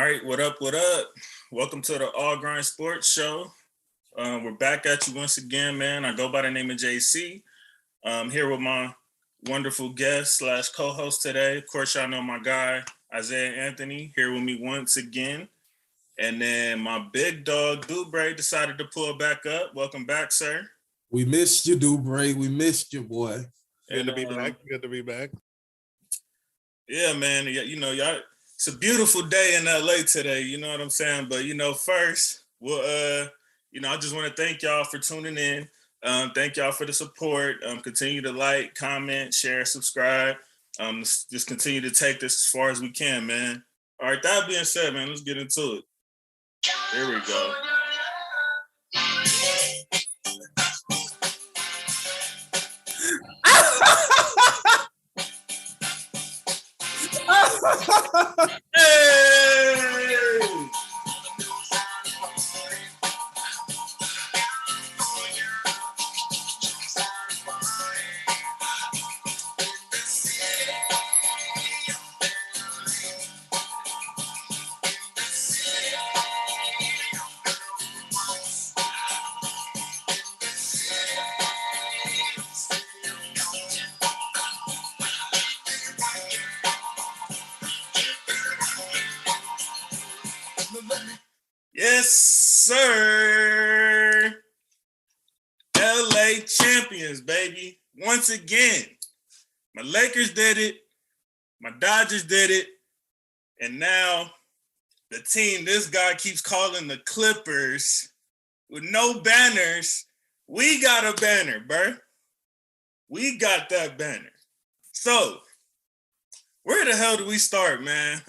right, what up, what up? Welcome to the All Grind Sports Show. We're back at you once again, man. I go by the name of JC. I'm here with my wonderful guest / co-host today. Of course, y'all know my guy, Isaiah Anthony, here with me once again. And then my big dog, Dubre, decided to pull back up. Welcome back, sir. We missed you, Dubre. We missed you, boy. Good to be back. Good to be back. Yeah, man. You know, y'all. It's a beautiful day in LA today. You know what I'm saying? But first, we'll I just want to thank y'all for tuning in. Thank y'all for the support. Continue to like, comment, share, subscribe. Just continue to take this as far as we can, man. All right, that being said, man, let's get into it. Here we go. Hey! Yes, sir. LA champions, baby. Once again. My Lakers did it. My Dodgers did it. And now the team this guy keeps calling the Clippers with no banners. We got a banner, bro. We got that banner. So, where the hell do we start, man?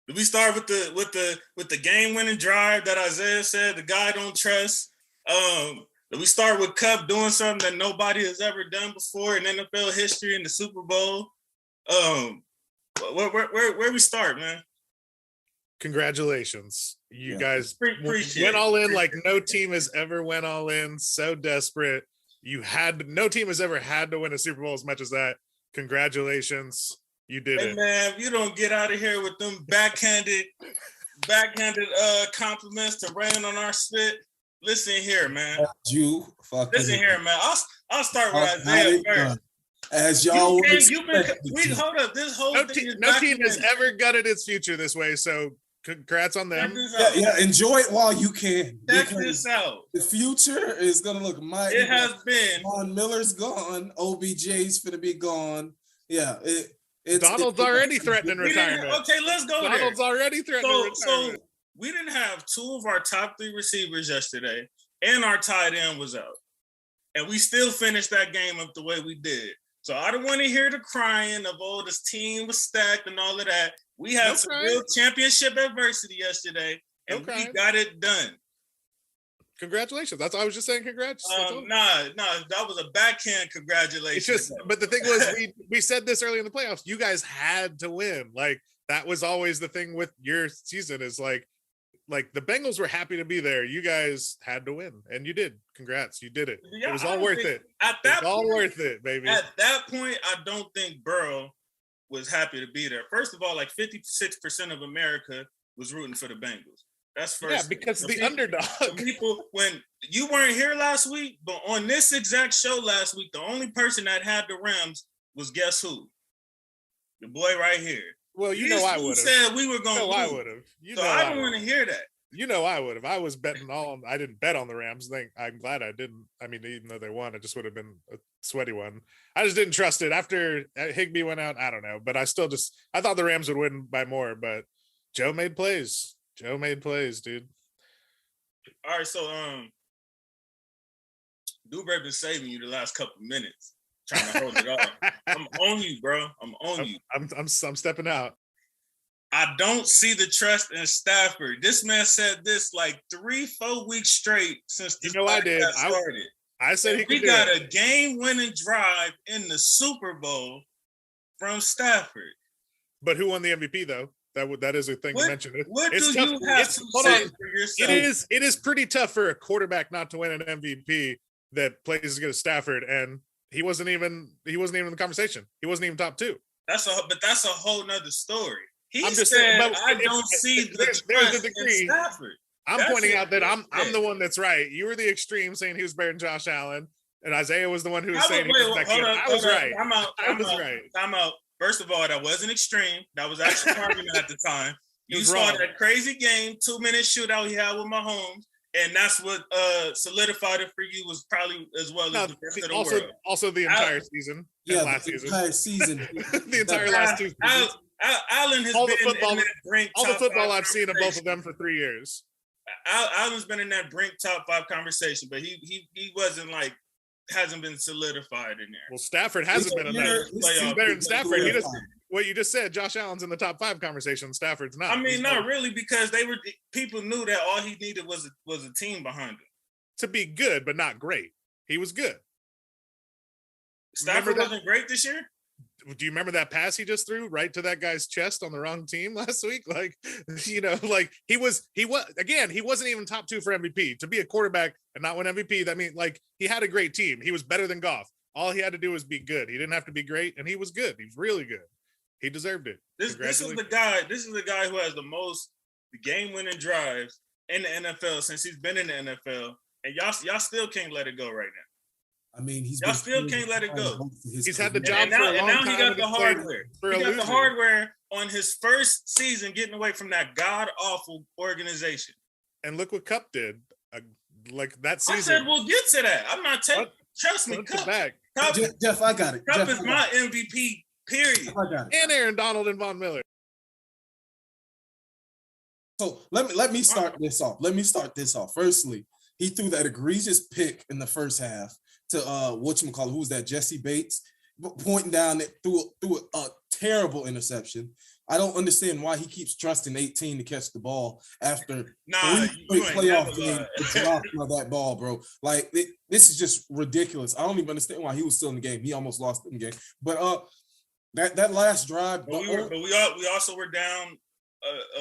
Do we start with the game-winning drive that Isaiah said the guy don't trust? Do we start with Cup doing something that nobody has ever done before in NFL history in the Super Bowl? Where we start, man? Congratulations. You guys went all in like no team has ever went all in, so desperate. No team has ever had to win a Super Bowl as much as that. Congratulations. You did it. Man, you don't get out of here with them backhanded compliments to rain on our spit. Listen here, man. Listen here, man. I'll start with Isaiah first. As y'all hold up. This whole no team has ever gutted its future this way, so congrats on them. Yeah, enjoy it while you can. Check this out. The future is gonna look mighty. It has been. Von Miller's gone. OBJ's gonna be gone. Yeah, Donald's already threatening retirement. Okay, let's go there. Donald's already threatening retirement. So we didn't have two of our top 3 receivers yesterday, and our tight end was out. And we still finished that game up the way we did. So I don't want to hear the crying of, oh, this team was stacked and all of that. We had some real championship adversity yesterday, and we got it done. Congratulations. That's I was just saying congrats. Nah, that was a backhand congratulations. But the thing was, we said this early in the playoffs. You guys had to win. Like, that was always the thing with your season is like the Bengals were happy to be there. You guys had to win, and you did. Congrats. You did it. Yeah, it was all worth it. All worth it, baby. At that point, I don't think Burrow was happy to be there. First of all, like 56% of America was rooting for the Bengals. That's first. Yeah, because the underdog. People, when you weren't here last week, but on this exact show last week, the only person that had the Rams was guess who? The boy right here. Well, I would have said we were going to lose. I would have. I don't want to hear that. I would have. I was betting I didn't bet on the Rams. I'm glad I didn't. I mean, even though they won, it just would have been a sweaty one. I just didn't trust it. After Higbee went out, I don't know. But I thought the Rams would win by more. But Joe made plays. Dude. All right, so Dubre been saving you the last couple minutes, trying to hold it off. I'm on you, bro. I'm on you. I'm stepping out. I don't see the trust in Stafford. This man said this like 3-4 weeks straight since this I did. started. I said we got a game-winning drive in the Super Bowl from Stafford. But who won the MVP though? That is a thing to mention. What do you have to say for yourself? It is pretty tough for a quarterback not to win an MVP that plays against Stafford, and he wasn't even in the conversation. He wasn't even top 2. That's a whole nother story. He I'm just said, saying, but I don't see the there's a trust in degree. Stafford. I'm That's pointing what out that he I'm said. the one that's right. You were the extreme saying he was better than Josh Allen, and Isaiah was the one who was saying he was that good. I was right. I was right. I'm out. First of all, that wasn't extreme. That was actually an argument at the time. You saw wrong. that crazy game, 2-minute shootout he had with Mahomes, and that's what solidified it for you was probably as well as the rest of the world. Also the entire season. Yeah, last the season. entire season. The entire last 2 seasons. Allen has all been the football, in that brink. All the football top I've seen of both of them for 3 years. Allen's been in that brink top 5 conversation, but he wasn't like hasn't been solidified in there. Well, Stafford hasn't been in that. He's better than Stafford. He just what you just said. Josh Allen's in the top 5 conversation. Stafford's not. I mean, not really, because people knew that all he needed was a team behind him to be good, but not great. He was good. Stafford wasn't great this year. Do you remember that pass he just threw right to that guy's chest on the wrong team last week? Like, like he wasn't even top 2 for MVP. To be a quarterback and not win MVP, that means like he had a great team. He was better than Goff. All he had to do was be good. He didn't have to be great, and he was good. He was really good. He deserved it. This is the guy who has the most game-winning drives in the NFL since he's been in the NFL, and y'all still can't let it go right now. I mean, y'all still can't let it go. He's had the job for a long time. And now he got the hardware. He got the hardware on his first season, getting away from that god-awful organization. And look what Cup did. Like that season. I said we'll get to that. I'm not taking. Trust me, Cup. Jeff, I got it. Cup is my MVP. Period. I got it. And Aaron Donald and Von Miller. So let me start this off. Firstly, he threw that egregious pick in the first half to whatchamacallit, who's that? Jesse Bates, pointing down it through a terrible interception. I don't understand why he keeps trusting 18 to catch the ball after three playoff games that ball, bro. Like this is just ridiculous. I don't even understand why he was still in the game. He almost lost the game. But that last drive, we also were down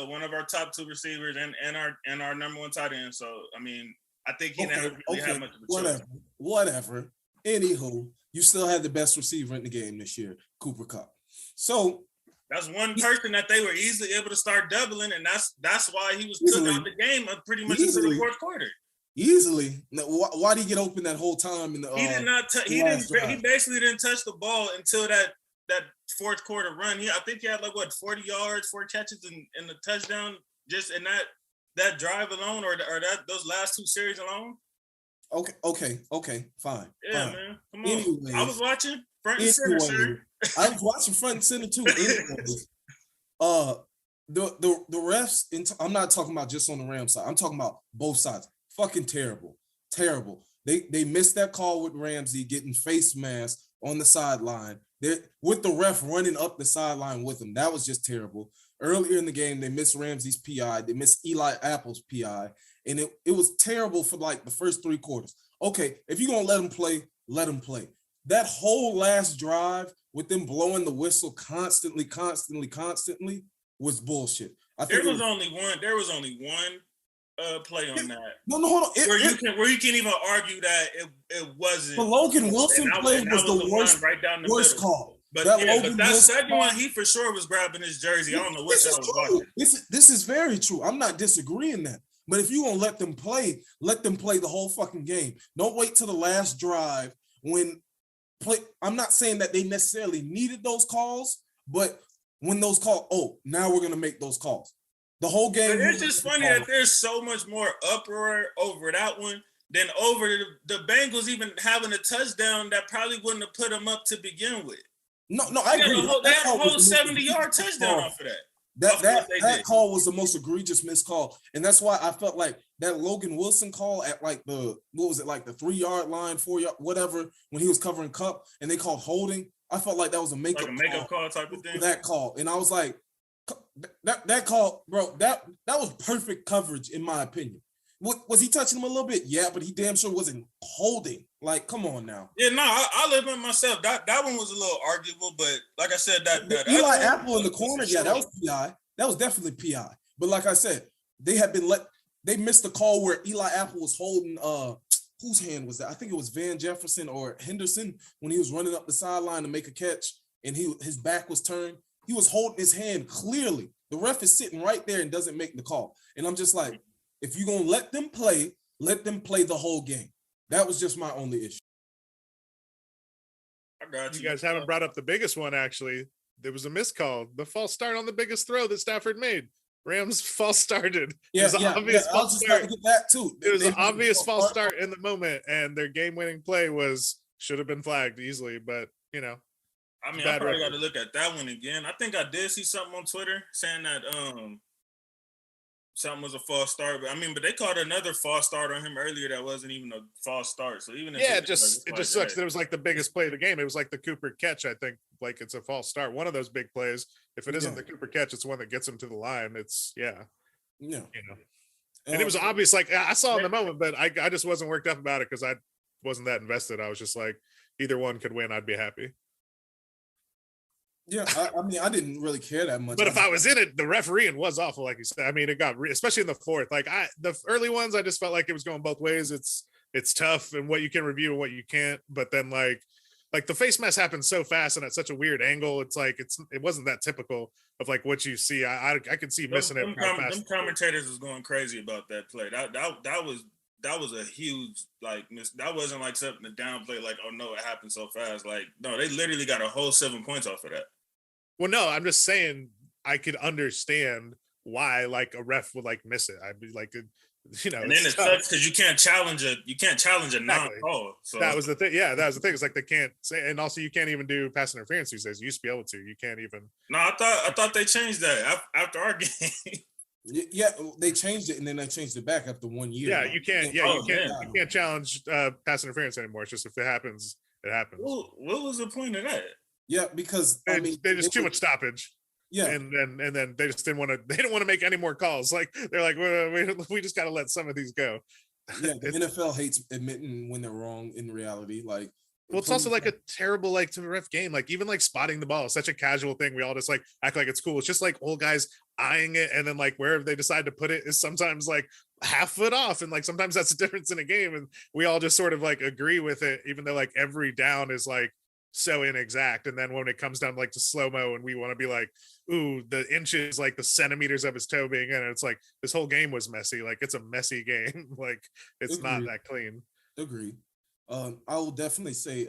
one of our top 2 receivers and our number 1 tight end. So I mean, I think he didn't really have much of a choice. Whatever. Anywho, you still had the best receiver in the game this year, Cooper Kupp. So that's one person that they were easily able to start doubling, and that's why he was took out the game pretty much into the 4th quarter. Easily. Now, why did he get open that whole time? In the he did not. He basically didn't touch the ball until that 4th quarter run. I think he had 40 yards, 4 catches, and the touchdown just in that drive alone, or those last 2 series alone. Okay, fine. Yeah, fine. man. Come on. Anyways, I was watching front and center, sir. I was watching front and center too. Anyways, the refs. I'm not talking about just on the Rams side. I'm talking about both sides. Fucking terrible. They missed that call with Ramsey getting face mask on the sideline. With the ref running up the sideline with him. That was just terrible. Earlier in the game, they missed Ramsey's PI. They missed Eli Apple's PI. And it was terrible for the first 3 quarters. Okay, if you're going to let them play, let them play. That whole last drive with them blowing the whistle constantly was bullshit. There was only one play on that. No, hold on. Where you can't even argue that it wasn't. The Logan Wilson play was the worst call. But that second one, he for sure was grabbing his jersey. I don't know what that was watching. This is very true. I'm not disagreeing that. But if you're going to let them play the whole fucking game. Don't wait till the last drive I'm not saying that they necessarily needed those calls, but when those calls, now we're going to make those calls. The whole game. But it's just funny that there's so much more uproar over that one than over the Bengals even having a touchdown that probably wouldn't have put them up to begin with. No, I agree. That whole 70-yard touchdown off of that. That call was the most egregious missed call. And that's why I felt like that Logan Wilson call at the 3-yard line, 4-yard, whatever, when he was covering Kupp and they called holding. I felt like that was a makeup call type of thing. That call. And I was like, that call, bro, that was perfect coverage in my opinion. Was he touching him a little bit? Yeah, but he damn sure wasn't holding. Like, come on now. Yeah, no, I live in myself. That one was a little arguable, but like I said, that Eli Apple in the corner, yeah, that was PI. That was definitely PI. But like I said, they missed the call where Eli Apple was holding whose hand was that? I think it was Van Jefferson or Henderson when he was running up the sideline to make a catch and his back was turned. He was holding his hand clearly. The ref is sitting right there and doesn't make the call. And I'm just like, if you're going to let them play the whole game. That was just my only issue. I got You guys haven't brought up the biggest one, actually. There was a missed call. The false start on the biggest throw that Stafford made. Rams false started. Yeah, it was yeah, obvious I was just about to get that too. It was an obvious false start in the moment, and their game-winning play should have been flagged easily, but, you know. I mean, I probably got to look at that one again. I think I did see something on Twitter saying that something was a false start, but they called another false start on him earlier that wasn't even a false start. So even if it just sucks that it was like the biggest play of the game. It was like the Cooper catch. I think like it's a false start. One of those big plays. If it isn't the Cooper catch, it's one that gets him to the line. It's you know. And it was obvious. Like I saw in the moment, but I just wasn't worked up about it because I wasn't that invested. I was just like, either one could win, I'd be happy. Yeah, I mean, I didn't really care that much. But if I was in it, the refereeing was awful, like you said. I mean, it got especially in the fourth. Like the early ones, I just felt like it was going both ways. It's tough and what you can review and what you can't. But then like the face mask happened so fast and at such a weird angle. It's like it wasn't that typical of like what you see. I could see missing it. Them commentators was going crazy about that play. That was a huge miss. That wasn't like something to downplay. Like, oh no, it happened so fast. Like, no, they literally got a whole 7 points off of that. Well, no, I'm just saying I could understand why like a ref would like miss it. I'd be like, you know. And then it sucks because you can't challenge a non-call. So that was the thing. Yeah, that was the thing. It's like they can't say, and also you can't even do pass interference these days. You used to be able to. You can't even. No, I thought they changed that after our game. Yeah, they changed it and then they changed it back after 1 year. Yeah, you can't. Yeah, you can't challenge pass interference anymore. It's just if it happens, it happens. What was the point of that? Yeah, because they just too much stoppage. Yeah, and then they just didn't want to. They didn't want to make any more calls. Like they're like, we just got to let some of these go. Yeah, the NFL hates admitting when they're wrong. In reality, like, well, it's also like a terrible like to ref game. Like even like spotting the ball is such a casual thing. We all just like act like it's cool. It's just like old guys eyeing it, and then like wherever they decide to put it is sometimes like half foot off, and like sometimes that's the difference in a game. And we all just sort of like agree with it, even though like every down is like so inexact. And then when it comes down like to slow-mo and we want to be like, ooh, the inches, like the centimeters of his toe being in it, it's like this whole game was messy. Like it's a messy game. Like it's not that clean. Agreed. I will definitely say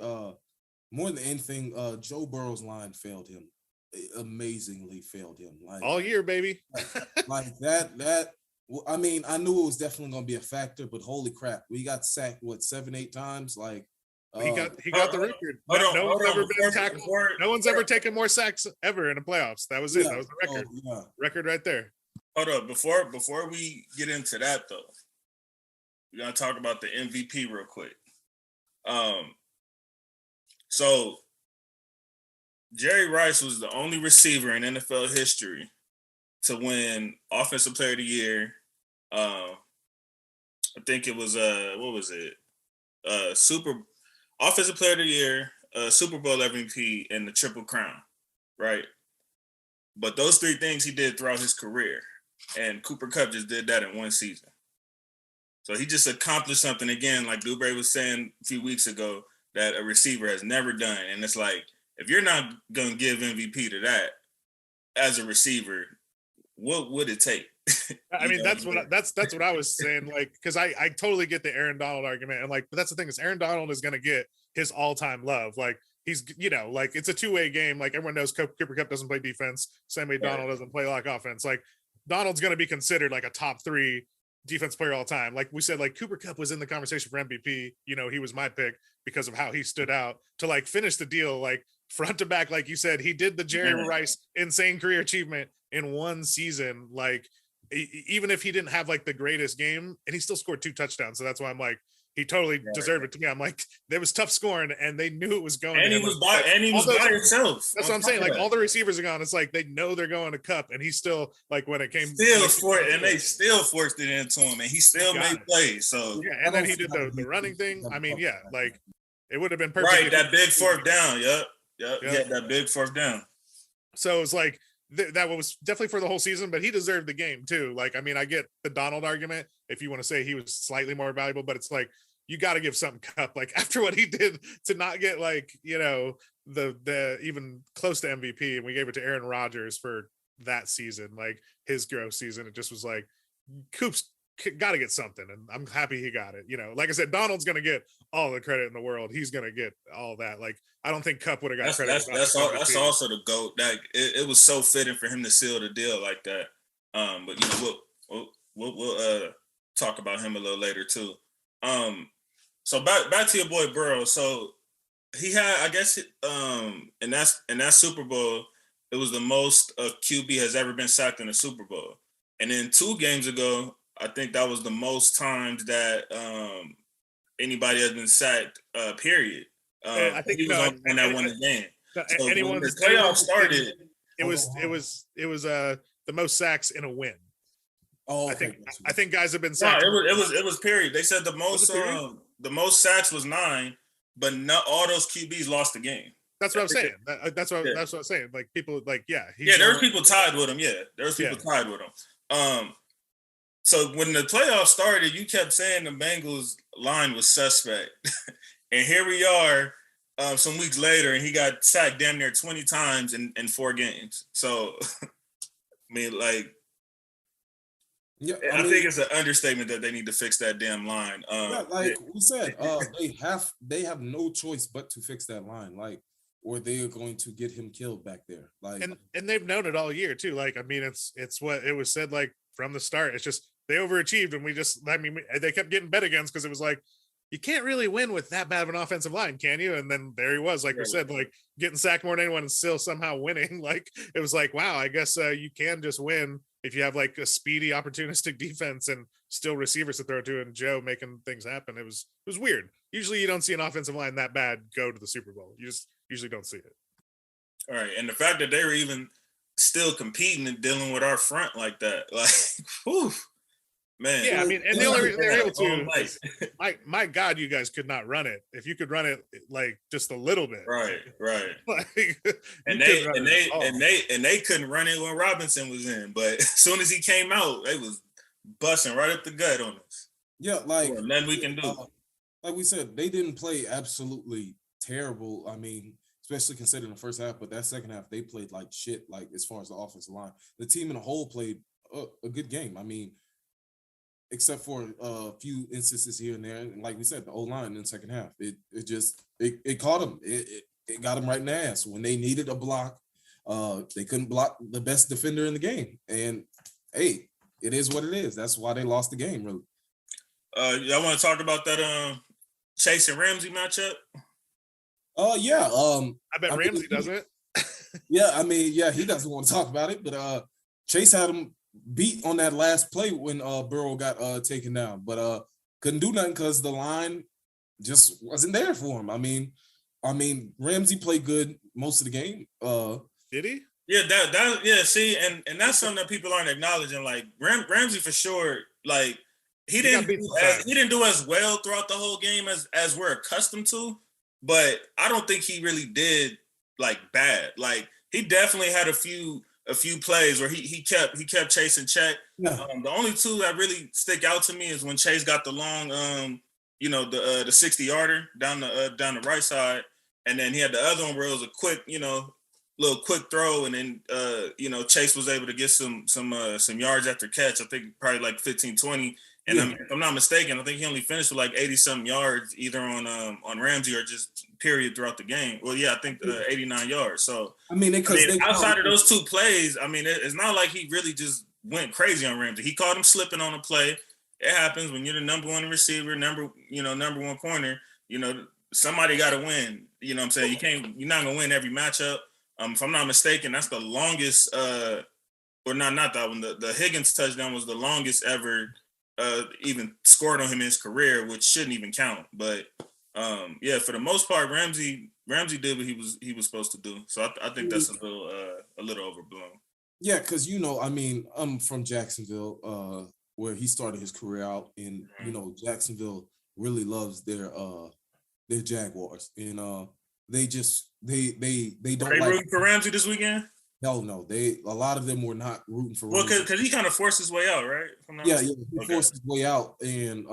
more than anything, Joe Burrow's line failed him. Amazingly failed him. Like all year, baby. like that I mean, I knew it was definitely gonna be a factor, but holy crap, we got sacked 7-8 times. Like he got the record. No one's ever taken more sacks ever in the playoffs. That was it. That was the record. Record right there. Hold up. Before we get into that though, we're gonna talk about the MVP real quick. So Jerry Rice was the only receiver in NFL history to win Offensive Player of the Year. I think it was what was it? Offensive Player of the Year, Super Bowl MVP, and the Triple Crown, right? But those three things he did throughout his career, and Cooper Kupp just did that in one season. So he just accomplished something again, like Dubray was saying a few weeks ago, that a receiver has never done. And it's like, if you're not going to give MVP to that as a receiver, what would it take? I mean, that's what I was saying. Like, because I totally get the Aaron Donald argument, and like, but that's the thing is Aaron Donald is going to get his all-time love. Like he's, like it's a two-way game. Like everyone knows Cooper Kupp doesn't play defense, same way Donald doesn't play like offense. Like Donald's going to be considered like a top 3 defense player all time. Like we said, like Cooper Kupp was in the conversation for MVP. He was my pick because of how he stood out to like finish the deal, like front to back. Like you said, he did the Jerry Rice insane career achievement in one season. Like even if he didn't have like the greatest game, and he still scored 2 touchdowns. So that's why I'm like, he totally deserved it to me. I'm like, there was tough scoring and they knew it was going. And he was by himself. That's what I'm saying. Like all the receivers are gone. It's like, they know they're going to Kupp, and he's still like, when it came and they still forced it into him, and he still made plays. So yeah. And then he did the running thing. I mean, yeah, like it would have been perfect. Right. That big fourth down. Yep. Yeah. That big fourth down. So it's like, that was definitely for the whole season, but he deserved the game too. Like, I mean, I get the Donald argument if you want to say he was slightly more valuable, but it's like, you got to give something Kupp, like after what he did to not get like, the even close to MVP, and we gave it to Aaron Rodgers for that season, like his growth season. It just was like Coop's got to get something, and I'm happy he got it. You know, like I said, Donald's gonna get all the credit in the world. He's gonna get all that. Like I don't think Cup would have got credit. That's also the GOAT. That it was so fitting for him to seal the deal like that. But you know, we'll talk about him a little later too. So back to your boy Burrow. So he had, I guess, in that Super Bowl, it was the most a QB has ever been sacked in a Super Bowl. And then 2 games ago, I think that was the most times that anybody has been sacked. Period. I think he was on that one game. So when the playoffs started, it was the most sacks in a win. Oh, okay. I think guys have been sacked. No, it was period. They said the most sacks was 9, but not all those QBs lost the game. That's what I'm saying. That's what I'm saying. Like people, like there were people tied with him. Yeah, there was people tied with him. So when the playoffs started, you kept saying the Bengals line was suspect, and here we are, some weeks later, and he got sacked damn near 20 times in 4 games. So, I mean, like. Yeah, I think it's an understatement that they need to fix that damn line. We said, they have no choice but to fix that line, like, or they are going to get him killed back there. Like, and they've known it all year too. Like, I mean, it's what it was said like from the start. It's just they overachieved, and they kept getting bet against because it was like you can't really win with that bad of an offensive line, can you? And then there he was, like we said, like getting sacked more than anyone and still somehow winning. Like it was like, wow, I guess you can just win if you have like a speedy, opportunistic defense and still receivers to throw to, and Joe making things happen. It was weird. Usually you don't see an offensive line that bad go to the Super Bowl. You just usually don't see it. All right. And the fact that they were even still competing and dealing with our front like that, like, whew, man. Yeah, I mean, and the only reason they're able to, my God, you guys could not run it. If you could run it like just a little bit, right. Like, and they couldn't run it when Robinson was in, but as soon as he came out, they was busting right up the gut on us. Yeah, like nothing we can do. Like we said, they didn't play absolutely terrible. I mean, especially considering the first half, but that second half they played like shit. Like as far as the offensive line, the team in a whole played a good game. I mean, except for a few instances here and there, and like we said, the O-line in the second half, it caught them. It got them right in the ass when they needed a block. They couldn't block the best defender in the game, and hey, it is what it is. That's why they lost the game, really. Y'all want to talk about that Chase and Ramsey matchup? Yeah. I bet Ramsey doesn't. Yeah, I mean, yeah, he doesn't want to talk about it, but Chase had him beat on that last play when Burrow got taken down, but couldn't do nothing because the line just wasn't there for him. I mean, Ramsey played good most of the game. Did he? Yeah, that yeah. See, and that's something that people aren't acknowledging. Like Ramsey for sure. Like he didn't do as well throughout the whole game as we're accustomed to. But I don't think he really did like bad. Like he definitely had a few plays where he kept Chase in check. Yeah. The only 2 that really stick out to me is when Chase got the long the 60-yarder down the right side, and then he had the other one where it was a quick, little quick throw, and then Chase was able to get some yards after catch. I think probably like 15, 20. And if I'm not mistaken, I think he only finished with like 80-something yards either on Ramsey or just period throughout the game. Well, yeah, I think 89 yards. So I mean, outside of those 2 plays, I mean, it's not like he really just went crazy on Ramsey. He caught him slipping on a play. It happens when you're the number 1 receiver, number 1 corner. Somebody got to win. You know what I'm saying? You're not gonna win every matchup. If I'm not mistaken, that's the longest. Or not that one. The Higgins touchdown was the longest ever. Even scored on him in his career, which shouldn't even count. But yeah, for the most part, Ramsey did what he was supposed to do. So I think that's a little overblown. Yeah, because I mean, I'm from Jacksonville, where he started his career out, and Jacksonville really loves their Jaguars, and they don't like rooting for Ramsey this weekend. Hell no, a lot of them were not rooting for. Well, because he kind of forced his way out, right? He forced his way out, and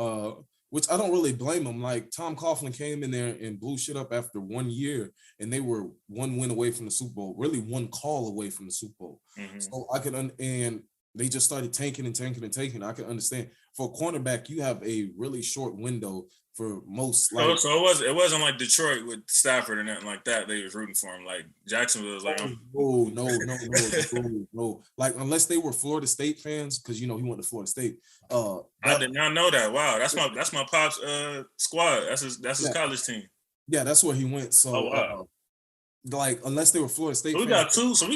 which I don't really blame him. Like Tom Coughlin came in there and blew shit up after 1 year, and they were one win away from the Super Bowl, really one call away from the Super Bowl. So I could and they just started tanking and tanking and tanking. I can understand. For a cornerback, you have a really short window for most. Like, so it wasn't like Detroit with Stafford or nothing like that. They was rooting for him. Like Jacksonville was like, no. Like unless they were Florida State fans, because he went to Florida State. I did not know that. Wow, that's my pop's squad. That's his college team. Yeah, that's where he went. So wow. Like unless they were Florida State. So we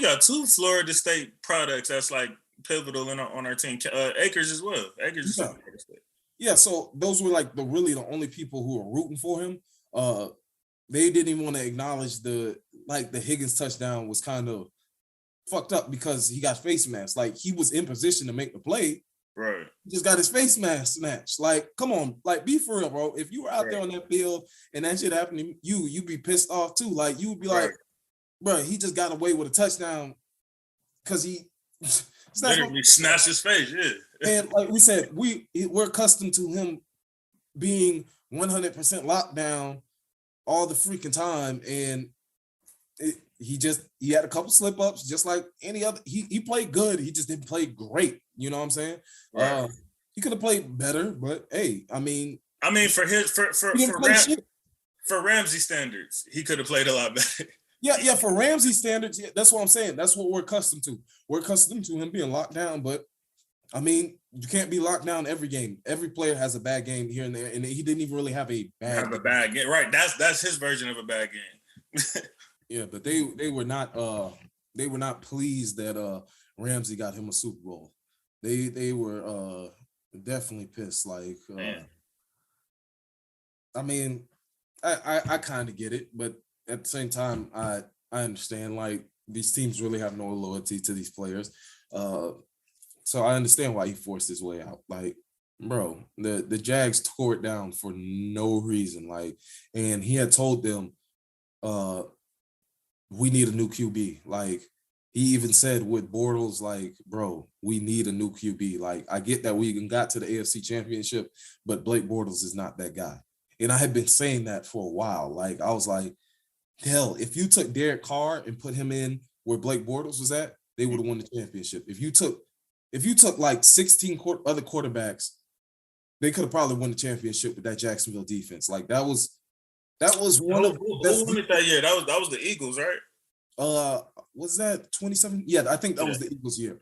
got two Florida State products that's like pivotal on our team. Akers as well. Akers is Florida State. Yeah, so those were like the only people who were rooting for him. They didn't even want to acknowledge the Higgins touchdown was kind of fucked up because he got face masked. Like he was in position to make the play. Right. He just got his face mask snatched. Like, come on, like be for real, bro. If you were out there on that field and that shit happened to you'd be pissed off too. Like you would be like, bro, he just got away with a touchdown because he snatched his face, yeah. And like we said, we're accustomed to him being 100% locked down all the freaking time, and he had a couple slip ups, just like any other. He played good. He just didn't play great. You know what I'm saying? Right. He could have played better, but hey, I mean, for Ramsey standards, he could have played a lot better. Yeah, for Ramsey standards, that's what I'm saying. That's what we're accustomed to. We're accustomed to him being locked down, but I mean, you can't be locked down every game. Every player has a bad game here and there, and he didn't even really have a bad game. Right, that's his version of a bad game. Yeah, but they were not pleased that Ramsey got him a Super Bowl. They were definitely pissed. Like, I mean, I kind of get it, but at the same time, I understand. Like, these teams really have no loyalty to these players. So I understand why he forced his way out. Like, bro, the Jags tore it down for no reason. Like, and he had told them, we need a new QB. Like, he even said with Bortles, like, bro, we need a new QB. Like, I get that we even got to the AFC Championship, but Blake Bortles is not that guy. And I had been saying that for a while. Like, I was like, hell, if you took Derek Carr and put him in where Blake Bortles was at, they would have won the championship. If you took like 16 other quarterbacks, they could have probably won the championship with that Jacksonville defense. Like that was one of the best. Who won it that year? That was the Eagles, right? Was that 27? Yeah, I think that was the Eagles year.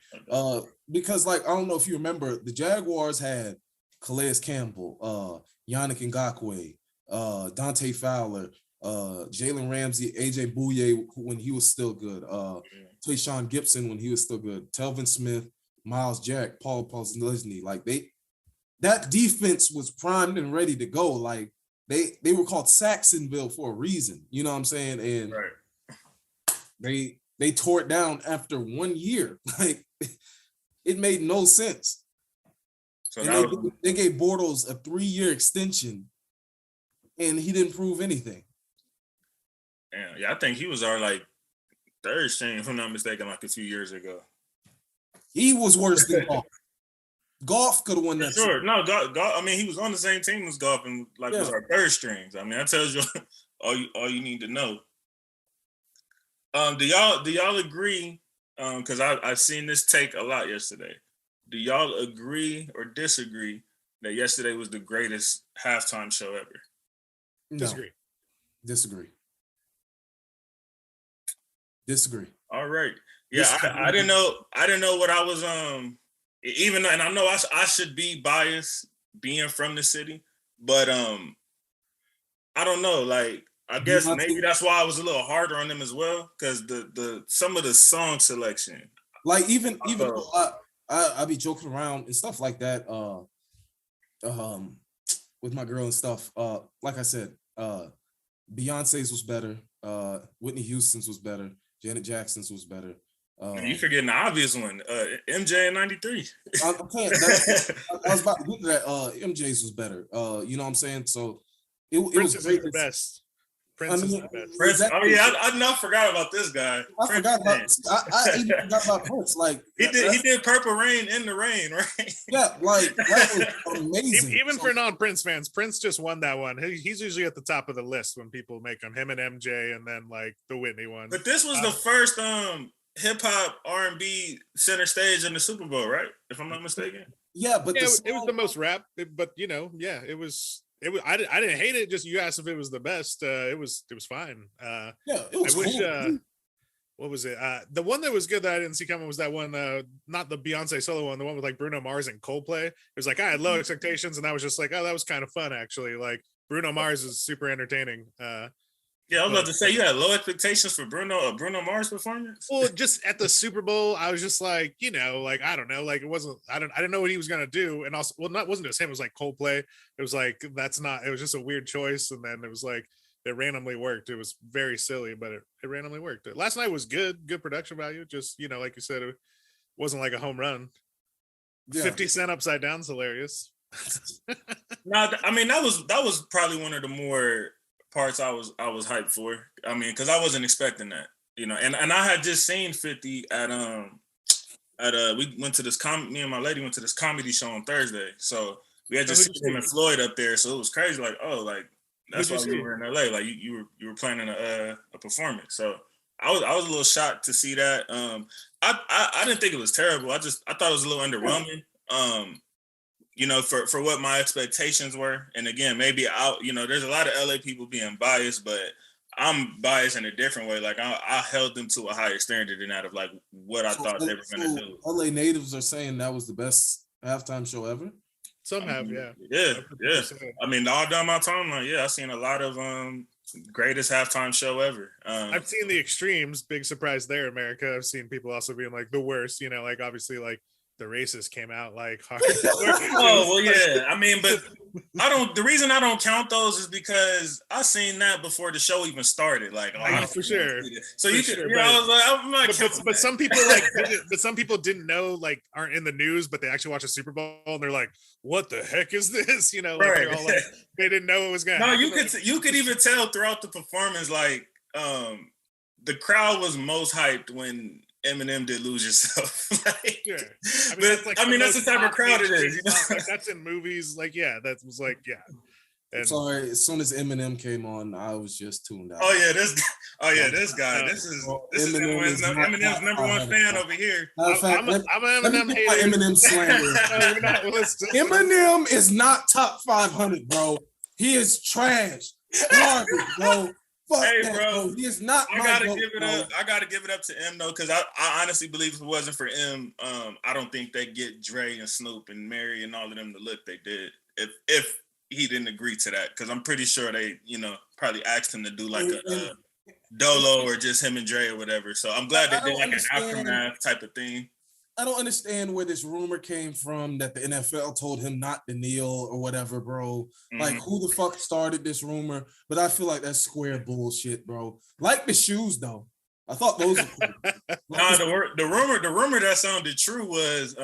Because like I don't know if you remember, the Jaguars had Calais Campbell, Yannick Ngakoue, Dante Fowler, Jalen Ramsey, AJ Bouye when he was still good, Tayshaun Gibson when he was still good, Telvin Smith, Miles Jack, Paul Posluszny. Like that defense was primed and ready to go. Like they were called Saxonville for a reason. You know what I'm saying? And they tore it down after 1 year. Like it made no sense. So they gave Bortles a 3-year extension, and he didn't prove anything. Yeah, I think he was our like third string, if I'm not mistaken, like a few years ago. He was worse than Goff. Goff could have won that. Sure, no, Goff. I mean, he was on the same team as Goff, and was our third strings. I mean, that tells you all you need to know. Do y'all agree? Because I've seen this take a lot yesterday. Do y'all agree or disagree that yesterday was the greatest halftime show ever? No. Disagree. All right. Yeah, I didn't know what I was even, and I know I should be biased being from the city, but I don't know. Like, I guess maybe that's why I was a little harder on them as well, because the some of the song selection. Like even I be joking around and stuff like that. With my girl and stuff. Like I said, Beyonce's was better. Whitney Houston's was better. Janet Jackson's was better. You forgetting the obvious one, MJ in '93. I was about to get to that. MJ's was better. You know what I'm saying? So it was great. The best. Prince is the best. Prince, exactly. oh yeah, I forgot about this guy. I even forgot about Prince. Like he did Purple Rain in the Rain, right? Yeah, like that was amazing. Even for non-Prince fans, Prince just won that one. He's usually at the top of the list when people make him and MJ, and then like the Whitney one. But this was the first hip hop R&B center stage in the Super Bowl, right? If I'm not mistaken. Yeah, but it was the most rap. But it was. I didn't hate it. Just you asked if it was the best. It was fine. Yeah, it was cool. What was it? The one that was good that I didn't see coming was that one, not the Beyonce solo one, the one with like Bruno Mars and Coldplay. It was like I had low expectations, and I was just like, oh, that was kind of fun actually. Like Bruno Mars is super entertaining. Yeah, I was about to say you had low expectations for Bruno Mars performance. Well, just at the Super Bowl, I was just like, like I don't know, like it wasn't. I didn't know what he was gonna do, and also, well, wasn't just him. It was like Coldplay. It was like it was just a weird choice, and then it was like it randomly worked. It was very silly, but it randomly worked. Last night was good production value. Just like you said, it wasn't like a home run. Yeah. 50 Cent upside down is hilarious. No, I mean that was probably one of the more parts I was hyped for. I mean, because I wasn't expecting that, and I had just seen 50 at we went to this me and my lady went to this comedy show on Thursday, so we had just seen him and Floyd up there, so it was crazy. Like, oh, like that's why we were in LA. Like you were planning a performance, so I was a little shocked to see that. I didn't think it was terrible. I thought it was a little underwhelming. For what my expectations were. And again, maybe there's a lot of LA people being biased, but I'm biased in a different way. Like I held them to a higher standard than that of like what I thought they were going to do. LA natives are saying that was the best halftime show ever. Some have, yeah. Yeah. I mean, all down my timeline, I've seen a lot of greatest halftime show ever. I've seen the extremes, big surprise there, America. I've seen people also being like the worst, like obviously like the racists came out like hard. Oh, well, yeah. I mean, but the reason I don't count those is because I seen that before the show even started. Like, for sure. So you could, I was like, I'm not but some people some people didn't know, like aren't in the news, but they actually watch a Super Bowl and they're like, what the heck is this? Like they're all like, they didn't know it was going to happen. No, you could even tell throughout the performance, like the crowd was most hyped when Eminem did Lose Yourself. Sure. I mean, that's the type of crowd it is. Like, that's in movies. Like, that was like, And sorry, as soon as Eminem came on, I was just tuned out. This guy. This is Eminem's number one fan over here. I'm an Eminem hater. Eminem slander. Eminem is not top 500, bro. He is trash. Garbage, bro. Fuck hey, that, bro. He is not. I gotta give it up. I gotta give it up to M though, because I honestly believe if it wasn't for M, I don't think they get Dre and Snoop and Mary and all of them the look they did. If he didn't agree to that, because I'm pretty sure they, probably asked him to do like a Dolo or just him and Dre or whatever. So I'm glad they did like an aftermath type of thing. I don't understand where this rumor came from that the NFL told him not to kneel or whatever, bro. Mm-hmm. Like, who the fuck started this rumor? But I feel like that's square bullshit, bro. Like the shoes, though. I thought those were cool. The rumor that sounded true was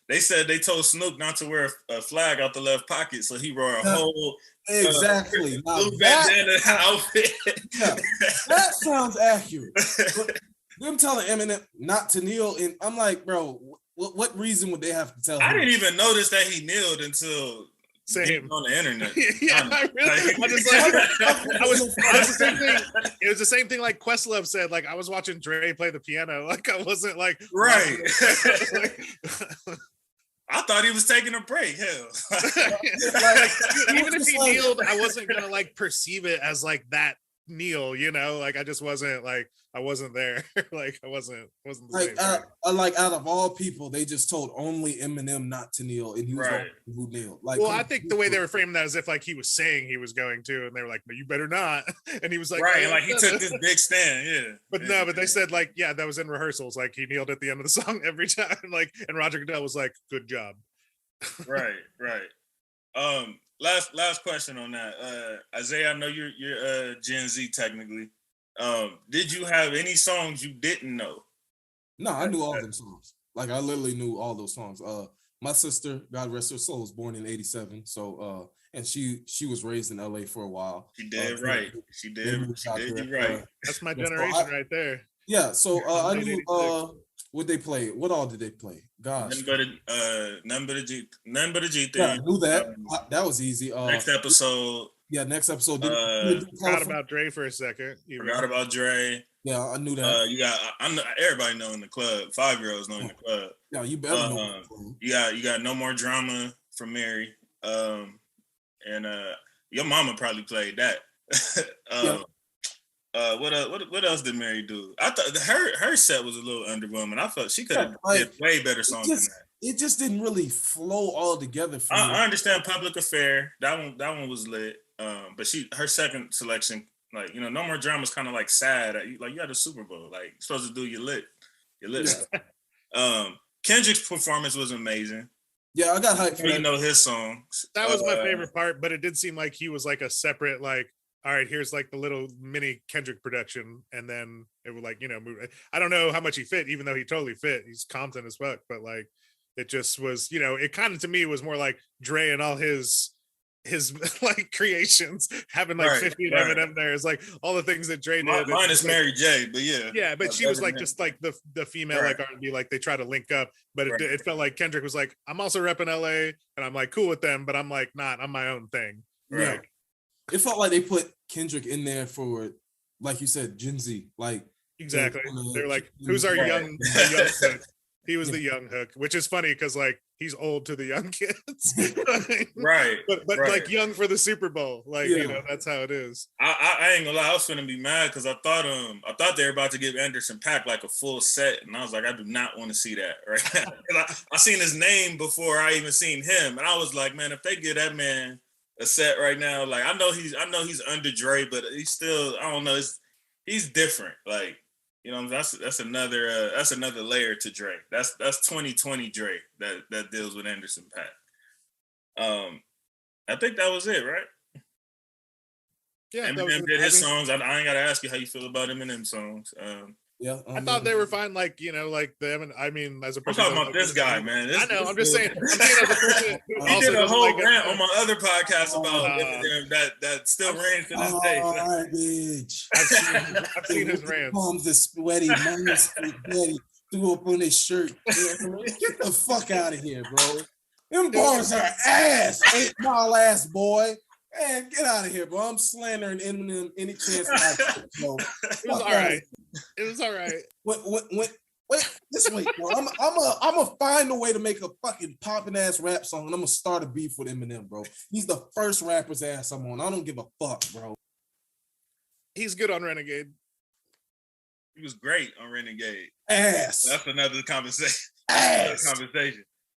they said they told Snoop not to wear a flag out the left pocket, so he wore a whole exactly blue bandana outfit. That sounds accurate. Them telling Eminem not to kneel, and I'm like, bro, what reason would they have to tell him? I didn't even notice that he kneeled until on the internet. It was the same thing like Questlove said. Like I was watching Dre play the piano. Like I wasn't like right. I thought he was taking a break. Hell, even if he kneeled, I wasn't gonna like perceive it as like that kneel. Like I just wasn't like. I wasn't there. Like I wasn't like out of all people, they just told only Eminem not to kneel, and he was the one who kneeled. Like, well, I think the way they were framing that as if like he was saying he was going to, and they were like, "No, you better not." And he was like, "Right," like he took this big stand, But they said like, "Yeah, that was in rehearsals." Like he kneeled at the end of the song every time. Like, and Roger Goodell was like, "Good job." Right. Last question on that, Isaiah. I know you're Gen Z technically. Did you have any songs you didn't know? No, I knew all them songs. Like I literally knew all those songs. My sister, God rest her soul, was born in '87. So and she was raised in LA for a while. She did right. She did you right. That's my generation right there. Yeah, so I knew 86. what they played. What all did they play? Gosh, none but a G3. Yeah, I knew that. That was easy. Next episode. Yeah, next episode. Forgot about Dre for a second. Forgot about Dre. Yeah, I knew that. You got everybody know in the club. 5-year-olds know in the club. Yeah, you better know. You got No More Drama from Mary. And your mama probably played that. What else did Mary do? I thought her set was a little underwhelming. I thought she could have did way better songs than that. It just didn't really flow all together for me. I understand Public Affair. That one was lit. But her second selection, like, you know, No More Drama is kind of like sad. Like, you had a Super Bowl. Like, you're supposed to do your lit stuff. Kendrick's performance was amazing. Yeah, I got hyped for that. You know his songs. That was my favorite part, but it did seem like he was like a separate, like, all right, here's like the little mini Kendrick production, and then it would, like, you know, move. I don't know how much he fit, even though he totally fit. He's Compton as fuck, but like, it just was, you know, it kind of, to me, was more like Dre and all his like creations having like 50 of Eminem there. It's like all the things that Dre did. Mine is Mary J, but yeah, but she was like just like the female like R&B, like they try to link up, but it felt like Kendrick was like, I'm also repping LA, and I'm like cool with them, but I'm like not, I'm my own thing. Right. It felt like they put Kendrick in there for, like you said, Gen Z. Like exactly, they're like, who's our young hook? He was the young hook, which is funny because like he's old to the young kids, right? But like young for the Super Bowl, like you know, that's how it is. I ain't gonna lie, I was gonna be mad because I thought they were about to give Anderson .Paak like a full set, and I was like, I do not want to see that. Right? I seen his name before I even seen him, and I was like, man, if they give that man a set right now, like I know he's under Dre, but he's still, I don't know, he's different, like. You know, that's another layer to Dre. That's 2020 Dre that deals with Anderson .Paak. I think that was it, right? Yeah, Eminem did his songs. I ain't gotta ask you how you feel about Eminem songs. Yeah, I thought they were fine. Like, you know, like the I mean, as a person, I'm talking about this guy, man. I know. I'm just saying. I'm saying as a person he did a whole rant on my other podcast about Eminem that still reigns to this day. Bitch. I've seen his rants. Palms are sweaty, mom's sweaty. Threw up on his shirt. Get the fuck out of here, bro. Them bars are ass. 8 Mile ass boy. Man, get out of here, bro. I'm slandering Eminem any chance I get, bro. It was all right. It was all right. Wait, just wait, bro. I'm gonna find a way to make a fucking popping ass rap song, and I'm gonna start a beef with Eminem, bro. He's the first rapper's ass I'm on. I don't give a fuck, bro. He's good on Renegade. He was great on Renegade. Ass. That's another conversation. Ass.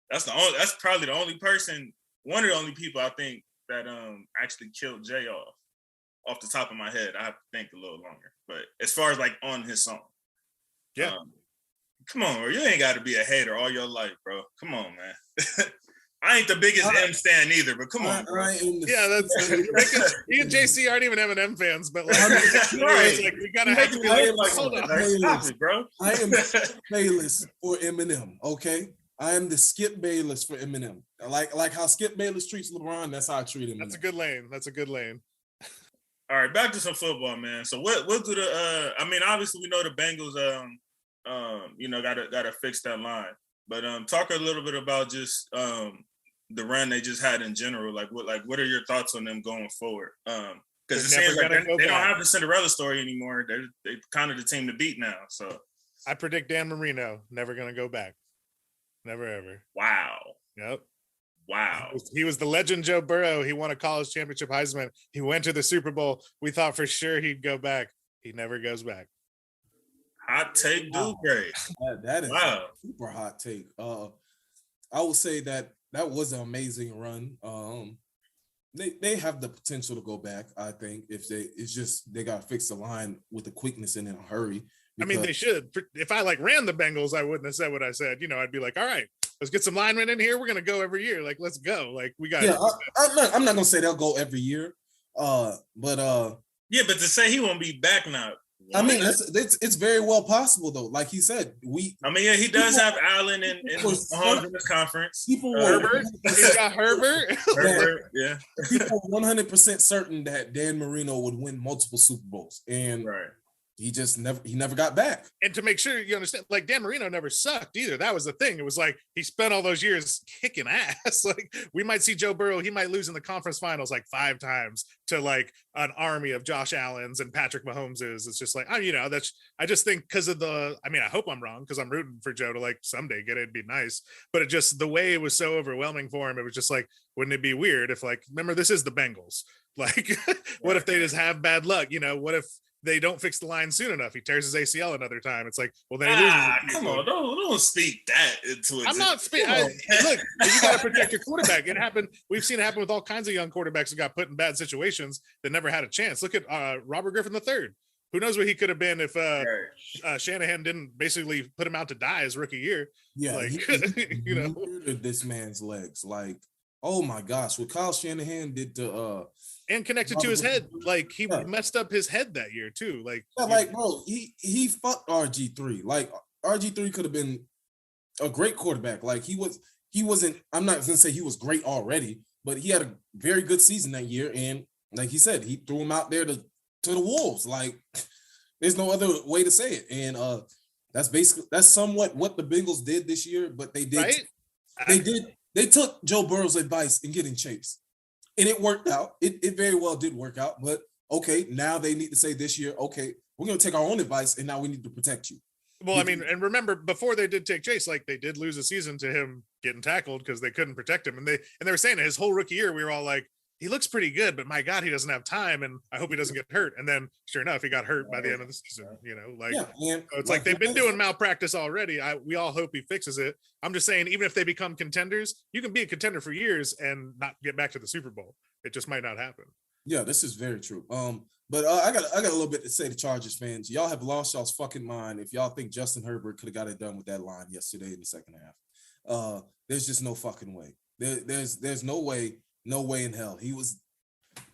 That's probably the only person, one of the only people I think that actually killed Jay off the top of my head. I have to think a little longer. But as far as like on his song. Yeah. Come on, bro. You ain't got to be a hater all your life, bro. Come on, man. I ain't the biggest M stan either, but come on, bro. Yeah, that's you and JC aren't even Eminem fans, but like, it's like we gotta have to be like, hold on, bro. I am Bayless for Eminem, okay? I am the Skip Bayless for Eminem. Like how Skip Bayless treats LeBron, that's how I treat him. That's a good lane. That's a good lane. All right, back to some football, man. So we'll do the I mean, obviously we know the Bengals you know, gotta fix that line. But talk a little bit about just the run they just had in general. Like what are your thoughts on them going forward? Because it seems like they don't have the Cinderella story anymore. They're kind of the team to beat now. So I predict Dan Marino never gonna go back. Never ever. Wow. Yep. Wow. He was the legend Joe Burrow. He won a college championship Heisman. He went to the Super Bowl. We thought for sure he'd go back. He never goes back. Hot take, dude. Great. That is a super hot take. I would say that was an amazing run. They have the potential to go back. I think it's just they got to fix the line with the quickness and in a hurry. I mean, they should. If I like ran the Bengals, I wouldn't have said what I said. You know, I'd be like, all right, let's get some linemen in here. We're gonna go every year. Like, let's go. Like, we got. Yeah, I'm not gonna say they'll go every year. But yeah, but to say he won't be back now. I mean, it's very well possible though. Like he said, he does have Allen and Mahomes in this conference. People Herbert, he's got Herbert. Herbert, yeah. People 100% certain that Dan Marino would win multiple Super Bowls, and he just never got back. And to make sure you understand, like Dan Marino never sucked either. That was the thing. It was like he spent all those years kicking ass. Like we might see Joe Burrow, he might lose in the conference finals like 5 times to like an army of Josh Allens and Patrick Mahomeses. It's just like, I just think because of I hope I'm wrong because I'm rooting for Joe to like someday get it, it'd be nice. But it just, the way it was so overwhelming for him, it was just like, wouldn't it be weird if like, remember, this is the Bengals. Like, what if they just have bad luck? What if they don't fix the line soon enough? He tears his ACL another time. It's like, well, then he loses. Come on, don't speak that into it. I'm not speaking. Look, you got to protect your quarterback. It happened. We've seen it happen with all kinds of young quarterbacks who got put in bad situations that never had a chance. Look at Robert Griffin III. Who knows what he could have been if Shanahan didn't basically put him out to die his rookie year. Yeah, like, he murdered this man's legs. Like, oh my gosh, what Kyle Shanahan did to and connected to his head, like he messed up his head that year too. Like, bro, he fucked RG3. Like RG3 could have been a great quarterback. Like he wasn't. I'm not gonna say he was great already, but he had a very good season that year. And like he said, he threw him out there to the wolves. Like there's no other way to say it. And that's somewhat what the Bengals did this year. But they did. Right? They took Joe Burrow's advice in getting Chase. And it worked out. It very well did work out. But okay, now they need to say this year, okay, we're going to take our own advice, and now we need to protect you. Well, I mean, and remember, before they did take Chase, like they did lose a season to him getting tackled because they couldn't protect him. And they were saying his whole rookie year, we were all like, he looks pretty good, but my God, he doesn't have time, and I hope he doesn't get hurt. And then, sure enough, he got hurt by the end of the season. So it's like they've been doing malpractice already. We all hope he fixes it. I'm just saying, even if they become contenders, you can be a contender for years and not get back to the Super Bowl. It just might not happen. Yeah, this is very true. But I got a little bit to say to Chargers fans. Y'all have lost y'all's fucking mind if y'all think Justin Herbert could have got it done with that line yesterday in the second half. There's just no fucking way. There's no way in hell. He was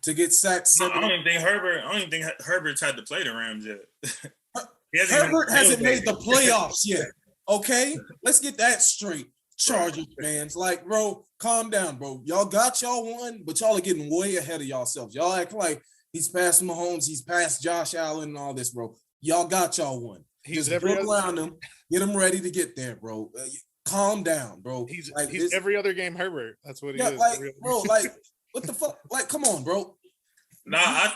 to get sacked. I don't even think Herbert's had to play the Rams yet. Herbert hasn't made the playoffs yet. Okay, let's get that straight. Chargers fans, like, bro, calm down, bro. Y'all got y'all one, but y'all are getting way ahead of yourselves. Y'all act like he's past Mahomes, he's past Josh Allen and all this, bro. Y'all got y'all one. Just build around him, get him ready to get there, bro. Calm down, bro. He's every other game Herbert. That's what he is. Like, bro, like, what the fuck? Like, come on, bro. Nah, I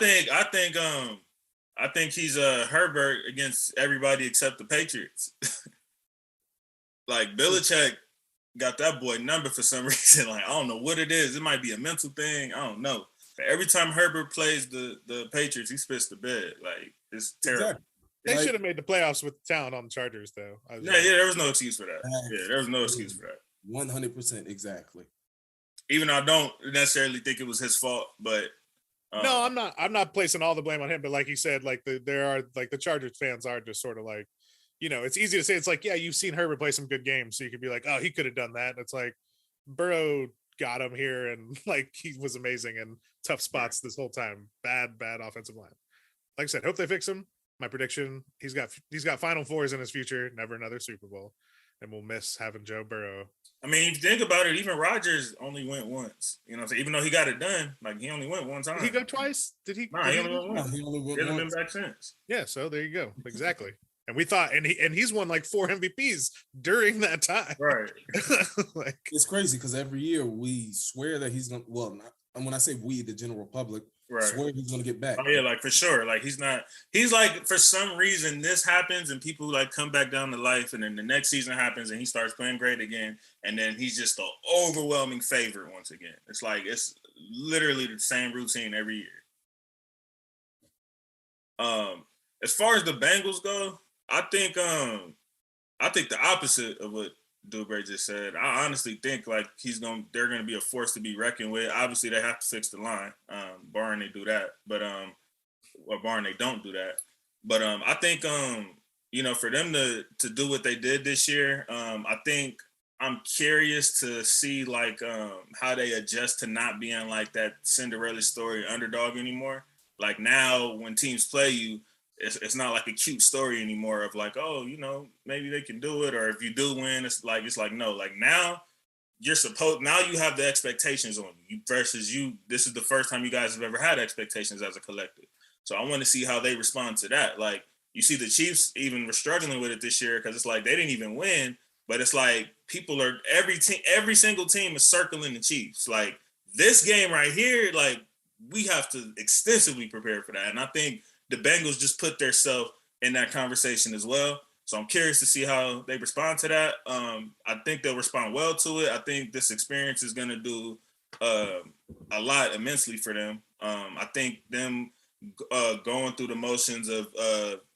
think he's Herbert against everybody except the Patriots. Like Belichick got that boy number for some reason. Like, I don't know what it is. It might be a mental thing. I don't know. But every time Herbert plays the Patriots, he spits the bed. Like, it's terrible. Exactly. They should have made the playoffs with talent on the Chargers, though. There was no excuse for that. There was no excuse for that. 100% exactly. Even though I don't necessarily think it was his fault, but no, I'm not placing all the blame on him. But like you said, like the Chargers fans are just sort of like, it's easy to say. It's like, yeah, you've seen Herbert play some good games, so you could be like, oh, he could have done that. And it's like Burrow got him here, and like he was amazing in tough spots this whole time. Bad offensive line. Like I said, hope they fix him. My prediction: he's got Final Fours in his future, never another Super Bowl, and we'll miss having Joe Burrow. I mean, if you think about it, even Rodgers only went once. You know what I'm saying? Even though he got it done, like he only went one time. Did he go twice? Did he? No, he only went once. He hasn't been back since. Yeah, so there you go. Exactly. And we thought, and he's won like 4 MVPs during that time. Right. Like, it's crazy because every year we swear that he's gonna. Well, when I say we, the general public, swear he's gonna get back. Oh yeah, like for sure. Like he's not. He's like, for some reason this happens and people like come back down to life, and then the next season happens and he starts playing great again, and then he's just the overwhelming favorite once again. It's like it's literally the same routine every year. As far as the Bengals go, I think the opposite of what Dubray just said. I honestly think like they're gonna be a force to be reckoned with. Obviously, they have to fix the line, barring they do that, but or barring they don't do that. But I think for them to do what they did this year, I think I'm curious to see like how they adjust to not being like that Cinderella story underdog anymore. Like now, when teams play you, it's not like a cute story anymore of like, oh, you know, maybe they can do it, or if you do win, it's like no, like now you have the expectations on you versus you. This is the first time you guys have ever had expectations as a collective. So I want to see how they respond to that. Like you see the Chiefs even were struggling with it this year because it's like they didn't even win, but it's like people are every single team is circling the Chiefs. Like this game right here, like we have to extensively prepare for that. And I think the Bengals just put themselves in that conversation as well. So I'm curious to see how they respond to that. I think they'll respond well to it. I think this experience is going to do a lot immensely for them. I think them going through the motions of,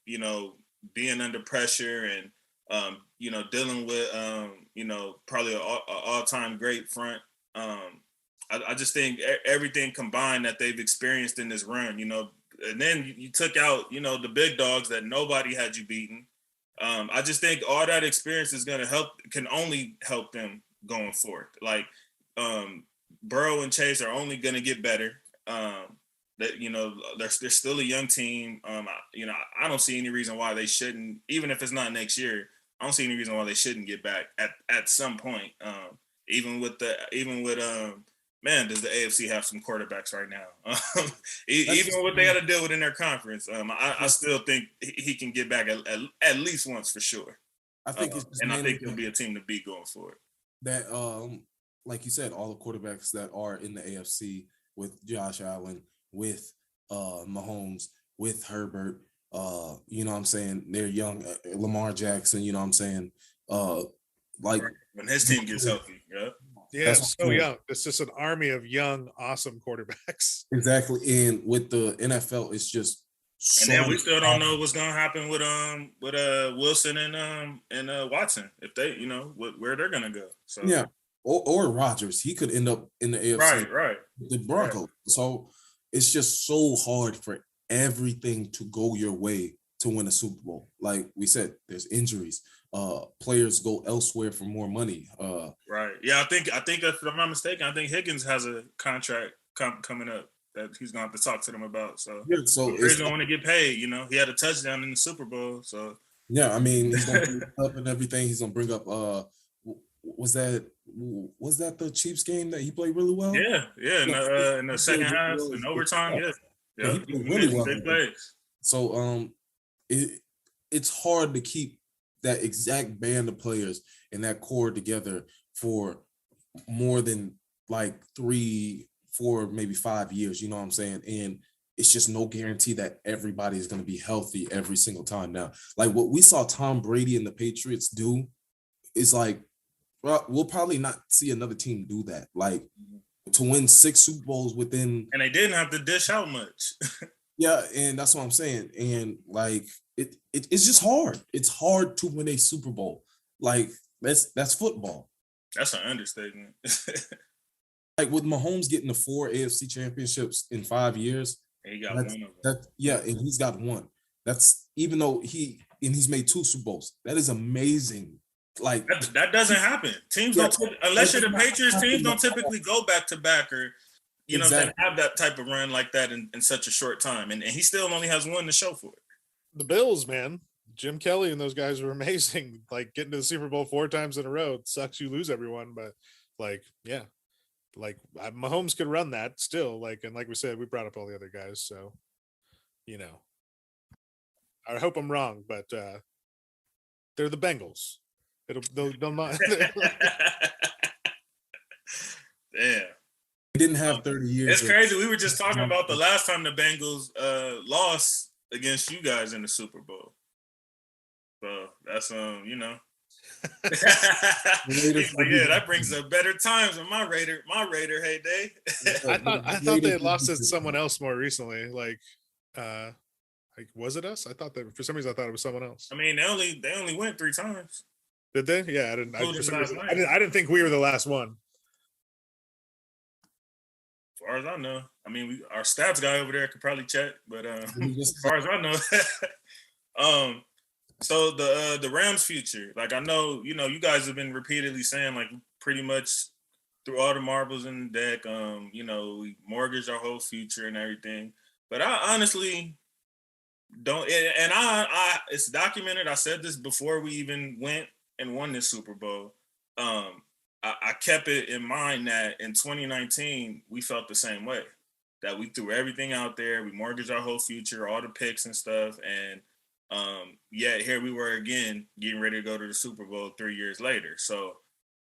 you know, being under pressure and, you know, dealing with, you know, probably an all-time great front. I just think everything combined that they've experienced in this run, you know, and then you took out, you know, the big dogs that nobody had you beaten. I just think all that experience is going to can only help them going forward. Like Burrow and Chase are only going to get better. That, you know, they're still a young team. You know, I don't see any reason why they shouldn't, even if it's not next year. I don't see any reason why they shouldn't get back at some point. Even with man, does the AFC have some quarterbacks right now? Even what they got to deal with in their conference, I still think he can get back at least once for sure. I think I think he'll be a team to beat going forward. That, like you said, all the quarterbacks that are in the AFC with Josh Allen, with Mahomes, with Herbert, you know what I'm saying? They're young. Lamar Jackson, you know what I'm saying? Like when his team gets healthy, yeah. Yeah, so young. It's just an army of young, awesome quarterbacks. Exactly. And with the NFL, it's just and then we still don't know what's gonna happen with Wilson and Watson, if they, you know, where they're gonna go. So yeah. Or Rodgers. He could end up in the AFC. Right. The Broncos. Right. So it's just so hard for everything to go your way to win a Super Bowl. Like we said, there's injuries. Players go elsewhere for more money. Right. Yeah, I think if I'm not mistaken, I think Higgins has a contract coming up that he's going to have to talk to them about. So, yeah, so he's going to want to get paid. You know, he had a touchdown in the Super Bowl. So yeah, I mean, he's going to bring up and everything. He's going to bring up. Was that the Chiefs game that he played really well? Yeah. In the second half, in overtime, yeah, he played really well. Big plays. So it's hard to keep that exact band of players and that core together for more than like 3, 4, maybe 5 years, you know what I'm saying? And it's just no guarantee that everybody is going to be healthy every single time now. Like what we saw Tom Brady and the Patriots do is like, well, we'll probably not see another team do that. Like to win 6 Super Bowls within. And they didn't have to dish out much. Yeah, and that's what I'm saying. And like it's just hard. It's hard to win a Super Bowl. Like that's football. That's an understatement. Like with Mahomes getting the 4 AFC championships in 5 years. And he got one of them. And he's got one. That's even though he's made 2 Super Bowls. That is amazing. Like that doesn't happen. Teams don't unless you're the Patriots. Teams don't typically go back to back or you know have that type of run like that in such a short time. And he still only has one to show for it. The Bills, man. Jim Kelly and those guys were amazing. Like getting to the Super Bowl 4 times in a row. It sucks you lose everyone, but like, yeah. Like Mahomes could run that still. Like, and like we said, we brought up all the other guys. So, you know, I hope I'm wrong, but they're the Bengals. They'll not. Yeah. They didn't have 30 years. It's crazy. We were just talking about the last time the Bengals lost against you guys in the Super Bowl. So that's you know. He's like, yeah, that brings up better times in my Raider heyday. I thought they had lost to someone else more recently. Like was it us? I thought that for some reason I thought it was someone else. I mean, they only went 3 times. Did they? Yeah, I didn't think we were the last one. As far as I know, I mean, our stats guy over there could probably check, but as far as I know, so the Rams' future, like I know, you know, you guys have been repeatedly saying like pretty much through all the marbles in the deck, you know, we mortgage our whole future and everything. But I honestly, don't. And I it's documented. I said this before we even went and won this Super Bowl. I kept it in mind that in 2019 we felt the same way. That we threw everything out there, we mortgaged our whole future, all the picks and stuff, and yet here we were again getting ready to go to the Super Bowl 3 years later. So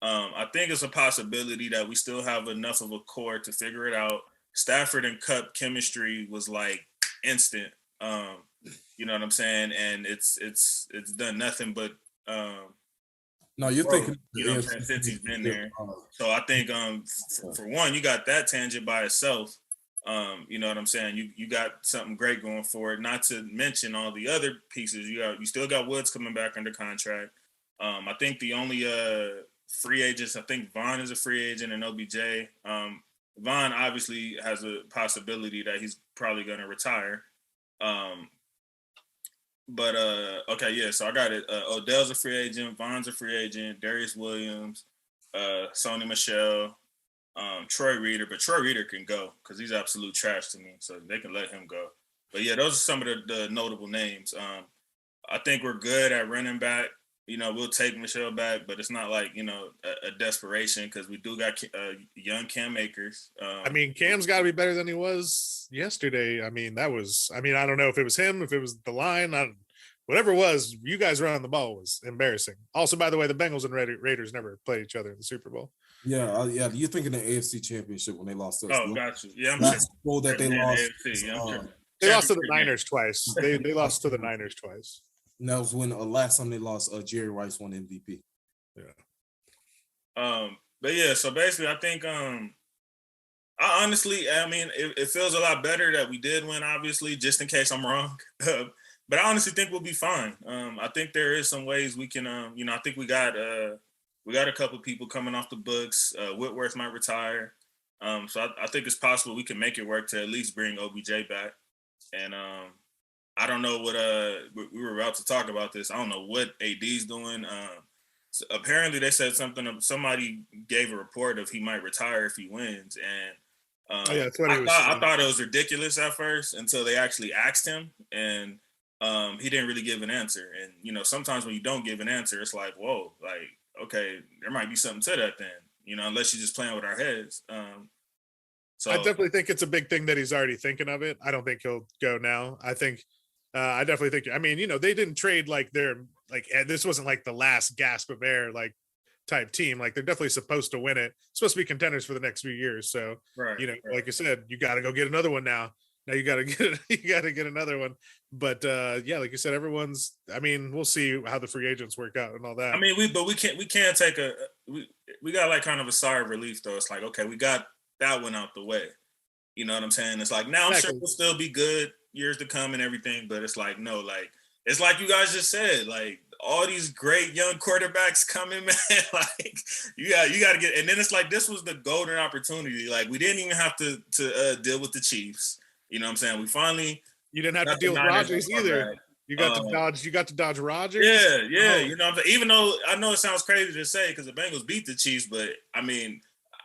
I think it's a possibility that we still have enough of a core to figure it out. Stafford and Cup chemistry was like instant. You know what I'm saying? And it's done nothing but no, you're thinking, you know what I'm saying, since he's been there. So I think for one, you got that tangent by itself. You know what I'm saying? You got something great going for it. Not to mention all the other pieces. You still got Woods coming back under contract. I think the only free agents, I think Vaughn is a free agent and OBJ. Vaughn obviously has a possibility that he's probably going to retire. But okay, yeah. So I got it. Odell's a free agent. Vaughn's a free agent. Darius Williams, Sony Michel, Troy Reader. But Troy Reader can go because he's absolute trash to me. So they can let him go. But yeah, those are some of the notable names. I think we're good at running back. You know, we'll take Michelle back, but it's not like, you know, a desperation because we do got young Cam Akers. I mean, Cam's got to be better than he was yesterday. I mean, I don't know if it was him, if it was the line, whatever it was, you guys running the ball was embarrassing. Also, by the way, the Bengals and Raiders never played each other in the Super Bowl. Yeah, yeah. You're thinking the AFC Championship when they lost us. Oh, got you. Yeah, I'm sure. Bowl that they lost. AFC, yeah, they lost to the Niners twice. They lost to the Niners twice. And that was when last time they lost, Jerry Rice won MVP. Yeah. But yeah, so basically, I think I mean, it feels a lot better that we did win, obviously, just in case I'm wrong. But I honestly think we'll be fine. I think there is some ways we can, you know, I think we got a couple people coming off the books. Whitworth might retire. So I think it's possible we can make it work to at least bring OBJ back. And I don't know what we were about to talk about this. I don't know what AD's doing. So apparently they said somebody gave a report of he might retire if he wins. And that's what I thought it was ridiculous at first until they actually asked him, and he didn't really give an answer. And you know, sometimes when you don't give an answer, it's like, whoa, like, okay, there might be something to that then, you know, unless you're just playing with our heads. So I definitely think it's a big thing that he's already thinking of it. I don't think he'll go now. I definitely think, I mean, you know, they didn't trade like this wasn't like the last gasp of air, like type team. Like they're definitely supposed to win it. Supposed to be contenders for the next few years. So, you know, like I said, you got to go get another one now. Now you got to get another one. But yeah, like you said, everyone's, I mean, we'll see how the free agents work out and all that. I mean, we can't take we got like kind of a sigh of relief though. It's like, okay, we got that one out the way. You know what I'm saying? It's like, now I'm sure we'll still be good years to come and everything, but it's like, no, like, it's like you guys just said, like all these great young quarterbacks coming, man. Like you got to get, and then it's like, this was the golden opportunity. Like we didn't even have to deal with the Chiefs. You know what I'm saying? We finally, you didn't have to deal with Rodgers either. You got to dodge Rodgers. Yeah. You know what I'm saying? Even though I know it sounds crazy to say because the Bengals beat the Chiefs, but I mean,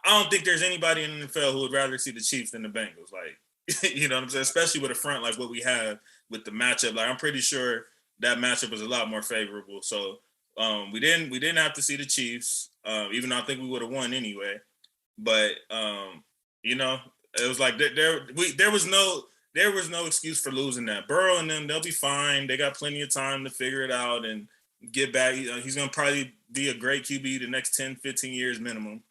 I don't think there's anybody in the NFL who would rather see the Chiefs than the Bengals. Like, you know what I'm saying? Especially with a front like what we have with the matchup. Like, I'm pretty sure that matchup was a lot more favorable. So we didn't have to see the Chiefs, even though I think we would have won anyway. But you know, it was like there was no excuse for losing that. Burrow and them, they'll be fine. They got plenty of time to figure it out and get back. He's gonna probably be a great QB the next 10, 15 years minimum.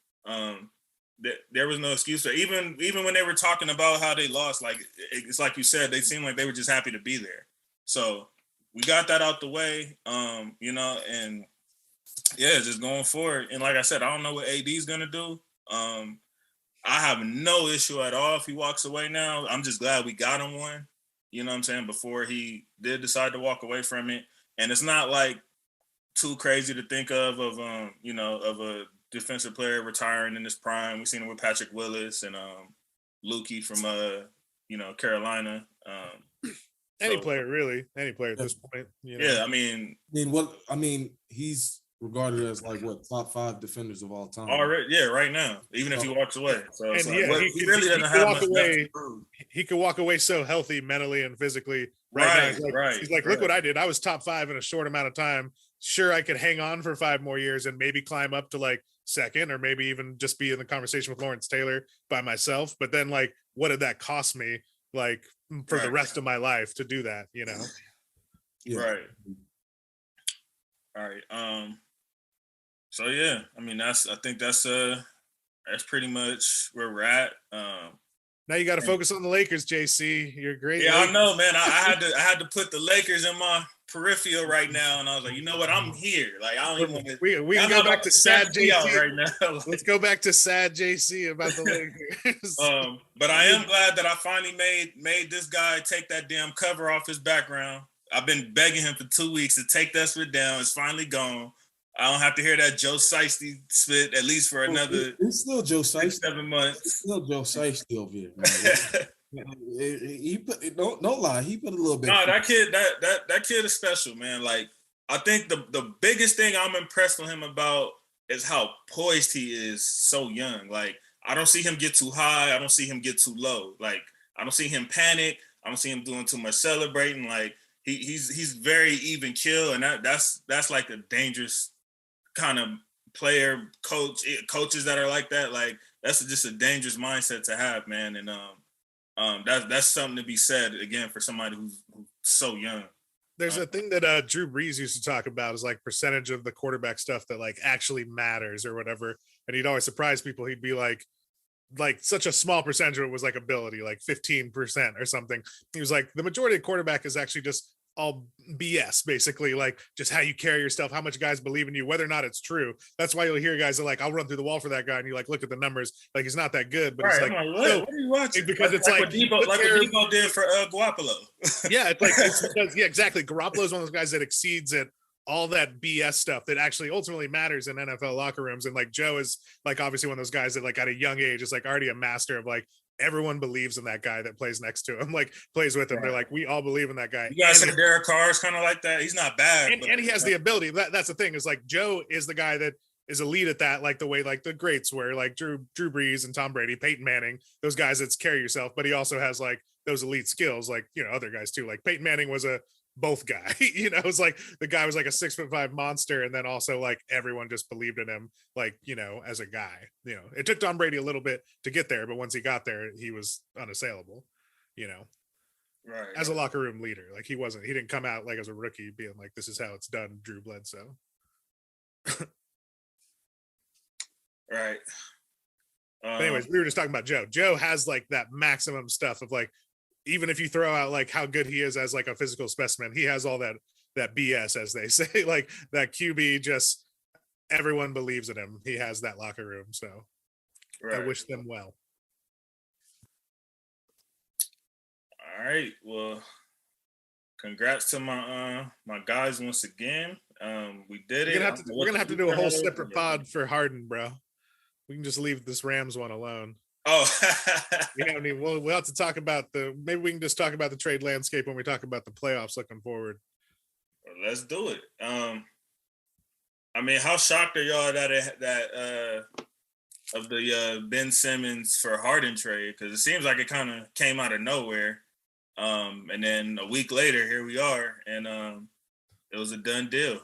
There was no excuse for even when they were talking about how they lost, like it's like you said, they seemed like they were just happy to be there. So we got that out the way, you know, and yeah, just going forward. And like I said, I don't know what AD's gonna do. I have no issue at all if he walks away now. I'm just glad we got him one, you know what I'm saying, before he did decide to walk away from it. And it's not like too crazy to think of you know, of a defensive player retiring in his prime. We've seen it with Patrick Willis and Lukey from you know, Carolina. Any player at this point. You know? Yeah, I mean, he's regarded as like what top 5 defenders of all time. Already, yeah, right now. Even if he walks away, so it's And like, yeah, he really doesn't have much left to prove. He could walk away so healthy mentally and physically. Right now, he's like, look what I did. I was top 5 in a short amount of time. Sure, I could hang on for 5 more years and maybe climb up to like second, or maybe even just be in the conversation with Lawrence Taylor by myself. But then, like, what did that cost me? Like for the rest of my life to do that, you know? Yeah. Right. All right. So yeah, I mean, I think that's pretty much where we're at. Now you got to focus on the Lakers, JC. You're great. Yeah, Lakers. I know, man. I had to put the Lakers in my peripheral right now, and I was like, you know what? I'm here. Like, I don't even want to. We can go back to sad JC right now. Let's go back to sad JC about the Lakers. But I am glad that I finally made this guy take that damn cover off his background. I've been begging him for 2 weeks to take that spit down. It's finally gone. I don't have to hear that Joe Shiesty spit at least for another. It's still Joe Shiesty. 7 months. It's still Joe Shiesty over here, man. He put, don't lie. He put a little bit. No, that kid is special, man. Like, I think the biggest thing I'm impressed with him about is how poised he is so young. Like, I don't see him get too high. I don't see him get too low. Like, I don't see him panic. I don't see him doing too much celebrating. Like, he's very even keel, and that's like a dangerous kind of player, coaches that are like that. Like, that's just a dangerous mindset to have, man. And that's something to be said again for somebody who's so young. There's a thing that Drew Brees used to talk about is like percentage of the quarterback stuff that like actually matters or whatever. And he'd always surprise people. He'd be like such a small percentage of it was like ability, like 15% or something. He was like, the majority of quarterback is actually just all BS, basically, like just how you carry yourself, how much guys believe in you, whether or not it's true. That's why you'll hear guys are like, I'll run through the wall for that guy, and you like look at the numbers, like he's not that good, but it's like, what are you watching? Because it's like what Debo did for Garoppolo. Yeah, it's like it's because exactly. Garoppolo is one of those guys that exceeds it. All that BS stuff that actually ultimately matters in NFL locker rooms. And like Joe is like obviously one of those guys that like at a young age is like already a master of like everyone believes in that guy that plays next to him, like plays with him. They're like, we all believe in that guy. You guys say Derek Carr is kind of like that. He's not bad. And he has the ability. That's the thing is like Joe is the guy that is elite at that, like the way like the greats were, like Drew Brees and Tom Brady, Peyton Manning, those guys that carry yourself. But he also has like those elite skills, like, you know, other guys too. Like Peyton Manning was a both guy, you know, it's like the guy was like a 6'5" monster, and then also like everyone just believed in him, like, you know, as a guy. You know, it took Tom Brady a little bit to get there, but once he got there, he was unassailable, you know, right, as a locker room leader. Like he didn't come out like as a rookie being like, this is how it's done, Drew Bledsoe. Right. Anyways, we were just talking about Joe. Joe has like that maximum stuff of like, even if you throw out like how good he is as like a physical specimen, he has all that BS, as they say, like that QB, just everyone believes in him. He has that locker room. So I wish them well. All right. Well, congrats to my guys once again. We did it. We're gonna have to do a whole separate pod for Harden, bro. We can just leave this Rams one alone. Oh, we'll have to talk about maybe we can just talk about the trade landscape when we talk about the playoffs looking forward. Let's do it. I mean, how shocked are y'all that of the Ben Simmons for Harden trade? Because it seems like it kind of came out of nowhere. And then a week later, here we are, and it was a done deal.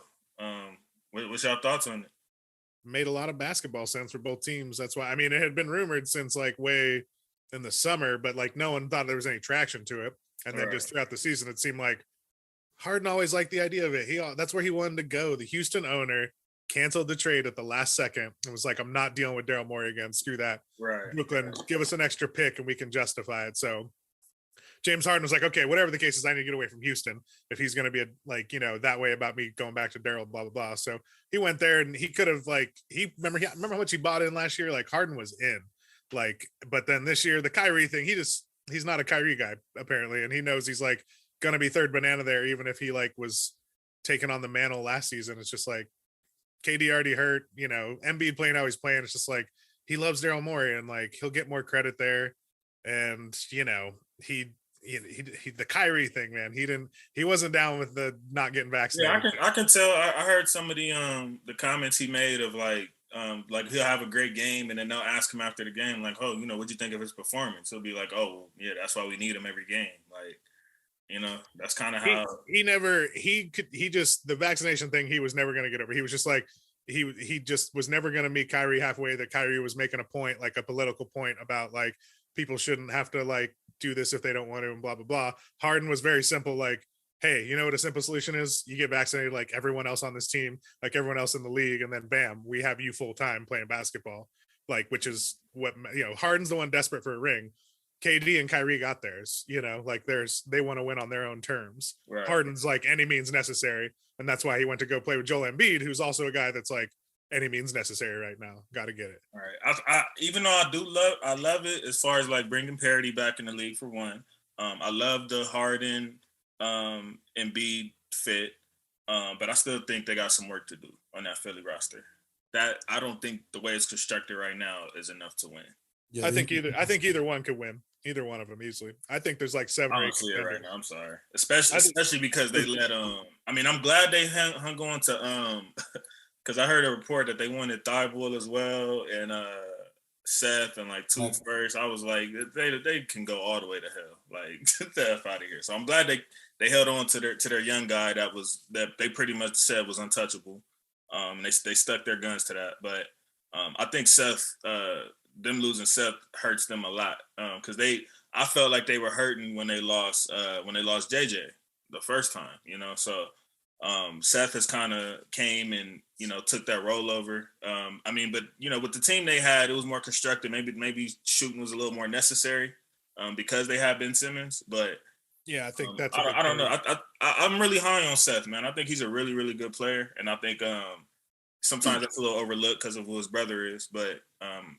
What's y'all thoughts on it? Made a lot of basketball sense for both teams. That's why, I mean, it had been rumored since like way in the summer, but like no one thought there was any traction to it. And then just throughout the season, it seemed like Harden always liked the idea of it. That's where he wanted to go. The Houston owner canceled the trade at the last second. It was like, I'm not dealing with Daryl Morey again. Screw that. Right. Brooklyn, give us an extra pick and we can justify it. So James Harden was like, okay, whatever the case is, I need to get away from Houston if he's going to be like, you know, that way about me going back to Daryl, blah, blah, blah. So he went there and he could have like, remember how much he bought in last year? Like Harden was in like, but then this year, the Kyrie thing, he's not a Kyrie guy apparently. And he knows he's like going to be third banana there, even if he like was taking on the mantle last season. It's just like KD already hurt, you know, Embiid playing how he's playing. It's just like, he loves Daryl Morey and like, he'll get more credit there. And, you know, the Kyrie thing, man. He wasn't down with the not getting vaccinated. Yeah, I can tell. I heard some of the comments he made of like he'll have a great game and then they'll ask him after the game like, oh, what'd you think of his performance? He'll be like, oh yeah, that's why we need him every game. Like, that's kind of how the vaccination thing, he was never going to get over. He was just like, he just was never going to meet Kyrie halfway, that Kyrie was making a point, like a political point about like people shouldn't have to like do this if they don't want to and blah, blah, blah. Harden was very simple. Like, hey, you know what a simple solution is? You get vaccinated like everyone else on this team, like everyone else in the league. And then bam, we have you full time playing basketball, like, which is what, Harden's the one desperate for a ring. KD and Kyrie got theirs, like they want to win on their own terms. Right. Harden's like any means necessary. And that's why he went to go play with Joel Embiid, who's also a guy that's like any means necessary right now. Got to get it. All right. I even though I love it as far as like bringing parity back in the league for one. I love the Harden Embiid fit. But I still think they got some work to do on that Philly roster. That I don't think the way it's constructed right now is enough to win. Yeah, I think either one could win. Either one of them easily. I think there's like 7 or 8. Right now. I'm sorry, especially because they let I'm glad they hung on to because I heard a report that they wanted Thibault as well and Seth and like 2 first. I was like, they can go all the way to hell. Like get the F out of here. So I'm glad they held on to their young guy that they pretty much said was untouchable. And they stuck their guns to that. But I think Seth. Them losing Seth hurts them a lot because I felt like they were hurting when they lost JJ the first time, So Seth has kind of came and took that role over. But with the team they had, it was more constructive. Maybe shooting was a little more necessary because they had Ben Simmons. But yeah, I think that's. I don't know. I'm really high on Seth, man. I think he's a really really good player, and I think sometimes that's a little overlooked because of who his brother is, but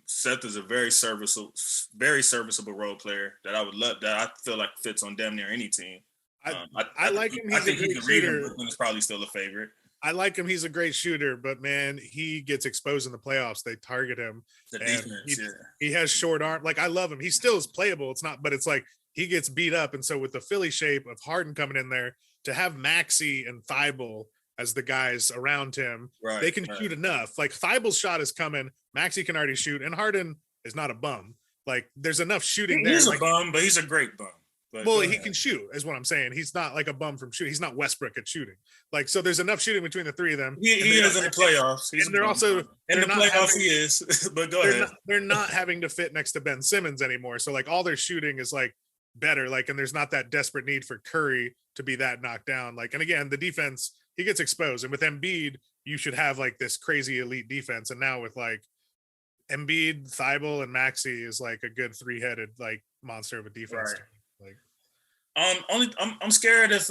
Seth is a very serviceable role player that I would love, that I feel like fits on damn near any team. I like him. He's a great shooter. Brooklyn is probably still a favorite. I like him. He's a great shooter, but man, he gets exposed in the playoffs. They target him. The defense, he has short arm. Like I love him. He still is playable. It's not, but it's like he gets beat up. And so with the Philly shape of Harden coming in there, to have Maxey and Thibault as the guys around him, they can shoot enough. Like Thibault's shot is coming. Maxey can already shoot, and Harden is not a bum. Like there's enough shooting there. He's a bum, but he's a great bum. But well, he can shoot, is what I'm saying. He's not like a bum from shooting. He's not Westbrook at shooting. Like, so there's enough shooting between the three of them. He is in the playoffs. And they're also in the playoffs. He is. But go ahead. They're not having to fit next to Ben Simmons anymore. So like all their shooting is like better. Like, and there's not that desperate need for Curry to be that knocked down. Like, and again, the defense, he gets exposed. And with Embiid, you should have like this crazy elite defense. And now with like Embiid, Thibault, and Maxey is like a good 3-headed like monster of a defense. Right. Like. I'm scared if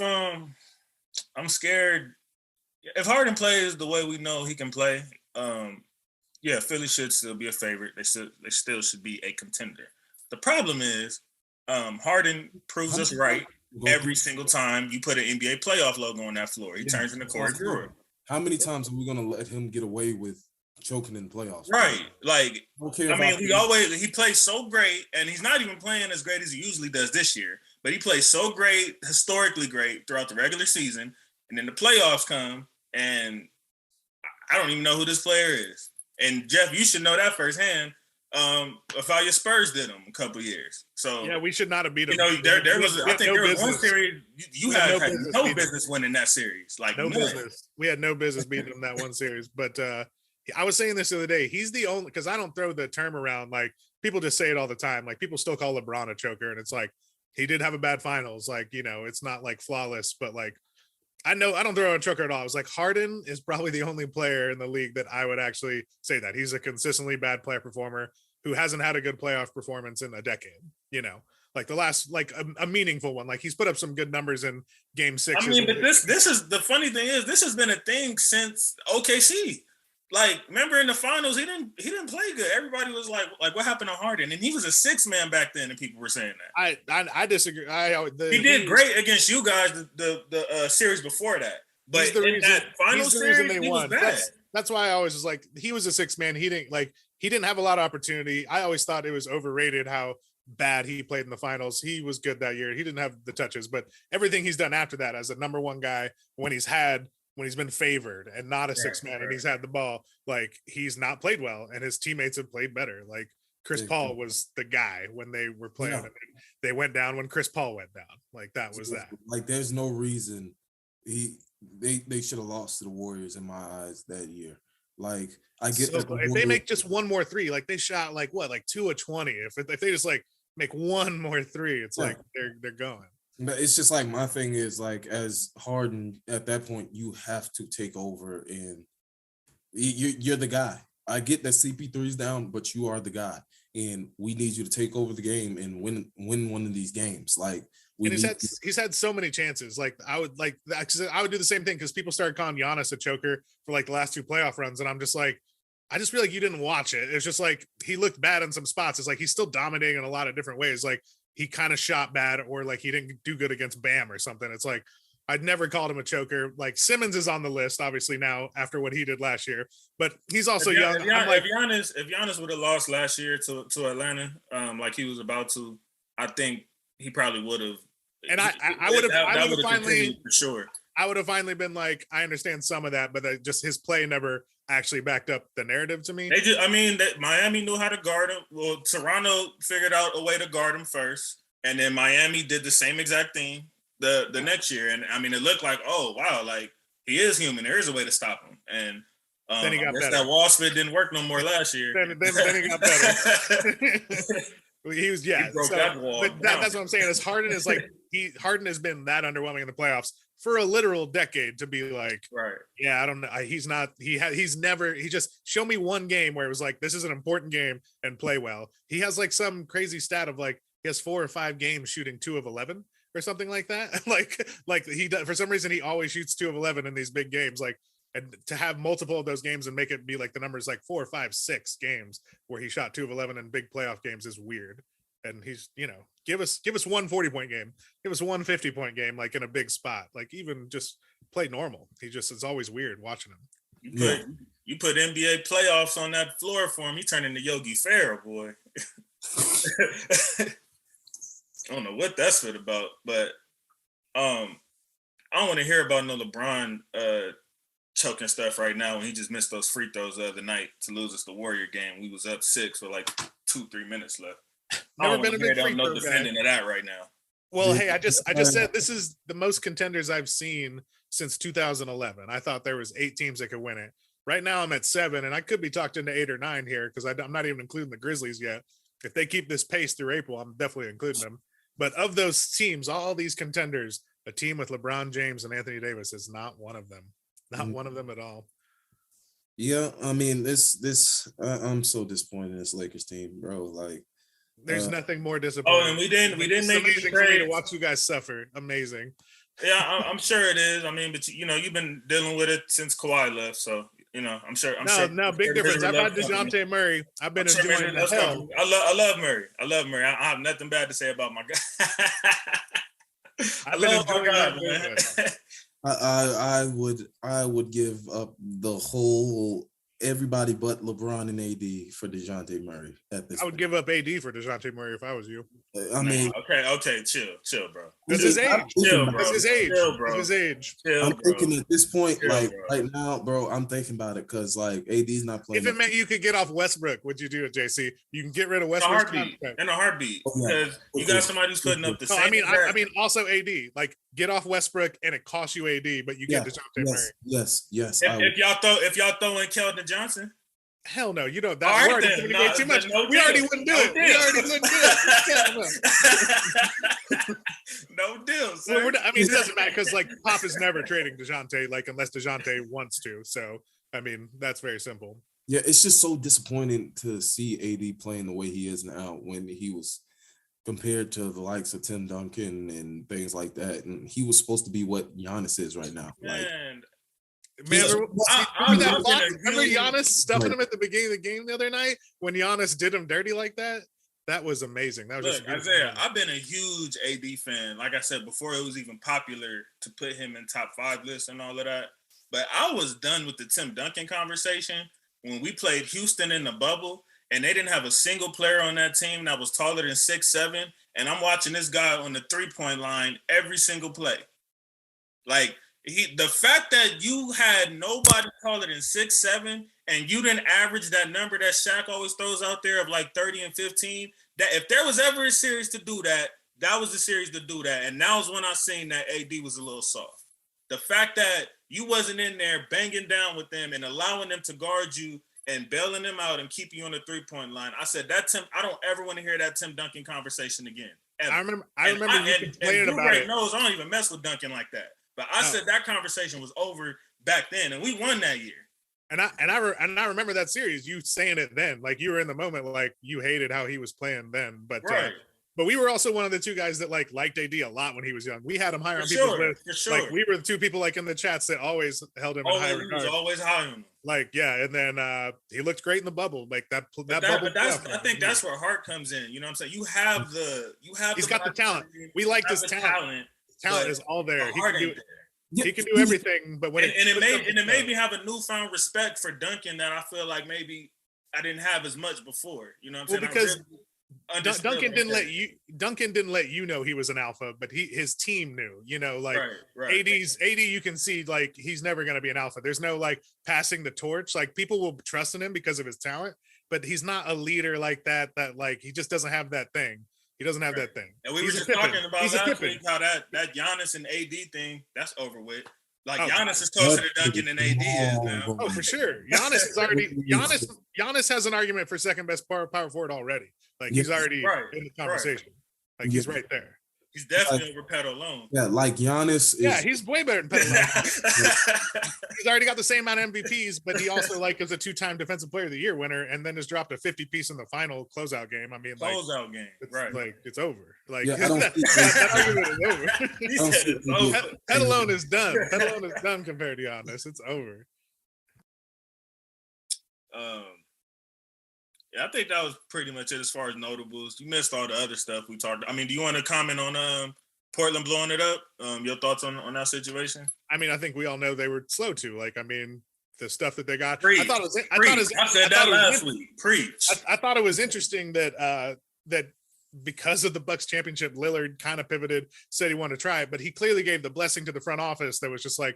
Harden plays the way we know he can play. Philly should still be a favorite. They still should be a contender. The problem is, Harden proves us right every single time you put an NBA playoff logo on that floor. He turns into Corey Brewer. How many times are we gonna let him get away with choking in the playoffs? Right. Like, he plays so great, and he's not even playing as great as he usually does this year. But he plays so great, historically great, throughout the regular season. And then the playoffs come, and I don't even know who this player is. And, Jeff, you should know that firsthand of how your Spurs did him a couple years. So yeah, we should not have beat them. There was one series you had no business winning that series. Like, no business. We had no business beating them that one series. But I was saying this the other day. He's the only – because I don't throw the term around. Like, people just say it all the time. Like, people still call LeBron a choker, and it's like, he did have a bad finals. Like, it's not like flawless, but like, I don't throw a choker at all. I was like, Harden is probably the only player in the league that I would actually say that he's a consistently bad player performer who hasn't had a good playoff performance in a decade, like the last, like a meaningful one. Like he's put up some good numbers in game 6. I mean, but this is the funny thing is this has been a thing since OKC. Like, remember in the finals, he didn't play good. Everybody was like, what happened to Harden? And he was a 6-man back then, and people were saying that. I disagree. He did great against you guys the series before that. But in that final series, he was bad. That's why I always was like, he was a 6-man. He didn't have a lot of opportunity. I always thought it was overrated how bad he played in the finals. He was good that year. He didn't have the touches, but everything he's done after that as a number one guy when he's been favored and not a six man and he's had the ball, like he's not played well and his teammates have played better. Like Chris Paul was the guy when they were playing and they went down when Chris Paul went down. Like that was that. Like there's no reason they should have lost to the Warriors in my eyes that year. Like I get that if they make just one more three, like they shot like 2 of 20. If they just like make one more three, it's like they're going. But it's just like my thing is like as Harden at that point, you have to take over and you're the guy. I get that CP3's down, but you are the guy, and we need you to take over the game and win one of these games. Like he's had so many chances. Like I would do the same thing because people started calling Giannis a choker for like the last 2 playoff runs, and I'm just like, I just feel like you didn't watch it. It's just like he looked bad in some spots. It's like he's still dominating in a lot of different ways. Like he kind of shot bad, or like he didn't do good against Bam or something. It's like I'd never called him a choker. Like Simmons is on the list, obviously now after what he did last year, but he's also young. If Giannis would have lost last year to Atlanta, like he was about to, I think he probably would have. And I would have finally for sure. I would have finally been like, I understand some of that, but just his play never actually backed up the narrative to me. Miami knew how to guard him. Well, Toronto figured out a way to guard him first, and then Miami did the same exact thing the next year. And I mean, it looked like, oh wow, like he is human. There is a way to stop him. And then he got better. That wall spit didn't work no more last year. then he got better. He broke that wall. But that's what I'm saying. Is Harden is like Harden has been that underwhelming in the playoffs for a literal decade to be like, right? Yeah, I don't know. He's never. He just show me one game where it was like, this is an important game and play well. He has like some crazy stat of like he has 4 or 5 games shooting 2 of 11 or something like that. like he does, for some reason he always shoots 2 of 11 in these big games. Like, and to have multiple of those games and make it be like the numbers like 4, 5, 6 games where he shot 2 of 11 in big playoff games is weird. And he's, give us one 40-point game, give us one 50-point game, like in a big spot, like even just play normal. It's always weird watching him. You put NBA playoffs on that floor for him, he turned into Yogi Ferrell, boy. I don't know what that's about, but I don't want to hear about no LeBron choking stuff right now when he just missed those free throws the other night to lose us the Warrior game. We was up 6 with like 2-3 minutes left. Never been a big free throw defending of that right now. Well, hey, I just said this is the most contenders I've seen since 2011. I thought there was 8 teams that could win it. Right now I'm at 7, and I could be talked into 8 or 9 here because I'm not even including the Grizzlies yet. If they keep this pace through April, I'm definitely including them. But of those teams, all these contenders, a team with LeBron James and Anthony Davis is not one of them. Not one of them at all. Yeah, I mean, I'm so disappointed in this Lakers team, bro. Like, there's nothing more disappointing. Oh, and we didn't make it for me to watch you guys suffer. Amazing. Yeah, I'm sure it is. I mean, but you've been dealing with it since Kawhi left, so I'm sure. No, big difference. I've had DeJounte Murray. I've been enjoying the hell. I love Murray. I have nothing bad to say about my guy. I love my guy, man. I would give up the whole everybody but LeBron and AD for DeJounte Murray at this. I would give up AD for DeJounte Murray if I was you. I mean, okay, chill, bro. It's his age. Chill, bro. It's his age. Chill, bro. It's his age. Chill, I'm thinking at this point, chill, like bro. right now, bro, I'm thinking about it because like AD's not playing. If it meant you could get off Westbrook, would you do it, JC? You can get rid of Westbrook in a heartbeat. Because you got somebody who's putting up the same. I mean, also AD. Like, get off Westbrook and it costs you AD, but you get DeJounte Murray. Yes. If y'all throw in Keldon Johnson. Hell no, you don't. That We're already putting away too much. We already wouldn't do it. We already wouldn't do it. No deal, sir. Well, I mean, it doesn't matter because like Pop is never trading DeJounte, like unless DeJounte wants to. So I mean, that's very simple. Yeah, it's just so disappointing to see AD playing the way he is now when he was compared to the likes of Tim Duncan and things like that, and he was supposed to be what Giannis is right now. Man, remember Giannis stuffing him at the beginning of the game the other night when Giannis did him dirty like that? That was amazing. That was Isaiah, I've been a huge AD fan. Like I said, before it was even popular to put him in top 5 lists and all of that. But I was done with the Tim Duncan conversation when we played Houston in the bubble and they didn't have a single player on that team that was taller than 6'7", and I'm watching this guy on the 3-point line every single play. Like, the fact that you had nobody taller than 6'7", and you didn't average that number that Shaq always throws out there of like 30 and 15, that if there was ever a series to do that, that was the series to do that. And that was when I seen that AD was a little soft. The fact that you wasn't in there banging down with them and allowing them to guard you and bailing them out and keeping you on the 3-point line. I said that Tim, I don't ever want to hear that Tim Duncan conversation again. Ever. I remember you complaining about it. Knows I don't even mess with Duncan like that. But I said that conversation was over back then, and we won that year. And I remember that series. You saying it then, like you were in the moment, like you hated how he was playing then. But right. But we were also one of the two guys that like liked AD a lot when he was young. We had him higher on people's list. For sure. Like we were the two people like in the chats that always held him in high regard. He was always high on him. Like, yeah, and then he looked great in the bubble. Like that bubble. But I think that's where Hart comes in. You know what I'm saying? He's got the talent. We like his talent. Talent is all there. He can do everything, but when it made me have a newfound respect for Duncan that I feel like maybe I didn't have as much before. You know what I'm saying? Because Duncan didn't let you know he was an alpha, but his team knew. You know, like right. AD, you can see like he's never going to be an alpha. There's no like passing the torch. Like people will trust in him because of his talent, but he's not a leader like that. That like he just doesn't have that thing. He doesn't have that thing. And we were just talking about last week how that Giannis and AD thing, that's over with. Like Giannis is closer to Duncan than AD is now. Oh, for sure. Giannis has an argument for second best power forward already. Like he's already in the conversation. Like he's right there. He's definitely over Pedro alone. Yeah, like Giannis. He's way better than Pedro alone. He's already got the same amount of MVPs, but he also like is a 2-time Defensive Player of the Year winner, and then has dropped a 50 piece in the final closeout game. I mean, closeout game, right? Like it's over. Like that argument is over. Ped alone is done. Ped alone is done compared to Giannis. It's over. Yeah, I think that was pretty much it as far as notables. You missed all the other stuff we talked. I mean, do you want to comment on Portland blowing it up? Your thoughts on that situation? I mean, I think we all know they were slow to. Like, I mean, the stuff that they got. I said that last week. Preach. I thought it was interesting that that because of the Bucks championship, Lillard kind of pivoted, said he wanted to try it, but he clearly gave the blessing to the front office that was just like,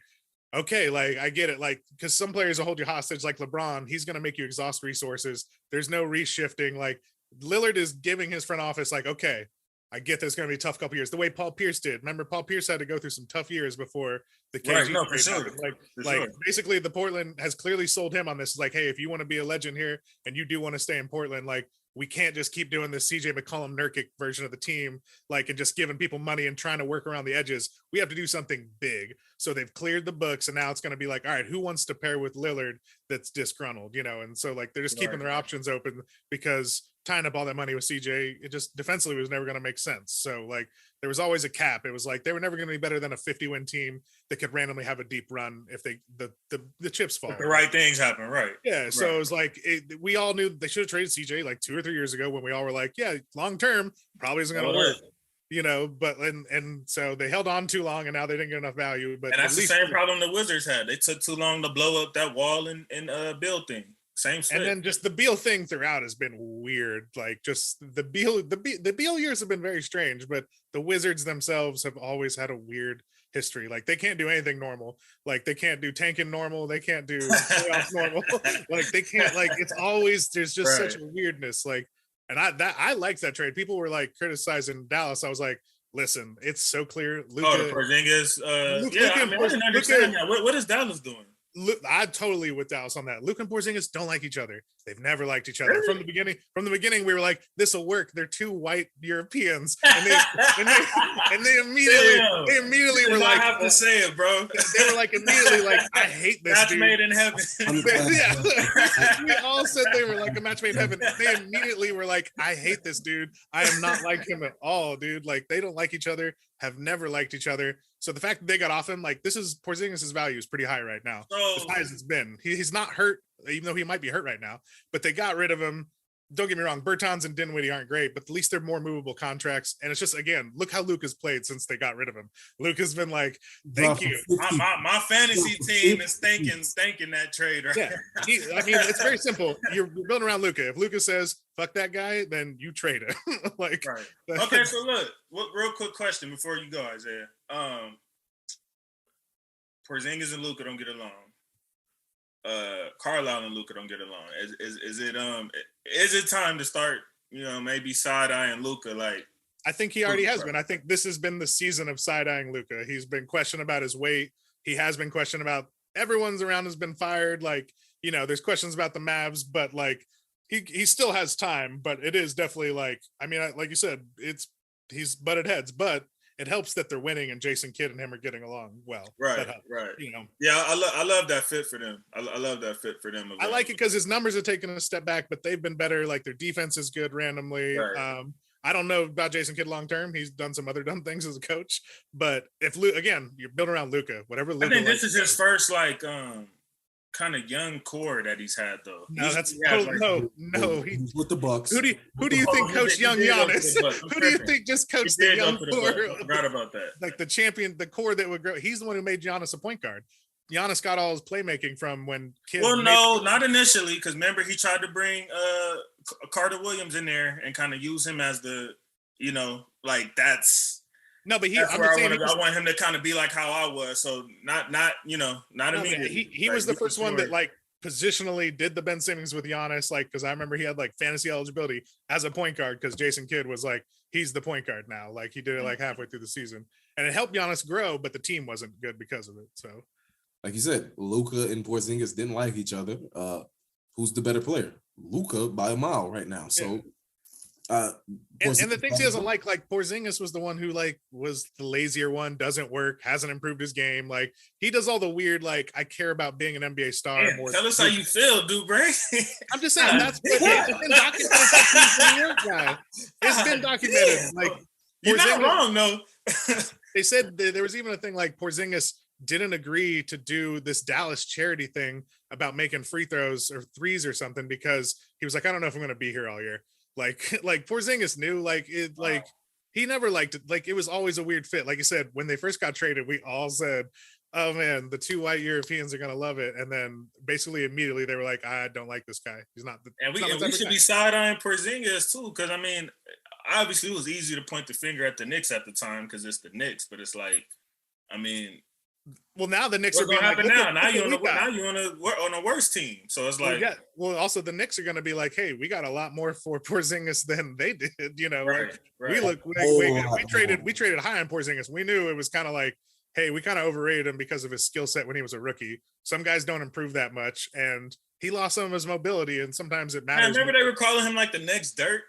okay, like I get it, like because some players will hold you hostage, like LeBron, he's gonna make you exhaust resources. There's no reshifting. Like Lillard is giving his front office, like, okay, I get there's gonna be a tough couple years. The way Paul Pierce did. Remember, Paul Pierce had to go through some tough years before the KG trade. Basically, the Portland has clearly sold him on this. Like, hey, if you want to be a legend here and you do want to stay in Portland, like we can't just keep doing this CJ McCollum Nurkic version of the team, like, and just giving people money and trying to work around the edges. We have to do something big. So they've cleared the books, and now it's going to be like, all right, who wants to pair with Lillard that's disgruntled, you know? And so like, they're just keeping their options open because tying up all that money with CJ, it just defensively was never going to make sense. So like, there was always a cap. It was like, they were never going to be better than a 50-win team that could randomly have a deep run if the chips fall. If the right things happen, right? Yeah. So it was like, we all knew they should have traded CJ like 2 or 3 years ago when we all were like, yeah, long-term probably isn't going to work. You know, but and so they held on too long, and now they didn't get enough value. But and that's the same problem the Wizards had. They took too long to blow up that wall and Beal thing. Same shit. And then just the Beal thing throughout has been weird. Like just the Beal years have been very strange, but the Wizards themselves have always had a weird history. Like they can't do anything normal. Like they can't do tanking normal. They can't do playoffs normal. Like they can't. Like it's always there's just such a weirdness. Like. And I liked that trade. People were like criticizing Dallas. I was like, listen, it's so clear. Luka, the Porzingis. I didn't understand that. What is Dallas doing? I totally with Dallas on that. Luka and Porzingis don't like each other. They've never liked each other really? From the beginning. We were like, this will work. They're two white Europeans, and they immediately were like, I have to say it, bro. They were like immediately like, I hate this match dude. made in heaven. We all said they were like a match made in heaven. They immediately were like, I hate this dude. I am not like him at all, dude. Like they don't like each other. Have never liked each other. So the fact that they got off him, like this is Porzingis' value is pretty high right now. As high as it's been. He's not hurt, even though he might be hurt right now. But they got rid of him. don't get me wrong, Bertans and Dinwiddie aren't great, but at least they're more movable contracts. And it's just, again, look how Luke has played since they got rid of him. Luke has been like, thank you. My fantasy team is thanking that trade, right? Yeah. I mean, it's very simple. You're building around Luka. If Luka says, fuck that guy, then you trade him. Like, right. Okay, so look, real quick question before you go, Isaiah. Porzingis and Luka don't get along. Carlisle and Luka don't get along. Is it time to start, maybe side-eyeing Luka? Like, I think he already has been. I think this has been the season of side-eyeing Luka. He's been questioned about his weight. He has been questioned about everyone's around has been fired. Like, there's questions about the Mavs, but like he still has time, but it is definitely like, I mean, like you said, he's butted heads, but it helps that they're winning and Jason Kidd and him are getting along well. Right. Yeah, I love that fit for them. I love that fit for them. I like it because his numbers are taking a step back, but they've been better. Like their defense is good randomly. Right. I don't know about Jason Kidd long term. He's done some other dumb things as a coach, but if again, you're building around Luka, whatever. Luka, I think this is his first kind of young core that he's had though. No, He's with the Bucks. Who do you think coached young Giannis? Who do you think just coached the young core? I forgot about that. Like the champion, the core that would grow. He's the one who made Giannis a point guard. Giannis got all his playmaking from when Kidd. Well, no, not initially, because remember he tried to bring Carter Williams in there and kind of use him as the, that's. No, but I want him to kind of be like how I was. So not immediately. He was the first one that like positionally did the Ben Simmons with Giannis, like, because I remember he had like fantasy eligibility as a point guard because Jason Kidd was like, he's the point guard now. Like he did it like halfway through the season. And it helped Giannis grow, but the team wasn't good because of it. So like you said, Luka and Porzingis didn't like each other. Who's the better player? Luka by a mile right now. So and the things he doesn't like Porzingis was the one who like was the lazier one, doesn't work, hasn't improved his game. Like he does all the weird, like I care about being an NBA star. Man, more. Tell us how you feel, dude, Bray. I'm just saying that's it's been documented. It's been documented. Like you're not wrong, though. They said there was even a thing like Porzingis didn't agree to do this Dallas charity thing about making free throws or threes or something because he was like, I don't know if I'm going to be here all year. Like Porzingis knew, he never liked it. Like it was always a weird fit. Like you said, when they first got traded, we all said, "Oh man, the two white Europeans are gonna love it." And then basically immediately they were like, "I don't like this guy. He's not." We should be side-eyeing Porzingis too, because I mean, obviously it was easy to point the finger at the Knicks at the time because it's the Knicks, but it's like, I mean. Well, now the Knicks are being like, now you're on a worse team. So it's like, also the Knicks are going to be like, hey, we got a lot more for Porzingis than they did. Right. We traded high on Porzingis. We knew it was kind of like, hey, we kind of overrated him because of his skill set when he was a rookie. Some guys don't improve that much, and he lost some of his mobility, and sometimes it matters. I remember they were calling him like the next Dirk.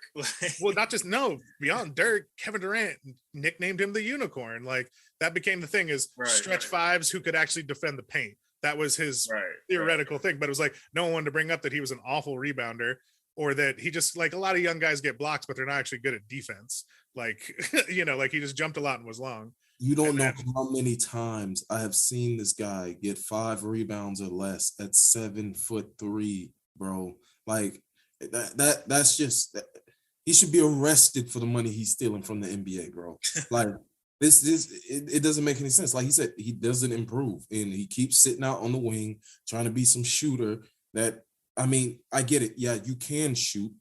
Well, beyond Dirk, Kevin Durant nicknamed him the unicorn. Like that became the thing is stretch fives who could actually defend the paint. That was his theoretical thing, but it was like no one wanted to bring up that he was an awful rebounder or that he just like a lot of young guys get blocks, but they're not actually good at defense. Like, like he just jumped a lot and was long. You don't know how many times I have seen this guy get 5 rebounds or less at 7'3", bro. Like that's just he should be arrested for the money he's stealing from the NBA, bro. Like it doesn't make any sense. Like he said, he doesn't improve and he keeps sitting out on the wing trying to be some shooter that, I mean, I get it. Yeah, you can shoot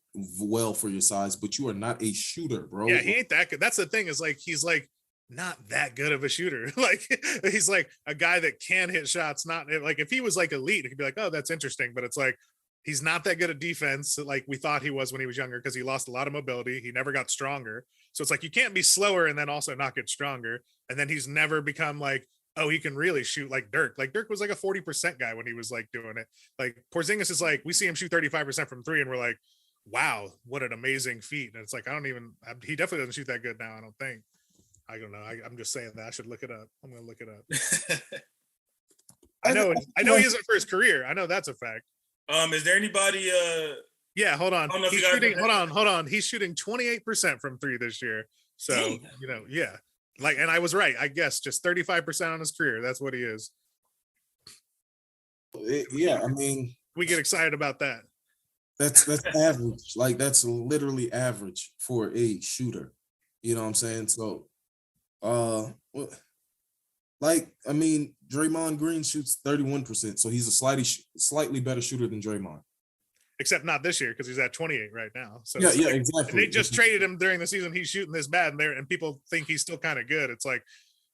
well for your size, but you are not a shooter, bro. Yeah, he ain't that good. That's the thing is like, he's like not that good of a shooter. Like he's like a guy that can hit shots. Not like if he was like elite, it could be like, oh, that's interesting. But it's like, he's not that good at defense like we thought he was when he was younger because he lost a lot of mobility. He never got stronger. So it's like you can't be slower and then also not get stronger. And then he's never become like, oh, he can really shoot like Dirk. Like Dirk was like a 40% guy when he was like doing it. Like Porzingis is like, we see him shoot 35% from 3 and we're like, wow, what an amazing feat. And it's like, he definitely doesn't shoot that good now, I don't think. I don't know. I'm just saying that. I should look it up. I'm going to look it up. I know he isn't for his career. I know that's a fact. Is there anybody yeah, hold on. He's shooting 28% from 3 this year. So, yeah. Like, and I was right. I guess just 35% on his career. That's what he is. Yeah, I mean, we get excited about that. That's average. Like that's literally average for a shooter. You know what I'm saying? So, like I mean, Draymond Green shoots 31%, so he's a slightly better shooter than Draymond. Except not this year because he's at 28 right now. So Yeah, like, exactly. And they just traded him during the season. He's shooting this bad, and people think he's still kind of good. It's like,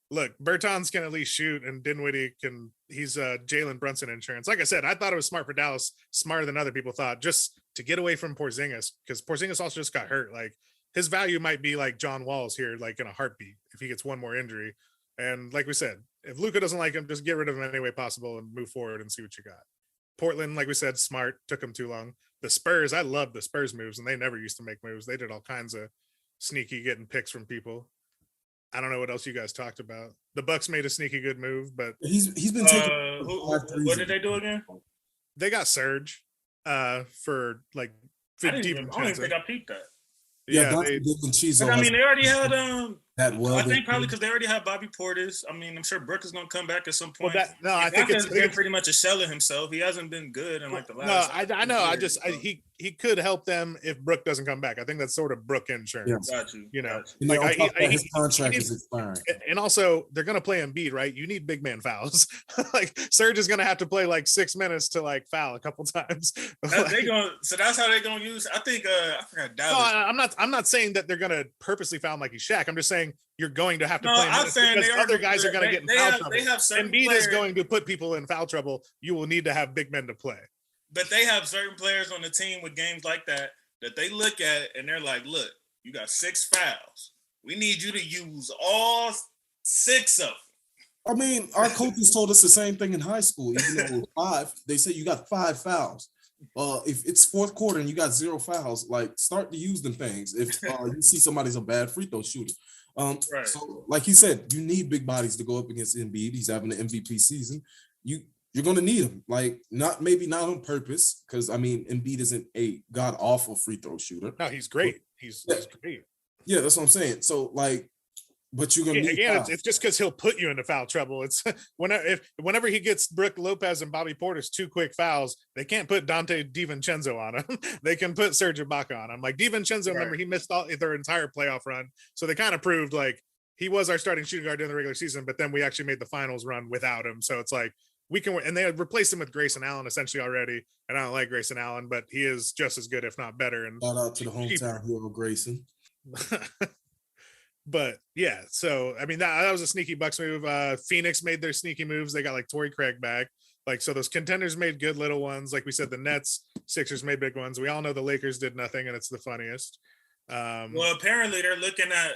look, Bertans can at least shoot, and Dinwiddie can. He's Jalen Brunson insurance. Like I said, I thought it was smart for Dallas, smarter than other people thought, just to get away from Porzingis, because Porzingis also just got hurt. Like his value might be like John Wall's here, like in a heartbeat, if he gets one more injury. And like we said, if Luka doesn't like him, just get rid of him any way possible and move forward and see what you got. Portland, like we said, smart, took him too long. The Spurs, I love the Spurs moves, and they never used to make moves. They did all kinds of sneaky getting picks from people. I don't know what else you guys talked about. The Bucks made a sneaky good move, but he's been taking. What did they do again? They got Serge for like I don't even think I peeped that. Yeah, they already had that. Well, I think probably because they already have Bobby Portis. I mean, I'm sure Brooke is going to come back at some point. I think it's been pretty much a shell of himself. He hasn't been good in like the last. No, I know. He could help them if Brooke doesn't come back. I think that's sort of Brooke insurance. Yeah. Got you. You know, like his contract is expiring, and also they're going to play Embiid, right? You need big man fouls. Like Serge is going to have to play like 6 minutes to like foul a couple times. So that's how they're going to use. I think I forgot Dallas. No, I'm not saying that they're going to purposely foul him like he's Shaq. I'm just saying you're going to have to play I'm saying because other guys are going to get in foul trouble. Embiid is going to put people in foul trouble. You will need to have big men to play. But they have certain players on the team with games like that they look at and they're like, look, you got 6 fouls. We need you to use all 6 of them. I mean, our coaches told us the same thing in high school. Even though it was 5, they said you got 5 fouls. If it's fourth quarter and you got 0 fouls, like start to use them things. If you see somebody's a bad free throw shooter. Right. So like he said, you need big bodies to go up against Embiid. He's having an MVP season. You're going to need him. Like not on purpose, because I mean Embiid isn't a god awful free throw shooter. No, he's great. He's great. Yeah, that's what I'm saying. So like, but you're gonna need again. It's just because he'll put you into foul trouble. It's whenever he gets Brook Lopez and Bobby Portis 2 quick fouls, they can't put Dante DiVincenzo on him. They can put Serge Ibaka on him. Like DiVincenzo, right. Remember he missed their entire playoff run, so they kind of proved like he was our starting shooting guard during the regular season. But then we actually made the finals run without him. So it's like we can, and they had replaced him with Grayson Allen essentially already. And I don't like Grayson Allen, but he is just as good, if not better. And shout out to the hometown hero Grayson. But yeah, so I mean that was a sneaky Bucks move. Phoenix made their sneaky moves. They got like Torrey Craig back. Like, so those contenders made good little ones. Like we said, the Nets, Sixers made big ones. We all know the Lakers did nothing, and it's the funniest. Well, apparently they're looking at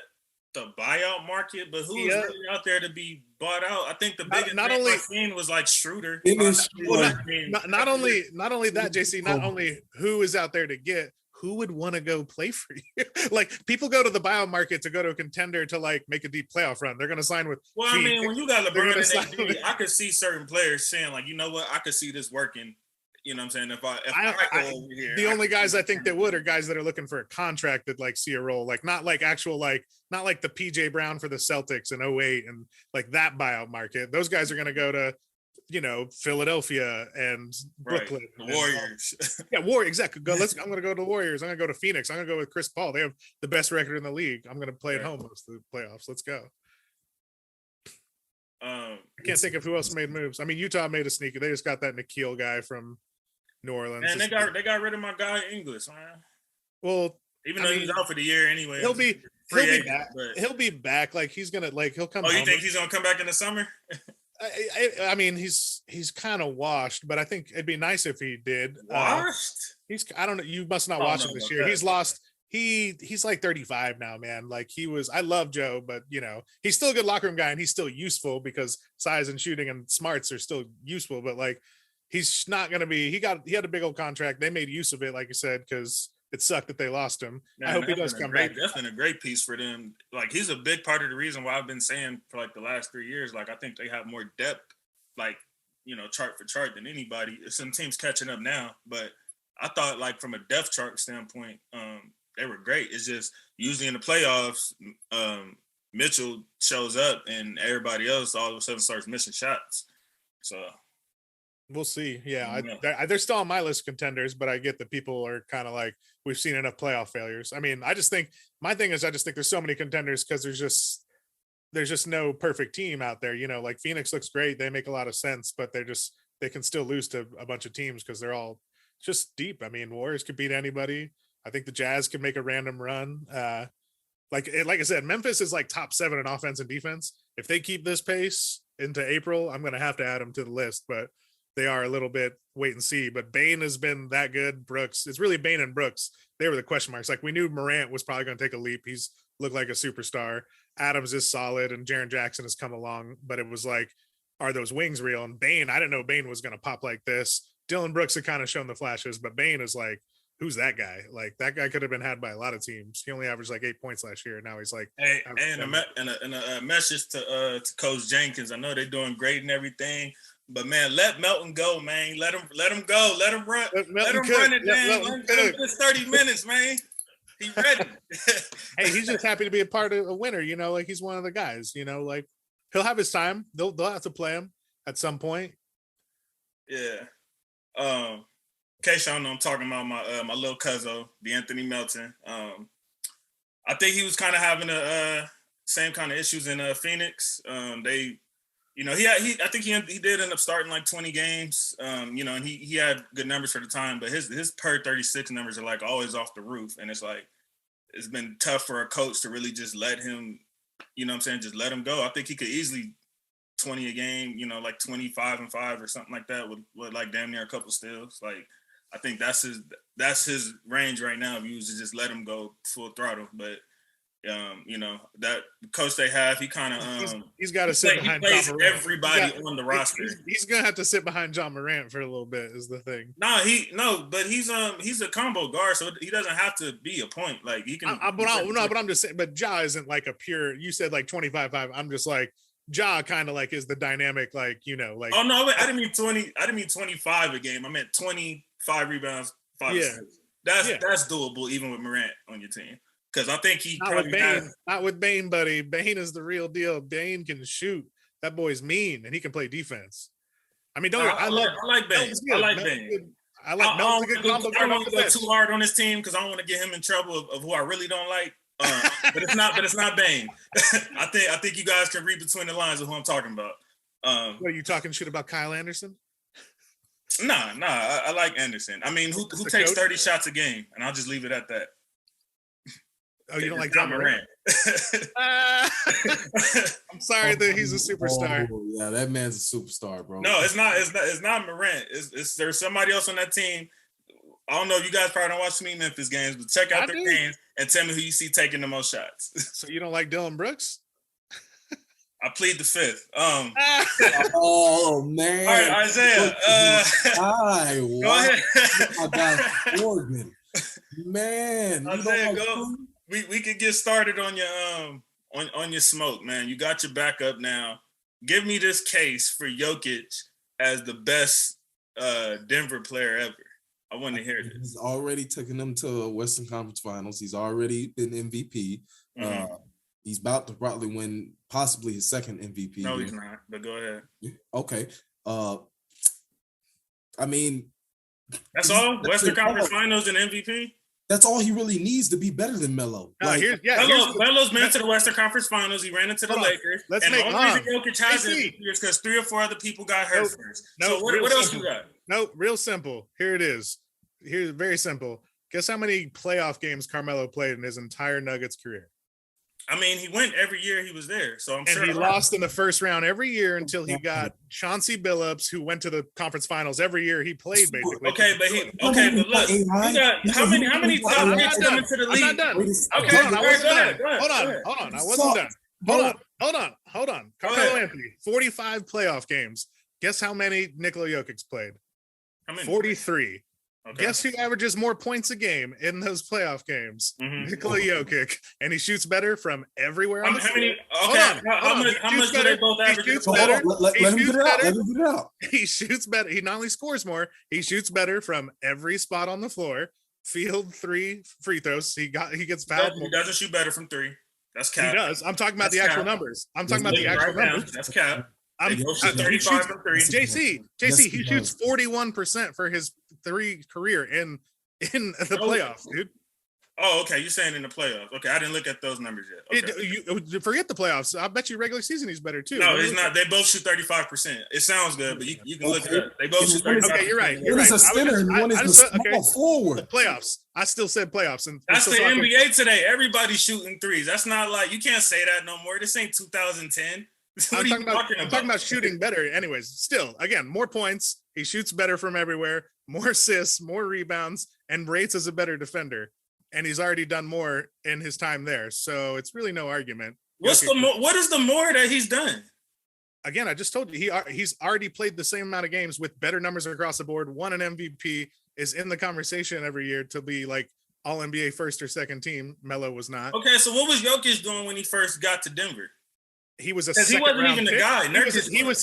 the buyout market, but who's really out there to be bought out? I think the biggest thing I've seen was like Schroeder. Not only that, JC, not only who is out there to get, who would want to go play for you? Like people go to the buyout market to go to a contender to like make a deep playoff run. They're going to sign with. Well, I mean, when you got LeBron and AD, I could see certain players saying like, you know what, I could see this working. You know what I'm saying? If I go over here, the only guys I think that would are guys that are looking for a contract that like see a role, like not like actual not like the PJ Brown for the Celtics in 2008 and like that buyout market. Those guys are going to go to, Philadelphia and Brooklyn, the Warriors. Exactly. I'm going to go to the Warriors. I'm going to go to Phoenix. I'm going to go with Chris Paul. They have the best record in the league. I'm going to play at home most of the playoffs. Let's go. I can't think of who else made moves. I mean, Utah made a sneaker. They just got that Nikhil guy from New Orleans. And they got rid of my guy English, man. Well, even though he's out for the year anyway. He'll be back. He'll be back. Like he's gonna he'll come. Oh, you think he's gonna come back in the summer? I mean, he's kind of washed, but I think it'd be nice if he did. Washed? I don't know. You must not watch him this year. He's lost. He's like 35 now, man. Like I love Joe, but he's still a good locker room guy and he's still useful because size and shooting and smarts are still useful. But like, he's not going to be, he had a big old contract. They made use of it, like you said, because it sucked that they lost him. I hope he does come back. That's been a great piece for them. Like, he's a big part of the reason why I've been saying for like the last 3 years, like, I think they have more depth, like, chart for chart than anybody. Some teams catching up now, but I thought like from a depth chart standpoint, they were great. It's just usually in the playoffs, Mitchell shows up and everybody else all of a sudden starts missing shots. So We'll see. Yeah, Yeah. they're still on my list of contenders, but I get that people are kind of like, we've seen enough playoff failures. I mean, I just think my thing is I just think there's so many contenders because there's just no perfect team out there. You know, like Phoenix looks great, they make a lot of sense, but they can still lose to a bunch of teams because they're all just deep. I mean, Warriors could beat anybody. I think the Jazz could make a random run. Like I said, Memphis is like top 7 in offense and defense. If they keep this pace into April, I'm gonna have to add them to the list, but they are a little bit wait and see. But Bane has been that good. Brooks, it's really Bane and Brooks. They were the question marks. Like we knew Morant was probably going to take a leap. He's looked like a superstar. Adams is solid, and Jaren Jackson has come along. But it was like, are those wings real? And Bane, I didn't know Bane was going to pop like this. Dylan Brooks had kind of shown the flashes, but Bane is like, who's that guy? Like that guy could have been had by a lot of teams. He only averaged like 8 points last year. And now he's like, hey, and a message to Coach Jenkins. I know they're doing great and everything, but man, let Melton go, man. Let him go. Let him run. Let him run it, man. Let him get 30 minutes, man. He ready. Hey, he's just happy to be a part of a winner. You know, like he's one of the guys. You know, like he'll have his time. They'll have to play him at some point. Yeah. In case y'all know, I'm talking about my little cousin, Anthony Melton. I think he was kind of having the same kind of issues in Phoenix. They, you know, I think he did end up starting like 20 games. You know, and he had good numbers for the time, but his per 36 numbers are like always off the roof, and it's like it's been tough for a coach to really just let him, you know what I'm saying, just let him go. I think he could easily 20 a game, you know, like 25-5 or something like that with like damn near a couple steals. Like I think that's his range right now. If you was to just let him go full throttle, but you know, that coach they have, he kind of he's got to sit behind John Morant. Everybody on the roster. He's gonna have to sit behind John Morant for a little bit. Is the thing? But he's a combo guard, so he doesn't have to be a point. Like he can. But I'm just saying. But Ja isn't like a pure. You said like 25-5. I'm just like Ja kind of like is the dynamic, like, you know, like. Oh no, I didn't mean 20. I didn't mean 25 a game. I meant 25 rebounds, 5 assists. That's doable even with Morant on your team. Because I think he not with Bane, buddy. Bane is the real deal. Bane can shoot. That boy's mean, and he can play defense. I mean, I like Bane. I like Bane. I don't want to go too hard on his team because I don't want to get him in trouble of who I really don't like. But it's not Bane. I think you guys can read between the lines of who I'm talking about. What, are you talking shit about Kyle Anderson? Nah. I like Anderson. I mean, who takes 30 shots a game? And I'll just leave it at that. Oh, you don't like John Morant? I'm sorry that he's a superstar. Oh, yeah, that man's a superstar, bro. No, it's not Morant. There's somebody else on that team. I don't know if you guys probably don't watch me Memphis games, but check out their games and tell me who you see taking the most shots. So you don't like Dylan Brooks? I plead the fifth. Oh man! All right, Isaiah. Go ahead. I got Oregon. Man, Isaiah, go. We could get started on your on your smoke, man. You got your backup now. Give me this case for Jokic as the best Denver player ever. I want to hear this. He's already taken them to Western Conference Finals. He's already been MVP. Mm-hmm. He's about to probably win possibly his second MVP. No, he's not. But go ahead. Okay. I mean, that's all. Western Conference Finals and MVP. That's all he really needs to be better than Melo. Melo's been to the Western Conference Finals. He ran into the Lakers. The only reason Jokic hasn't is because 3 or 4 other people got hurt first. So what else you got? No, real simple. Here it is. Here's very simple. Guess how many playoff games Carmelo played in his entire Nuggets career? I mean, he went every year he was there, so I'm sure. And he lost in the first round every year until he got Chauncey Billups, who went to the conference finals every year he played, basically. Okay, but look, you got how many top picks coming to the league? I'm not done. Okay, hold on. I wasn't done. Hold on. Carmelo Anthony, 45 playoff games. Guess how many Nikola Jokic played? How many? 43. Okay. Guess who averages more points a game in those playoff games? Mm-hmm. Nikola Jokic, and he shoots better from everywhere. How much do they both average? Let him get it out. He shoots better. He not only scores more, he shoots better from every spot on the floor. Field 3 free throws. He gets fouled. He doesn't shoot better from 3. That's cap. He does. I'm talking about the actual numbers. That's cap. I'm They both shoot he 35 shoots- from three. JC, he shoots 41% for his career in the playoffs, dude. Oh, okay. You're saying in the playoffs. Okay, I didn't look at those numbers yet. Okay. You forget the playoffs. I bet you regular season he's better too. No, he's not. They both shoot 35%. It sounds good, but you can look it up. They both shoot 35%. Okay, you're right. One is a center and one is a small forward. The playoffs. I still said playoffs. And that's the NBA today. Everybody's shooting threes. That's not like, you can't say that no more. This ain't 2010. I'm talking about shooting better. Anyways, still, again, more points. He shoots better from everywhere. More assists, more rebounds, and rates as a better defender. And he's already done more in his time there. So it's really no argument. What is the more that he's done? Again, I just told you he's already played the same amount of games with better numbers across the board, won an MVP, is in the conversation every year to be like all NBA first or second team. Melo was not. Okay, so what was Jokic doing when he first got to Denver? He was a second round pick. He wasn't even the guy.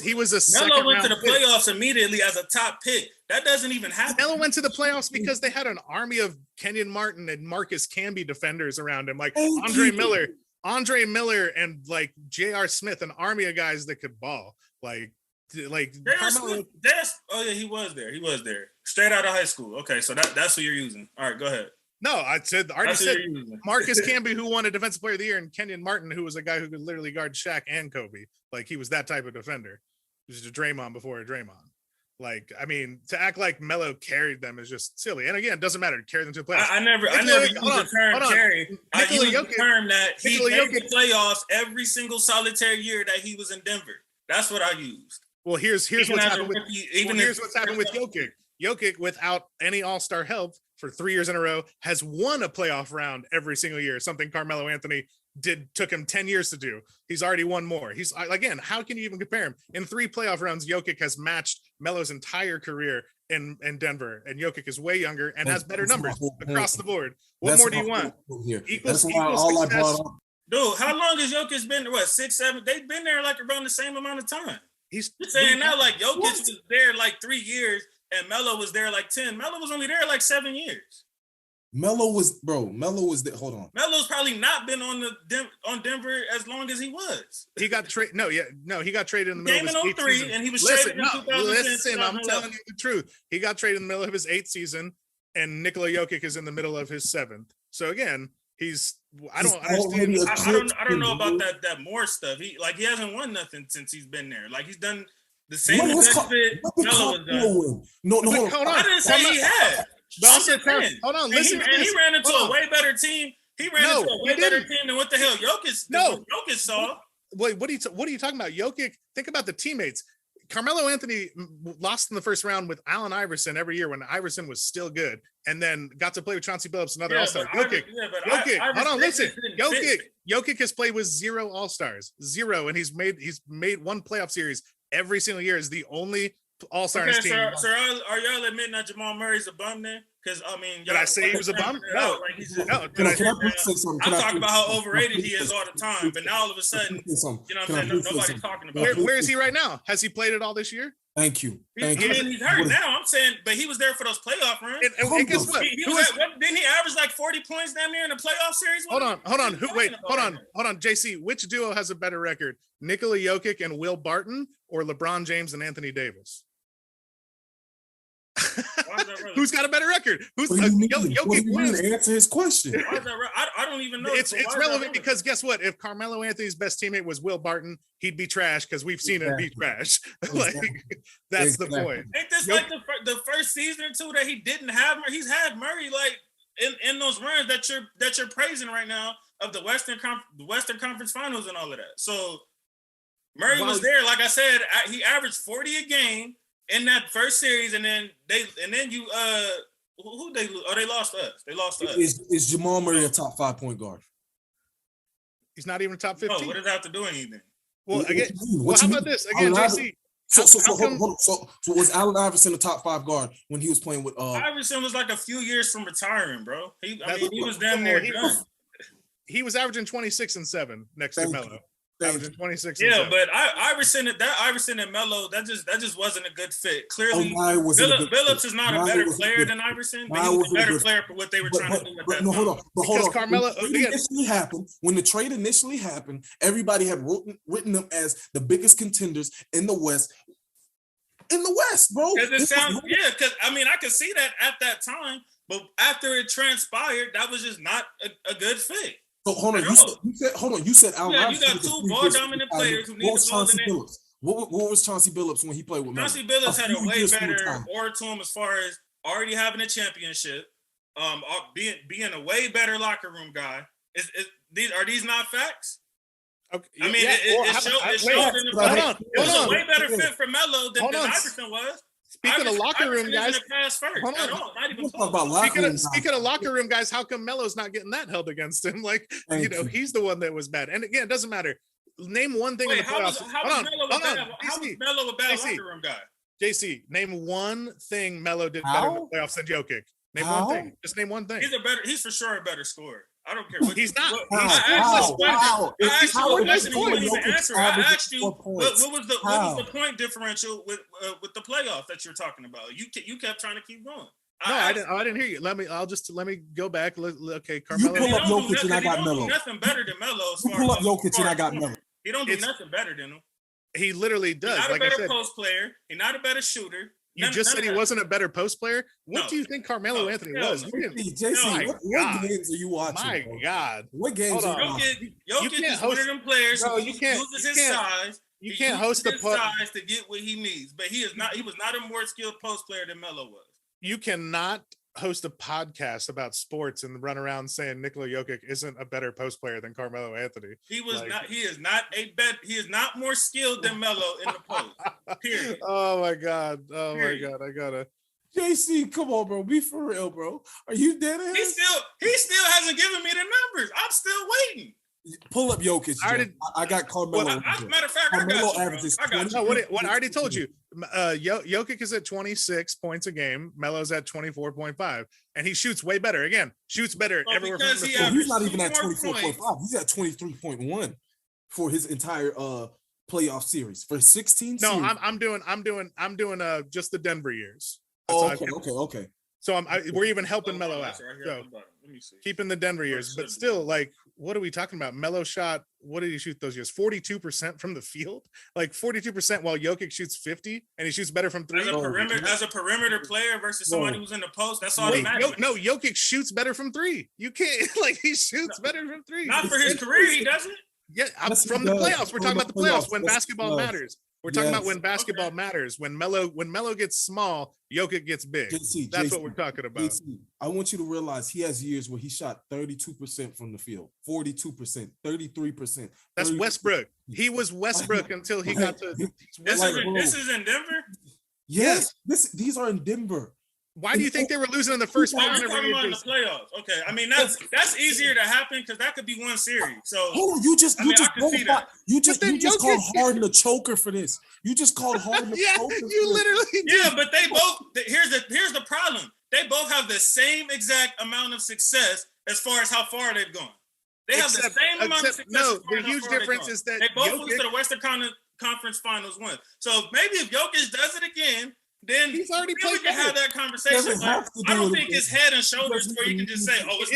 He was a second round Melo went to the pick. playoffs immediately as a top pick. That doesn't even happen. Melo went to the playoffs because they had an army of Kenyon Martin and Marcus Camby defenders around him, like Andre Miller and like J.R. Smith, an army of guys that could ball. Like Carmelo. He was there. He was there. Straight out of high school. Okay, so that's who you're using. All right, go ahead. No, I said Marcus Camby, who won a Defensive Player of the Year, and Kenyon Martin, who was a guy who could literally guard Shaq and Kobe. Like, he was that type of defender. He was a Draymond before a Draymond. Like, I mean, to act like Melo carried them is just silly. And again, it doesn't matter. Carry them to the playoffs. I never used the term carry. I used the term that he made the playoffs every single solitary year that he was in Denver. That's what I used. Well, here's what's happened with Jokic. Jokic, without any all-star help for 3 years in a row, has won a playoff round every single year, something Carmelo Anthony took him 10 years to do. He's already won more. He's, again, how can you even compare him? In 3 playoff rounds, Jokic has matched Melo's entire career in Denver, and Jokic is way younger and has better numbers across the board. What more do you want? That's why all I brought up. Dude, how long has Jokic been? What, 6, 7? They've been there like around the same amount of time. You're saying now like Jokic was there like 3 years and Melo was there like 10. Melo was only there like 7 years. Melo was there. Hold on. Melo's probably not been on Denver as long as he was. He got traded. He got traded in the middle of his 8th season. And he was traded in 2010. Listen, I'm telling you the truth. He got traded in the middle of his 8th season, and Nikola Jokic is in the middle of his 7th. So again, I don't know about that more stuff. He hasn't won nothing since he's been there. Like, he's done the same benefit Melo has done. No, hold on. I didn't say he had. Hold on, listen. And he ran into a way better team. He ran into a way better team than what the hell Jokic saw. Wait, what are you talking about? Jokic, think about the teammates. Carmelo Anthony lost in the first round with Allen Iverson every year when Iverson was still good, and then got to play with Chauncey Billups, another All-Star. Jokic, hold on, listen. Jokic has played with 0 All-Stars, 0, and he's made 1 playoff series every single year. Is the only All-Star in his team. So are y'all admitting that Jamal Murray's a bum then? Because I mean, did I say he was a bum? No. I'm talking about how overrated he is all the time, but now all of a sudden, you know what I'm saying? Nobody's talking about it. Where is he right now? Has he played it all this year? Thank you. He's hurt now. I'm saying, but he was there for those playoff runs. And guess what? Didn't he average like 40 points down there in the playoff series? Hold on. JC, which duo has a better record? Nikola Jokic and Will Barton, or LeBron James and Anthony Davis? Who's got a better record? Jokic wins? Answer his question. I don't even know. It's relevant because guess what? If Carmelo Anthony's best teammate was Will Barton, he'd be trash because we've seen it be trash. That's the point. Ain't this like the first season or two that he didn't have? He's had Murray like in those runs that you're praising right now of the Western Conference Finals and all of that. So Murray was there. Like I said, he averaged 40 a game in that first series, and then they lost us. They lost us. Is Jamal Murray a top 5 point guard? He's not even top 15. No, what does that have to do anything? Well, how about this? Again, JC. So was Allen Iverson a top 5 guard when he was playing with Iverson was like a few years from retiring, bro. He was damn near done. He was averaging 26 and 7 next to Melo. averaging 26. And Yeah, 7. but Iverson and Melo, that just wasn't a good fit. Clearly, Billups is not a better player than Iverson, but he was a better player for what they were trying to do at that time. Hold on. Carmelo When the trade initially happened, everybody had written them as the biggest contenders in the West. Bro. Because I mean, I could see that at that time, but after it transpired, that was just not a good fit. So hold on, you said Al you got two ball dominant players who need the ball in it. What was Chauncey Billups when he played with Melo? Chauncey Billups had a way better aura to him as far as already having a championship, being a way better locker room guy. Are these not facts? Okay. I mean, it showed in the play. It was a way better fit for Melo than Iverson was. Speaking of locker room guys, speaking of locker room guys, how come Melo's not getting that held against him? Like, he's the one that was bad. And again, it doesn't matter. Name one thing in the playoffs. How was Melo a bad locker room guy? JC, name one thing Melo did better in the playoffs than Jokic. Name one thing. Just name one thing. He's for sure a better scorer. I don't care. He's not. I asked you what was the point differential with the playoff that you're talking about? You kept trying to keep going. I didn't hear you. Let me go back. Okay, Carmelo. You pull up Jokic and I got Melo. Nothing better than Melo. You pull up Jokic and I got Melo. He don't do nothing better than him. He literally does. He's not a better post player. He's not a better shooter. You just said he wasn't a better post player. What do you think Carmelo Anthony was? JC, what games are you watching? My God, what games are you watching? Jokic is one of them players who uses his size. You can't host a size to get what he needs, but he was not a more skilled post player than Melo was. You cannot host a podcast about sports and run around saying Nikola Jokic isn't a better post player than Carmelo Anthony. He is not more skilled than Melo in the post. Period. Oh my God. My God. I gotta. JC, come on, bro. Be for real, bro. Are you dead? He still hasn't given me the numbers. I'm still waiting. Pull up Jokic. I got Carmelo. Matter of fact, Carmelo averages. I got you. What I already told you. Jokic is at 26 points a game. Melo's at 24.5, and he shoots way better. Again, shoots better everywhere. He's not even at 24.5. He's at 23.1 for his entire playoff series for 16. No, I'm doing just the Denver years. Okay. So we're even helping Melo out. So keeping the Denver years, but still, like, what are we talking about? Melo shot, what did he shoot those years? 42% from the field, like 42%, while Jokic shoots 50, and he shoots better from three. As a perimeter player versus somebody who's in the post, that's all that matters. No, Jokic shoots better from three. You can't he shoots better from three. Not for his career, he doesn't. Yeah, from the playoffs. We're talking about the playoffs when basketball matters. We're talking about when basketball matters. When Melo gets small, Jokic gets big. That's what we're talking about. I want you to realize he has years where he shot 32% from the field, 42%, 33%. That's Westbrook. He was Westbrook until he got to. This is in Denver? Yes. These are in Denver. Why do you think they were losing in the first round? You're talking about in the playoffs. Okay, I mean that's easier to happen because that could be one series. So you just called Harden a choker for this. You just called Harden a choker. You literally did. Yeah, but they both. Here's the problem. They both have the same exact amount of success as far as how far they've gone. They have the same amount of success. No, the huge difference is that they both lose to the Western Conference Finals win. So maybe if Jokic does it again, then he's already played. We can have that conversation. I don't think it's head and shoulders where you can just say, "Oh, it's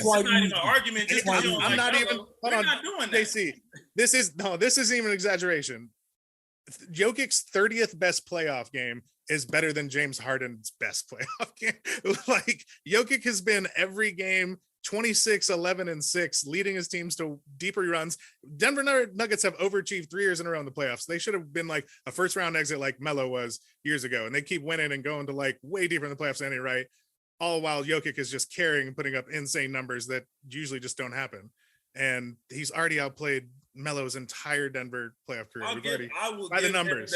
not even an argument." I'm not even. Hold on, not doing that. JC, this isn't even an exaggeration. Jokic's 30th best playoff game is better than James Harden's best playoff game. Like, Jokic has been every game 26, 11, and 6, leading his teams to deeper runs. Denver Nuggets have overachieved 3 years in a row in the playoffs. They should have been like a first round exit like Melo was years ago, and they keep winning and going to like way deeper in the playoffs than any, right? All while Jokic is just carrying and putting up insane numbers that usually just don't happen. And he's already outplayed Melo's entire Denver playoff career. I will give him the numbers.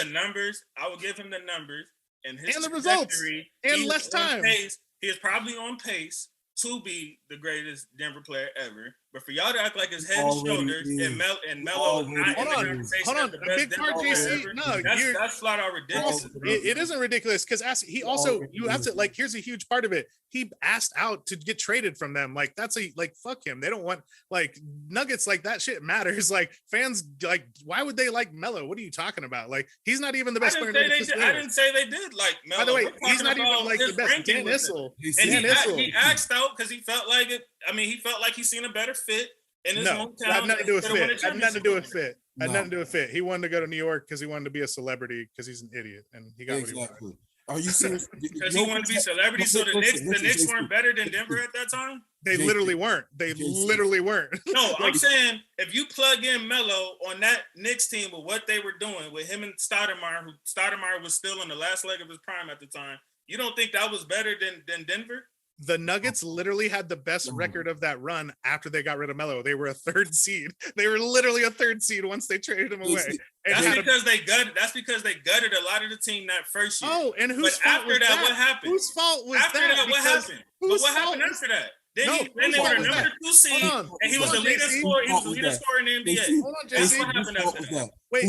I will give him the numbers and the results and less time. He is probably on pace to be the greatest Denver player ever. But for y'all to act like it's head and shoulders and Melo is not in the conversation as the best Denver player ever, that's flat out ridiculous. It isn't ridiculous because he also, you have to, like, here's a huge part of it. He asked out to get traded from them. Like, that's fuck him. They don't want, like, Nuggets, like, that shit matters. Like, fans, like, why would they like Melo? What are you talking about? Like, he's not even the best player. I didn't say they did like Melo. By the way, he's not even like the best. Dan Issel. And he asked out because he felt like it. I mean, he felt like he's seen a better fit in his hometown. Had nothing to do with fit. Had nothing to do with fit. Had nothing to do with fit. He wanted to go to New York because he wanted to be a celebrity because he's an idiot and he got what he wanted. Are you serious? Because he wanted to be celebrity, so the Knicks weren't better than Denver at that time? They literally weren't. They literally weren't. No, I'm saying if you plug in Melo on that Knicks team with what they were doing with him and Stoudemire, who Stoudemire was still in the last leg of his prime at the time, you don't think that was better than Denver? The Nuggets literally had the best record of that run after they got rid of Melo. They were a third seed. They were literally a third seed once they traded him away. That's because they gutted a lot of the team that first year. Oh, and whose fault was that? What happened? Whose fault was after that? What happened? But what happened after that? Then they were the number 2 seed, and he was the leading scorer. He was the leading scorer in the NBA. Hold on, JC. What happened after that? Wait,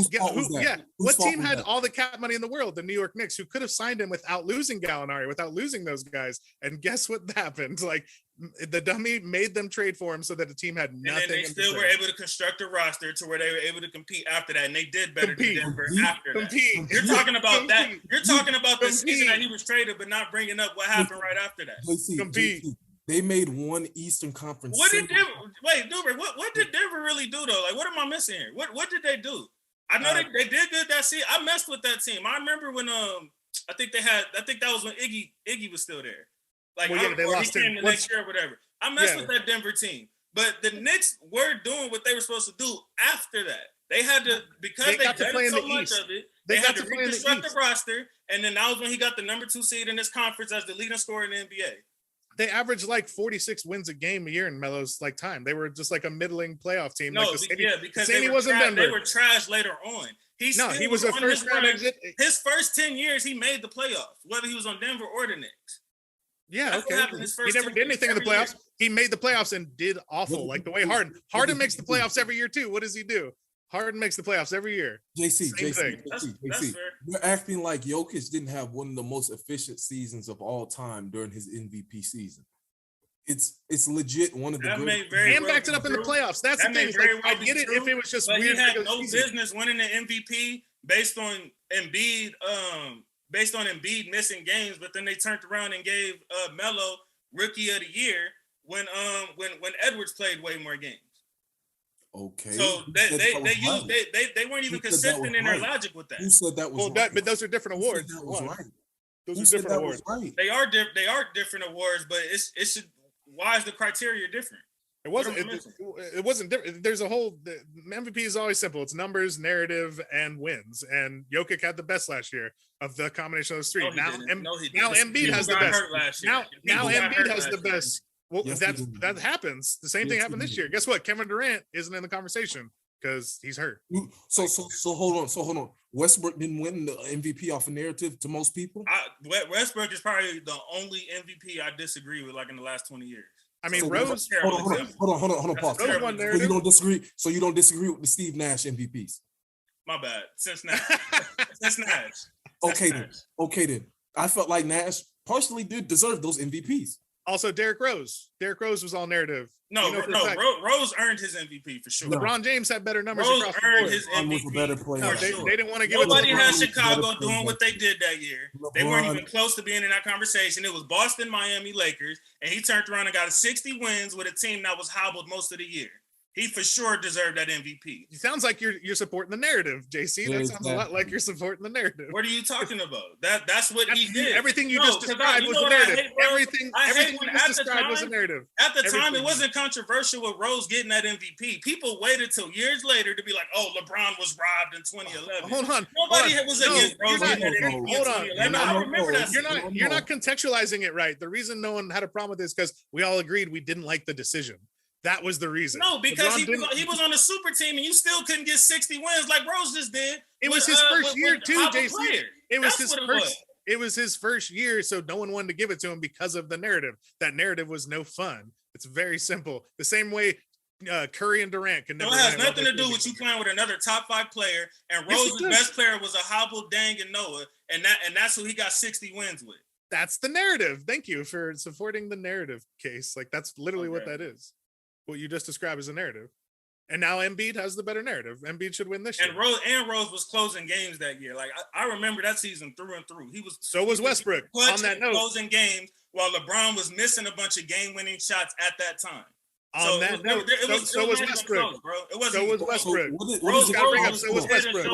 what team had all the cap money in the world? The New York Knicks, who could have signed him without losing Gallinari, without losing those guys. And guess what happened? Like, the dummy made them trade for him so that the team had nothing. And then they still were able to construct a roster to where they were able to compete after that, and they did better than Denver after that. You're talking about that. You're talking about the season that he was traded, but not bringing up what happened right after that. Compete. They made one Eastern Conference. What did Denver? Wait, Duber, what did Denver really do though? Like, what am I missing here? What did they do? I know they did good that season. I messed with that team. I remember when I think that was when Iggy was still there. Like, they lost he came the next year or whatever. I messed with that Denver team, but the Knicks were doing what they were supposed to do after that. They had to, because they got to play so much of it. They had to reconstruct the roster, and then that was when he got the number 2 seed in this conference as the leading scorer in the NBA. They averaged like 46 wins a game a year in Melo's like time. They were just like a middling playoff team. No, like because they were trash later on. He was a first round exit. His first 10 years, he made the playoffs, whether he was on Denver or the Knicks. Yeah, okay. He never did anything in the playoffs. He made the playoffs and did awful, like the way Harden makes the playoffs every year too. What does he do? Harden makes the playoffs every year. JC, you're acting like Jokic didn't have one of the most efficient seasons of all time during his MVP season. It's legit one of the great. And backed it up in the playoffs. That's the thing. Like, I get it if it was just weird. He had no business winning the MVP based on Embiid missing games, but then they turned around and gave Melo Rookie of the Year when Edwards played way more games. Okay. So they weren't even consistent in their logic with that. Who said that was right? But those are different awards. That was right. Those are different awards. Right? They are different awards, but it should. Why is the criteria different? It wasn't different. There's a whole MVP is always simple. It's numbers, narrative, and wins. And Jokic had the best last year of the combination of those three. Now Embiid has the best. Now Embiid has the best. Well, that happens. The same thing happened this year. Guess what? Kevin Durant isn't in the conversation because he's hurt. So hold on. Westbrook didn't win the MVP off a narrative to most people. Westbrook is probably the only MVP I disagree with, like in the last 20 years. I mean, Rose. Hold on. Pause. So you don't disagree. So you don't disagree with the Steve Nash MVPs. My bad. Since Nash. Okay then. I felt like Nash partially did deserve those MVPs. Also, Derrick Rose. Derrick Rose was all narrative. Rose earned his MVP for sure. LeBron James had better numbers. Rose earned his MVP. Was a better player. They didn't want to give Nobody had Chicago doing what they did that year. They weren't even close to being in that conversation. It was Boston, Miami, Lakers, and he turned around and got 60 wins with a team that was hobbled most of the year. He for sure deserved that MVP. It sounds like you're supporting the narrative, JC. That sounds a lot like you're supporting the narrative. What are you talking about? That's what he did. Everything you just described was the narrative. Everything you just described was a narrative. At the time, it wasn't controversial with Rose getting that MVP. People waited till years later to be like, "Oh, LeBron was robbed in 2011." Hold on. Nobody was against Rose getting that MVP. Hold on. I remember that. You're not contextualizing it right. The reason no one had a problem with this is because we all agreed we didn't like the decision. That was the reason. No, because he was on the super team and you still couldn't get 60 wins like Rose just did. It was his first year too, JC. It was his first. It was his first year, so no one wanted to give it to him because of the narrative. That narrative was no fun. It's very simple. The same way Curry and Durant can never. So it has nothing to do with you playing with another top 5 player. And Rose's best player was a hobble dang and Noah, and that's who he got 60 wins with. That's the narrative. Thank you for supporting the narrative case. Like that's literally what that is. What you just described as a narrative. And now Embiid has the better narrative. Embiid should win this year. And Rose was closing games that year. Like I remember that season through and through. So was Westbrook. On that note, closing games while LeBron was missing a bunch of game-winning shots at that time. On that note, so was Westbrook. Close, bro. It wasn't. So was Westbrook. Rose got to bring up. So was Westbrook.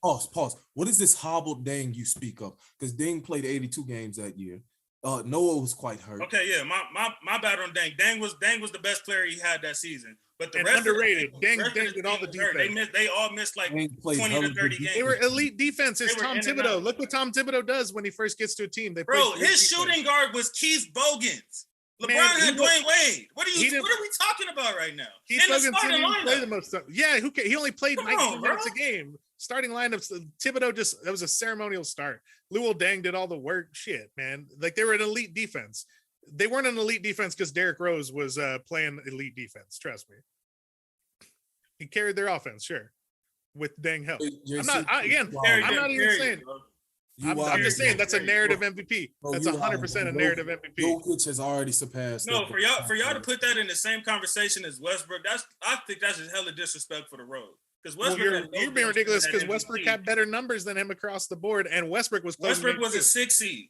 Pause. What is this hobbled Dang you speak of? Because Dang played 82 games that year. Noah was quite hurt. Okay, yeah, my bad on Dang. Dang was the best player he had that season. But the rest underrated. Dang did all the defense. They all missed like 20 to 30 games. They were elite defense. It's Tom Thibodeau. Look what Tom Thibodeau does when he first gets to a team. His shooting guard was Keith Bogans. LeBron had Dwayne Wade. What are we talking about right now? Keith Bogans didn't even play the most. Yeah, he only played 19 minutes a game. Starting lineups, Thibodeau that was a ceremonial start. Luol Deng did all the work. Shit, man. Like they were an elite defense. They weren't an elite defense because Derrick Rose was playing elite defense. Trust me. He carried their offense, sure, with Deng help. I'm not even saying. I'm just saying that's a narrative MVP. That's 100% a narrative MVP. Jokic has already surpassed. No, for y'all to put that in the same conversation as Westbrook, I think that's just hella disrespect for the road. Because Westbrook, you're being ridiculous because Westbrook had better numbers than him across the board, and Westbrook was a 6 seed.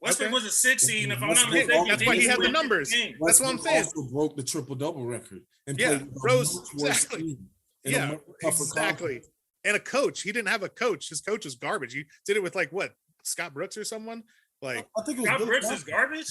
Westbrook was a 6 seed, and if I'm not mistaken, that's why he had the numbers. That's what I'm saying. Also broke the triple-double record. And Rose exactly. Yeah, exactly. And a coach. He didn't have a coach. His coach was garbage. He did it with Scott Brooks or someone. Like I think it was Scott Brooks is garbage.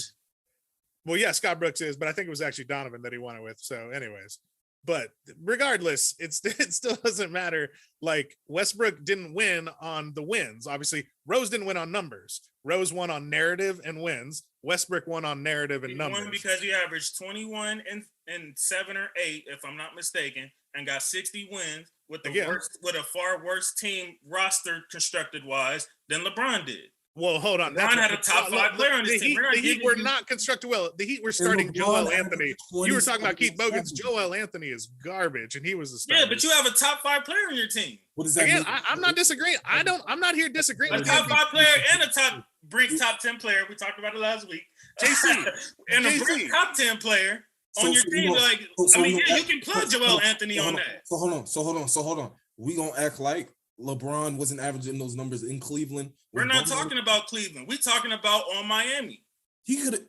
Well, yeah, Scott Brooks is, but I think it was actually Donovan that he won it with. So, anyways. But regardless, it still doesn't matter. Like Westbrook didn't win on the wins. Obviously, Rose didn't win on numbers. Rose won on narrative and wins. Westbrook won on narrative and numbers. He won because he averaged 21 and 7 or 8, if I'm not mistaken, and got 60 wins with a far worse team roster constructed wise than LeBron did. Well, hold on. LeBron had a top 5 player on his team. The Heat were not constructed well. The Heat were starting Joel Anthony. You were talking about Keith Bogans. Joel Anthony is garbage, and he was a starter. Yeah, but you have a top 5 player on your team. What does that mean? I'm not disagreeing. I'm not here disagreeing. A top 5 player and a top 10 player. We talked about it last week. JC and a top 10 player on your team. You can put Joel Anthony on that. So hold on. We gonna act like LeBron wasn't averaging those numbers in Cleveland. We're not talking about Cleveland. We're talking about on Miami. He couldn't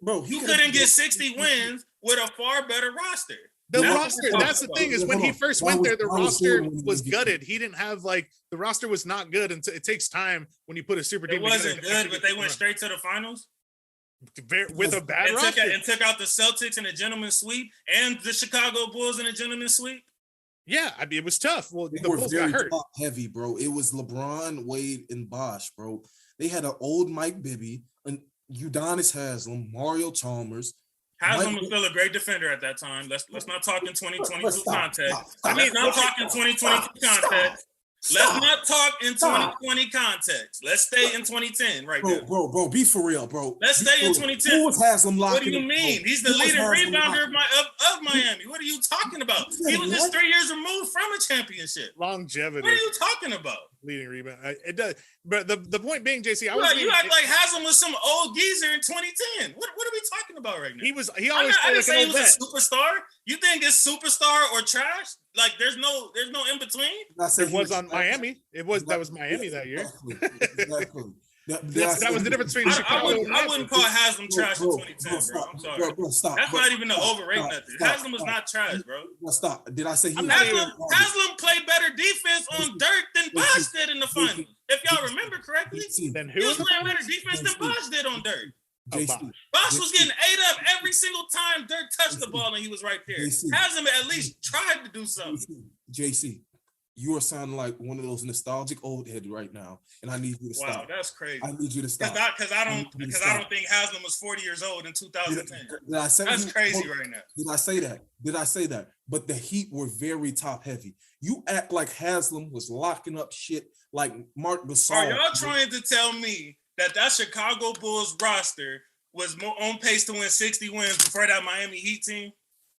get 60 wins with a far better roster. That's the thing is when he first went there, the roster was gutted. He didn't have the roster was not good, and it takes time when you put a super team. It wasn't good, but they went straight to the finals with a bad roster and took out the Celtics in a gentleman's sweep and the Chicago Bulls in a gentleman's sweep. Yeah, I mean, it was tough. Well, the Bulls got hurt. Top heavy, bro. It was LeBron, Wade, and Bosh, bro. They had an old Mike Bibby, and Udonis Haslem, Mario Chalmers. Haslem was still a great defender at that time. Let's not talk in 2022 context. Let's not talk in 2022 context. Let's not talk in 2020 context. Let's stay in 2010 right now. Bro, be for real, bro. Let's stay in 2010. Who was Haslem locked? What do you mean? He's the leading rebounder of Miami. What are you talking about? He was just 3 years removed from a championship. Longevity. What are you talking about? Leading rebound. It does. But the point being, JC, you act like Haslem was some old geezer in 2010. What are we talking about right now? He always I didn't say he was a superstar. You think it's superstar or trash? Like there's no in between. It was on Miami. That was Miami that year. Exactly. That was the difference between Chicago. I wouldn't call Haslam trash in 2010, bro. I'm sorry. Bro, stop. That's not even the overrate method. Haslam was not trash, bro. Stop. Did I say he? Haslam played better defense on Dirk than Bosh did in the finals. If y'all remember correctly, then he was playing better defense than Bosh did on Dirk. Bosh was getting ate up every single time Dirk touched the ball and he was right there. Haslam at least tried to do something. JC, You are sounding like one of those nostalgic old heads right now, and I need you to stop. Wow, that's crazy. I need you to stop. Because I don't think Haslam was 40 years old in 2010. Did I say that's crazy right now? Did I say that? Did I say that? But the Heat were very top heavy. You act like Haslam was locking up shit like Mark Gasol. Are y'all trying to tell me that Chicago Bulls roster was more on pace to win 60 wins before that Miami Heat team?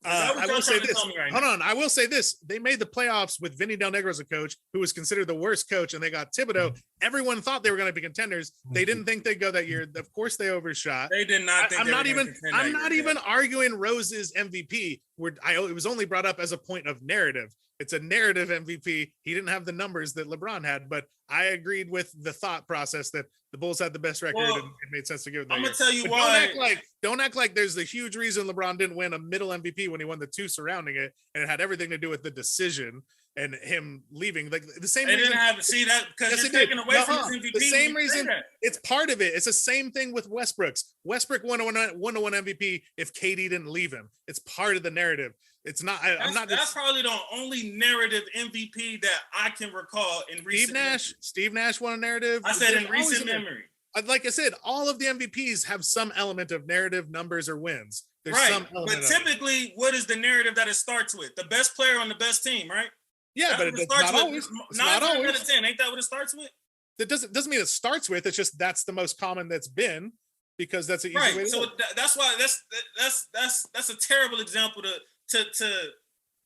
I will say this. Hold on. I will say this. They made the playoffs with Vinny Del Negro as a coach, who was considered the worst coach, and they got Thibodeau. Everyone thought they were going to be contenders. They didn't think they'd go that year. Of course, they overshot. They did not think. I'm not even arguing Rose's MVP. It was only brought up as a point of narrative. It's a narrative MVP. He didn't have the numbers that LeBron had, but I agreed with the thought process that the Bulls had the best record, and it made sense to give it that I'm year. gonna tell you why. Don't act like there's the huge reason LeBron didn't win a middle MVP when he won the two surrounding it, and it had everything to do with the decision and him leaving. Like the same reason. Didn't have see that because you're taking away from his MVP. The same reason. It's part of it. It's the same thing with Westbrook's. Westbrook won a one MVP if KD didn't leave him. It's part of the narrative. It's not. That's probably the only narrative MVP that I can recall in recent. Steve Nash won a narrative. I said in recent memory. Like I said, all of the MVPs have some element of narrative, numbers, or wins. There's right, some element but typically, what is the narrative that it starts with? The best player on the best team, right? Yeah, but it's not always. It's not always. 9 out of 10. Ain't that what it starts with? That doesn't mean it starts with. It's just that's the most common that's been, because that's an easy way to so that's why that's a terrible example to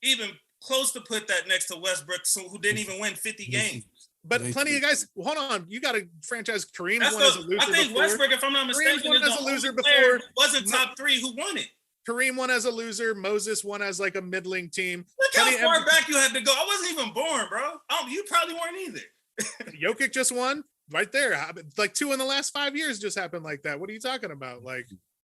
even close to put that next to Westbrook, who didn't even win 50 games. But plenty of guys. Hold on, you got a franchise. Kareem won as a loser. I think Westbrook, if I'm not mistaken, won as a loser before. Wasn't top 3 who won it. Kareem won as a loser. Moses won as like a middling team. Look how far back you had to go. I wasn't even born, bro. You probably weren't either. Jokic just won right there. Like 2 in the last 5 years just happened like that. What are you talking about? Like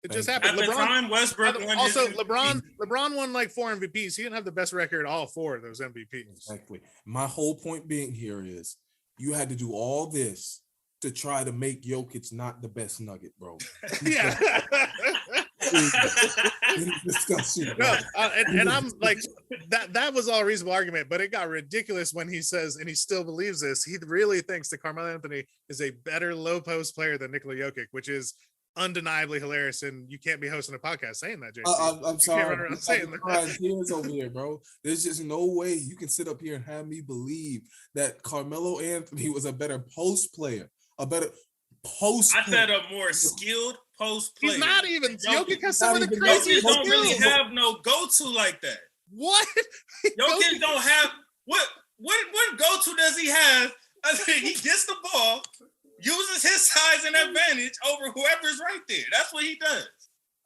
it just happened. At the time, Westbrook won. Also, LeBron won like 4 MVPs. He didn't have the best record all 4 of those MVPs. Exactly. My whole point being here is you had to do all this to try to make Jokic not the best Nugget, bro. Yeah. No, and I'm like that was all a reasonable argument, but it got ridiculous when he says, and he still believes this, he really thinks that Carmelo Anthony is a better low post player than Nikola Jokic, which is undeniably hilarious, and you can't be hosting a podcast saying that, JC. I'm sorry. I'm saying that. Over here, bro. There's just no way you can sit up here and have me believe that Carmelo Anthony was a better post player, a better post. I said a more skilled post player. He's not even. Jokic has some of the craziest skills. Don't really have no go-to like that. What? Jokic don't have what go-to does he have? I mean, he gets the ball, uses his size and advantage over whoever's right there. That's what he does.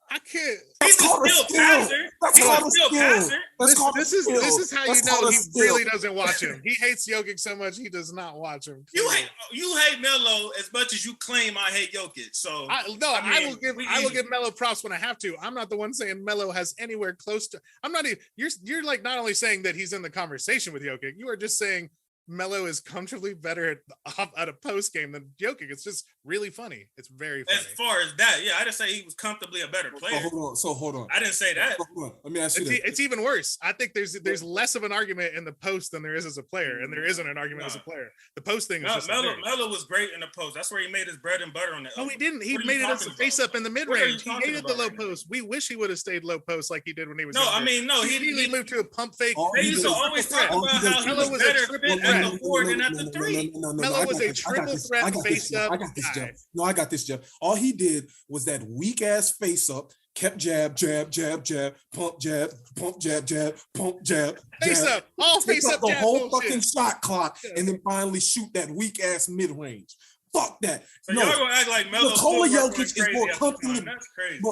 I can't. He's a skilled passer. That's called a skill. This is how you know he really doesn't watch him. He hates Jokic so much he does not watch him. You hate Melo as much as you claim I hate Jokic. So I will give Melo props when I have to. I'm not the one saying Melo has anywhere close to. I'm not even. You're like not only saying that he's in the conversation with Jokic. You are just saying Melo is comfortably better at a post game than Jokic. It's just really funny. It's very funny. As far as that, yeah, I didn't say he was comfortably a better player. Hold on. I didn't say that. Let me ask you this. It's even worse. I think there's less of an argument in the post than there is as a player, and there isn't an argument as a player. The post thing is just Melo was great in the post. That's where he made his bread and butter on that. No, he didn't. He made it as a face up in the mid range. He hated the low post. We wish he would have stayed low post like he did when he was. He immediately moved to a pump fake. They used to always talk about how he was better fit at the 4 than at the 3. Melo was a triple threat face up. I got this, Jeff. No, I got this, Jeff. All he did was that weak ass face up, kept jab, pump, jab, pump, jab. Face up, all face up. The whole fucking shot clock, and then finally shoot that weak ass mid range. Fuck that. So y'all gonna act like Melo. Nikola Jokic is more comfortable. That's crazy.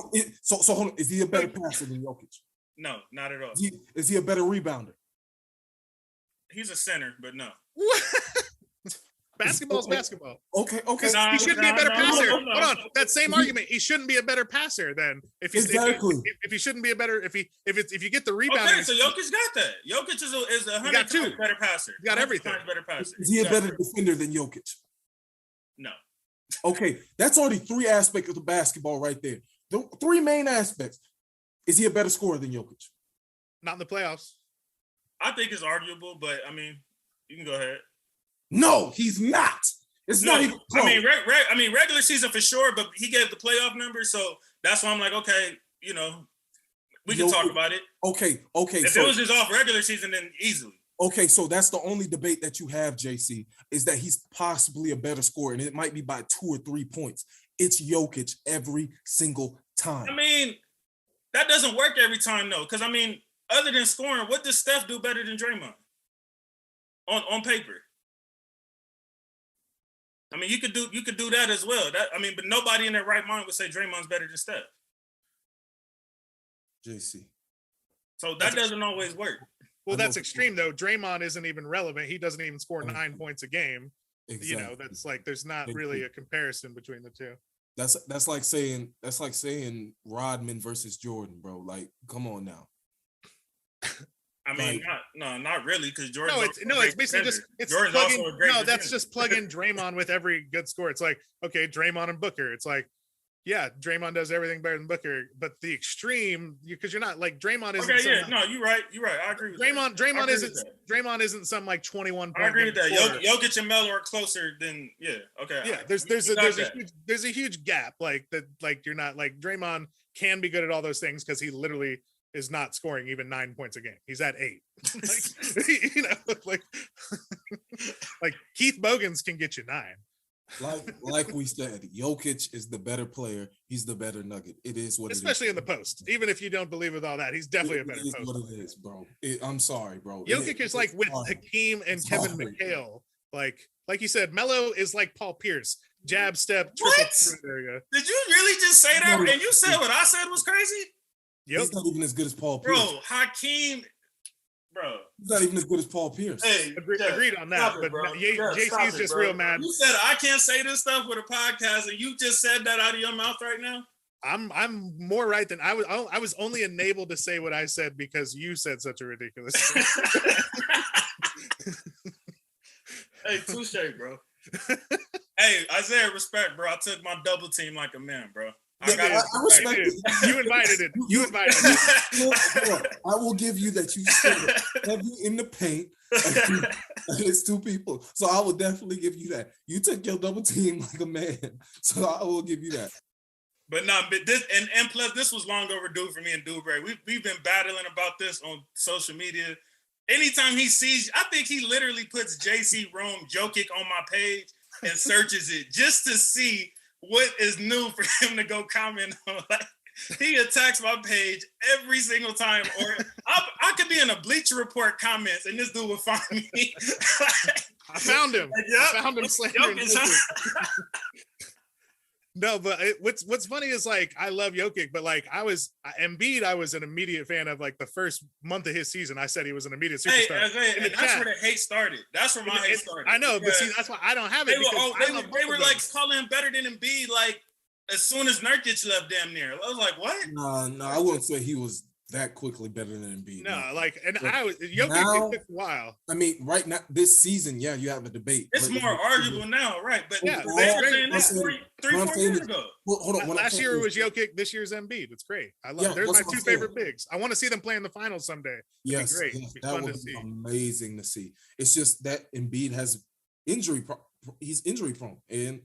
So hold on. Is he a better passer than Jokic? No, not at all. Is he a better rebounder? He's a center, but no. Basketball's basketball. Okay. He should be a better passer. Hold on. That same argument. He shouldn't be a better passer then. If he shouldn't be a better if you get the rebound. Okay, so Jokic got that. Jokic is 100 times better passer. He got everything. Better passer. Is he a better defender than Jokic? No. Okay, that's already 3 aspects of the basketball right there. The 3 main aspects. Is he a better scorer than Jokic? Not in the playoffs. I think it's arguable, but I mean, You can go ahead. No, he's not. It's not even close. I mean, regular season for sure, but he gave the playoff numbers, so that's why I'm like, okay, we can talk about it. Okay. If it was just off regular season, then easily. Okay, so that's the only debate that you have, JC, is that he's possibly a better scorer, and it might be by 2 or 3 points. It's Jokic every single time. I mean, that doesn't work every time, though, because, I mean, other than scoring, what does Steph do better than Draymond on paper? I mean, you could do that as well. But nobody in their right mind would say Draymond's better than Steph. JC. So that doesn't always work. Well, that's extreme though. Draymond isn't even relevant. He doesn't even score 9 points a game. Exactly. That's like there's not really a comparison between the two. That's like saying Rodman versus Jordan, bro. Like, come on now. I mean, not really, because Jordan. It's basically just Jordan's also a great. No, that's just plug in Draymond with every good score. It's like, okay, Draymond and Booker. It's like, yeah, Draymond does everything better than Booker, but the extreme, because you're not like Draymond isn't. Okay, yeah, no, you're right. I agree with Draymond. Draymond isn't some like 21. I agree with that. Jokic and Melo are closer than okay. Yeah, there's a huge gap like that. Like you're not like Draymond can be good at all those things because he literally is not scoring even 9 points a game. He's at 8. like Keith Bogans can get you 9. Like we said, Jokic is the better player. He's the better Nugget. It is what especially in the post. Even if you don't believe with all that, he's definitely a better post. What it is, bro. I'm sorry, bro. Jokic is like with Hakeem and Kevin McHale. Like you said, Melo is like Paul Pierce. Jab, step, triple. What? Did you really just say that? And you said what I said was crazy? Yep. He's not even as good as Paul Pierce. Bro, Hakeem, he's not even as good as Paul Pierce. Hey, agreed on that, but JC's just real mad. You said I can't say this stuff with a podcast, and you just said that out of your mouth right now? I'm more right than I was. I was only enabled to say what I said because you said such a ridiculous thing. Hey, touche, bro. Hey, Isaiah, respect, bro. I took my double team like a man, bro. I respect it. You invited it. You invited it. I will give you that. You said heavy in the paint. It's 2 people, so I will definitely give you that. You took your double team like a man, so I will give you that. But this and plus this was long overdue for me and Dubray. We've been battling about this on social media. Anytime he sees, I think he literally puts JC Rome Jokic on my page and searches it just to see what is new for him to go comment on. Like, he attacks my page every single time, or I could be in a Bleacher Report comments and this dude will find me. I found him. Yep. I found him slandering. No, but what's funny is like I love Jokic, but like Embiid, I was an immediate fan of like the first month of his season. I said he was an immediate superstar. Hey, that's where the hate started. That's where my hate started. I know, but see, that's why I don't have it. They were like calling him better than Embiid, like as soon as Nurkic left, damn near. I was like, what? No, I wouldn't say he was that quickly better than Embiid. No, like, and Jokic took a while. I mean, right now, this season, yeah, you have a debate. It's more arguable now, right? But yeah, they were saying this 3-4 years ago. Hold on. Last year it was Jokic. This year's Embiid. It's great. I love. They're my 2 favorite bigs. I want to see them play in the finals someday. Yes, great. Yes, that would be amazing to see. It's just that Embiid has he's injury prone, and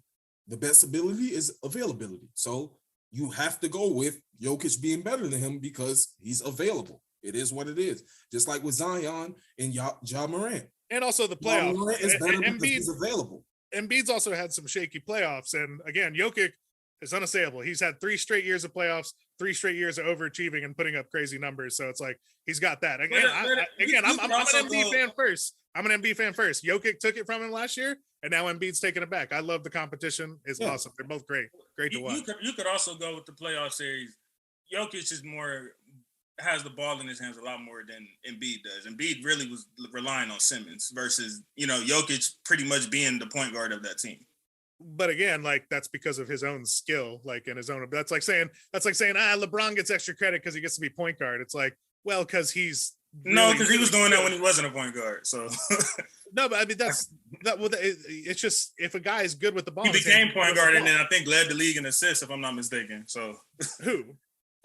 the best ability is availability. So you have to go with Jokic being better than him because he's available. It is what it is. Just like with Zion and Ja Morant. And also the playoffs. Ja Morant is better because he's available. Embiid's also had some shaky playoffs. And again, Jokic is unassailable. He's had 3 straight years of playoffs, 3 straight years of overachieving and putting up crazy numbers. So it's like, he's got that. Again, I'm an Embiid fan first. I'm an Embiid fan first. Jokic took it from him last year, and now Embiid's taking it back. I love the competition. It's awesome. They're both great. Great to watch. You could also go with the playoff series. Jokic has the ball in his hands a lot more than Embiid does. Embiid really was relying on Simmons versus, Jokic pretty much being the point guard of that team. But again, like that's because of his own skill, like in his own. That's like saying LeBron gets extra credit because he gets to be point guard. It's like, well, because he's because he was doing that when he wasn't a point guard. So no, but I mean it's just if a guy is good with the ball, he became point guard and then I think led the league in assists, if I'm not mistaken. So who?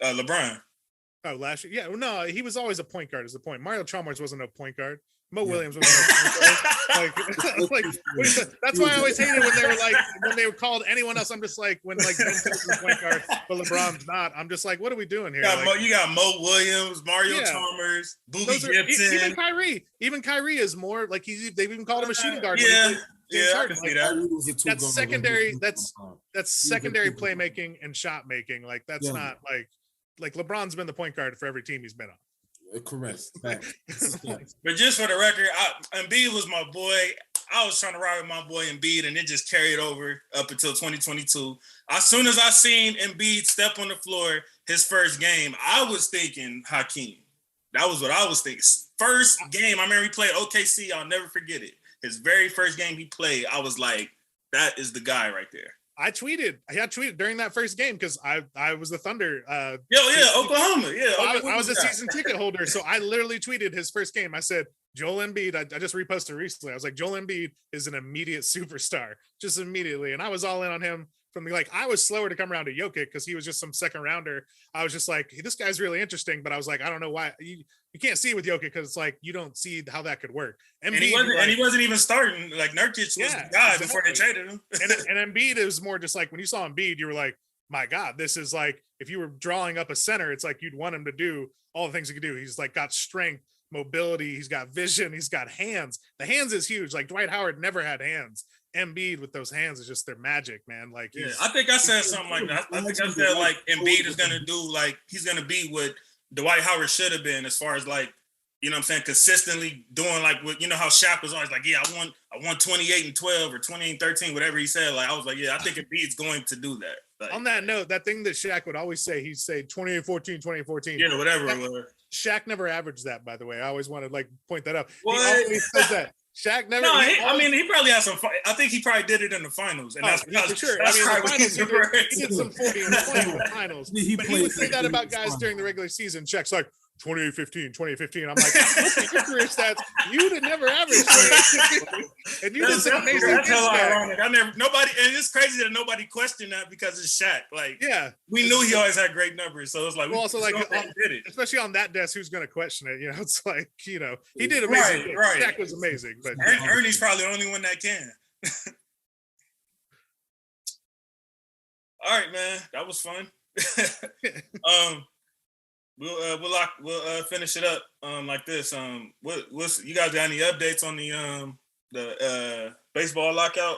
LeBron. Oh, last year, yeah. No, he was always a point guard. Is the point? Mario Chalmers wasn't a point guard. Mo Williams was like, that's why I always hated when they were like when they were called anyone else. I'm just like when like Ben Simmons is point guard, but LeBron's not. I'm just like, what are we doing here? You got Mo Williams, Mario Chalmers, Boobie Gibson. Even Kyrie is more like they've even called him a shooting guard. I can see that. That's secondary. That's secondary playmaking and shot making. Like that's not like LeBron's been the point guard for every team he's been on. Correct. But just for the record, Embiid was my boy. I was trying to ride with my boy Embiid, and it just carried over up until 2022. As soon as I seen Embiid step on the floor, his first game, I was thinking Hakeem. That was what I was thinking. First game, I remember he played OKC. I'll never forget it. His very first game he played, I was like, that is the guy right there. I tweeted during that first game because I was the Thunder. Oklahoma. I was a season ticket holder, so I literally tweeted his first game. I said, Joel Embiid, I just reposted recently. I was like, Joel Embiid is an immediate superstar, just immediately. And I was all in on him from I was slower to come around to Jokic because he was just some second rounder. I was just like, hey, this guy's really interesting, but I was like, I don't know why. You can't see with Jokic because it's like you don't see how that could work. And he wasn't even starting. Like Nurkic was the guy before they traded him. and Embiid is more just like when you saw Embiid, you were like, my God, this is like if you were drawing up a center, it's like you'd want him to do all the things he could do. He's like got strength, mobility, he's got vision, he's got hands. The hands is huge. Like Dwight Howard never had hands. Embiid with those hands is just their magic, man. Like I think I said something like that. I think I said like Embiid is gonna do like he's gonna be what Dwight Howard should have been as far as like, you know what I'm saying, consistently doing like what, you know how Shaq was always like, I won 28 and 12 or 28 and 13, whatever he said. Like I was like, I think Embiid's going to do that. Like, on that note, that thing that Shaq would always say, he'd say 28-14, 28-14. Yeah, whatever it was. Shaq never averaged that, by the way. I always wanted to point that up. What? He always says that. Shaq never. No, he probably had some. I think he probably did it in the finals, and that's for sure. That's the finals, he did some 40 and 20 in the finals. But he would say that about guys during the regular season. Shaq's like 28-15, 28-15. I'm like, look at your career stats. You did never average 28-15, and you did some amazing. That's hell ironic. Nobody, and it's crazy that nobody questioned that because it's Shaq. Like, we knew he always had great numbers, so it's like, well, also like, especially on that desk, who's going to question it? You know, it's like, he did amazing. Right. Shaq was amazing, but Ernie's probably the only one that can. All right, man, that was fun. We'll finish it up like this. What's you guys got any updates on the baseball lockout?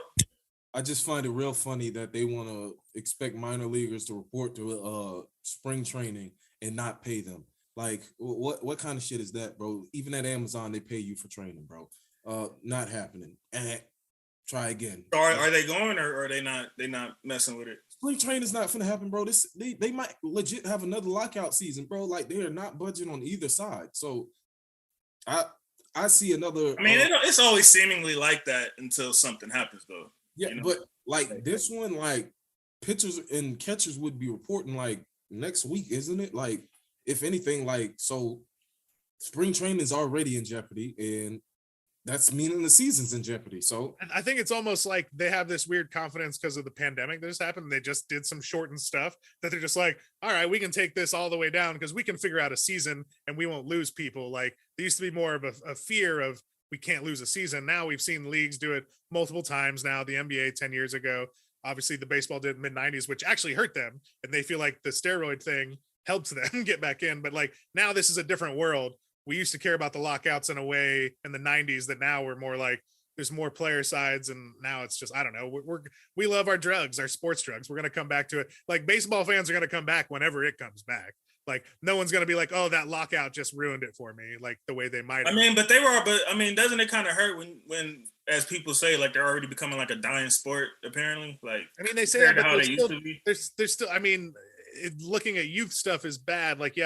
I just find it real funny that they want to expect minor leaguers to report to spring training and not pay them. Like, what kind of shit is that, bro? Even at Amazon, they pay you for training, bro. Not happening. Try again. So are they going or are they not? They not messing with it? Spring training is not gonna happen, bro. They might legit have another lockout season, bro. Like they are not budging on either side. So I see another. I mean, it's always seemingly like that until something happens, though. Yeah, but like this one, like pitchers and catchers would be reporting like next week, isn't it? Like if anything, like so, spring training is already in jeopardy, and that's meaning the season's in jeopardy. So I think it's almost like they have this weird confidence because of the pandemic that just happened. They just did some shortened stuff that they're just like, all right, we can take this all the way down because we can figure out a season and we won't lose people. Like there used to be more of a fear of we can't lose a season. Now we've seen leagues do it multiple times now. The NBA 10 years ago, obviously the baseball did mid-90s, which actually hurt them. And they feel like the steroid thing helps them get back in. But like now this is a different world. We used to care about the lockouts in a way in the 90s that now we're more like there's more player sides, and now it's just I don't know. We love our drugs, our sports drugs. We're gonna come back to it. Like baseball fans are gonna come back whenever it comes back. Like no one's gonna be like, oh, that lockout just ruined it for me, like the way they might have. I mean, doesn't it kind of hurt when as people say like they're already becoming like a dying sport? Apparently, like I mean they say that, but there's still. I mean, looking at youth stuff is bad. Like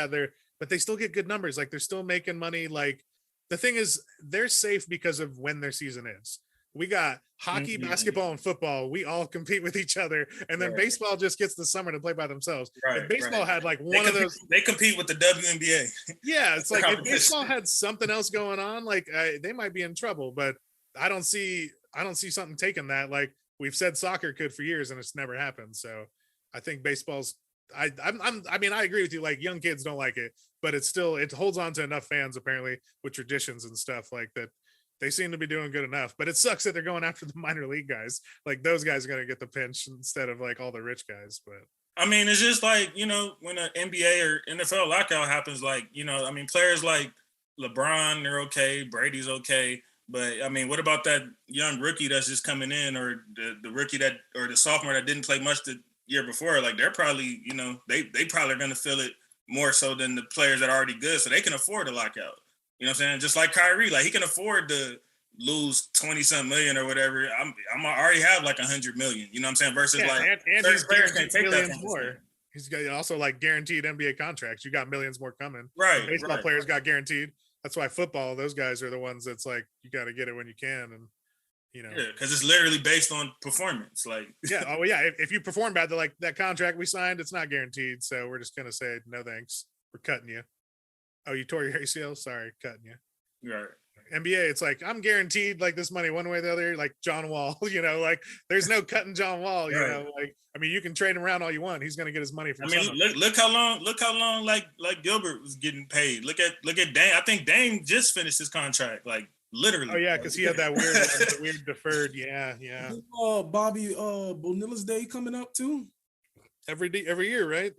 but they still get good numbers. Like they're still making money. Like the thing is they're safe because of when their season is. We got hockey, basketball, and football. We all compete with each other. And then baseball just gets the summer to play by themselves. If baseball had like those. They compete with the WNBA. Yeah. It's like if baseball had something else going on, like they might be in trouble, but I don't see something taking that. Like we've said soccer could for years and it's never happened. So I think baseball's, I mean, I agree with you. Like young kids don't like it, but it holds on to enough fans apparently with traditions and stuff like that. they seem to be doing good enough. But it sucks that they're going after the minor league guys. Like those guys are going to get the pinch instead of like all the rich guys. But I mean, it's just like, you know, when an NBA or NFL lockout happens, like, you know, I mean, players like LeBron, they're okay. Brady's okay. But I mean, what about that young rookie that's just coming in, or the rookie that, or the sophomore that didn't play much the year before? Like they're probably, you know, they probably are going to feel it more so than the players that are already good, so they can afford a lockout. You know what I'm saying? Just like Kyrie, like he can afford to lose 20-some million or whatever. I'm already have like 100 million. You know what I'm saying? Versus like and he's players can't guaranteed take millions that more. He's got also like guaranteed NBA contracts. You got millions more coming. Right. Baseball players got guaranteed. That's why football, those guys are the ones that's like you got to get it when you can, and you know. Yeah, because it's literally based on performance. Like yeah, oh yeah. If you perform bad, like that contract we signed, it's not guaranteed. So we're just gonna say no thanks. We're cutting you. Oh, you tore your ACL? Sorry, cutting you. Right. NBA, it's like I'm guaranteed like this money one way or the other, like John Wall, you know, like there's no cutting John Wall, you know, like I mean you can trade him around all you want. He's gonna get his money from look how long like Gilbert was getting paid. Look at Dame. I think Dame just finished his contract, like literally. Oh yeah, because he had that weird deferred. Yeah. Bobby Bonilla's day coming up too. Every year, right?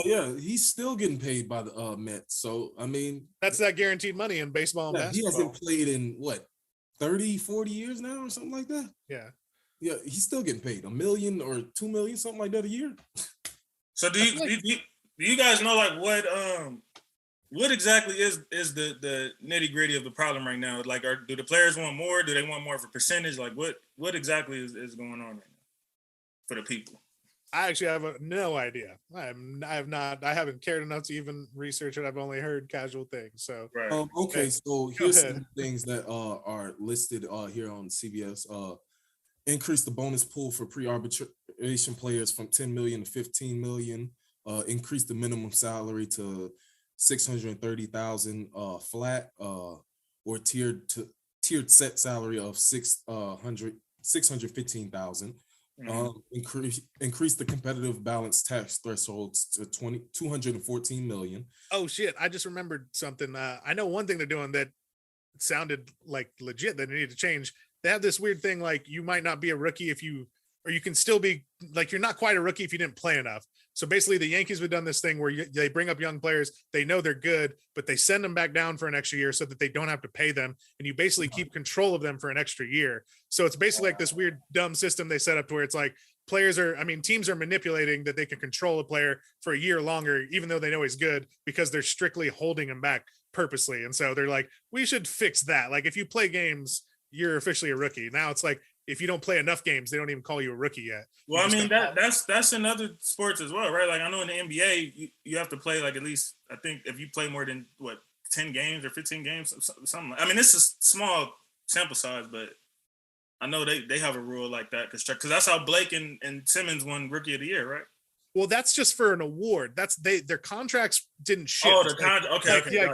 Yeah, he's still getting paid by the Mets. So I mean, that's that guaranteed money in baseball and basketball. He hasn't played in what 30, 40 years now or something like that. Yeah, he's still getting paid $1 million or $2 million, something like that a year. So do you guys know like what exactly is the nitty gritty of the problem right now? Like, do the players want more? Do they want more of a percentage? Like, what exactly is going on right now for the people? I actually have no idea. I haven't cared enough to even research it. I've only heard casual things. So right. Okay, so here's some things that are listed here on CBS. Increase the bonus pool for pre-arbitration players from 10 million to 15 million. Increase the minimum salary to 630,000 flat, or tiered set salary of 615,000. Increase the competitive balance tax thresholds to 214 million. Oh shit! I just remembered something. I know one thing they're doing that sounded like legit that they need to change. They have this weird thing like you might not be a rookie if you, or you can still be like you're not quite a rookie if you didn't play enough. So basically, the Yankees have done this thing where they bring up young players, they know they're good, but they send them back down for an extra year so that they don't have to pay them, and you basically keep control of them for an extra year. So it's basically like this weird dumb system they set up to where it's like teams are manipulating that they can control a player for a year longer, even though they know he's good, because they're strictly holding him back purposely. And so they're like, we should fix that. Like if you play games, you're officially a rookie. Now it's like, if you don't play enough games, they don't even call you a rookie yet. Well, I mean, that's in other sports as well, right? Like I know in the NBA, you have to play like at least, I think if you play more than 10 games or 15 games, something. I mean, it's a small sample size, but I know they have a rule like that because that's how Blake and Simmons won Rookie of the Year, right? Well, that's just for an award. Their contracts didn't shift. Oh, the contract. Okay.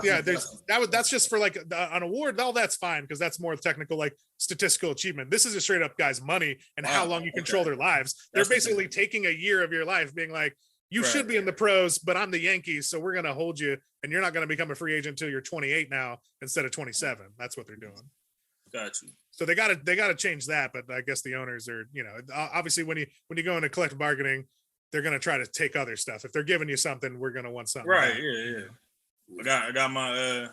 That's just for like an award. All that's fine because that's more technical, like statistical achievement. This is a straight up guy's money and how long you control their lives. They're basically taking a year of your life, being like, you should be in the pros, but I'm the Yankees, so we're gonna hold you, and you're not gonna become a free agent until you're 28 now instead of 27. That's what they're doing. Got you. So they gotta change that, but I guess the owners are, obviously when you go into collective bargaining, they're going to try to take other stuff. If they're giving you something, we're going to want something. Right. Back. Yeah. I got my,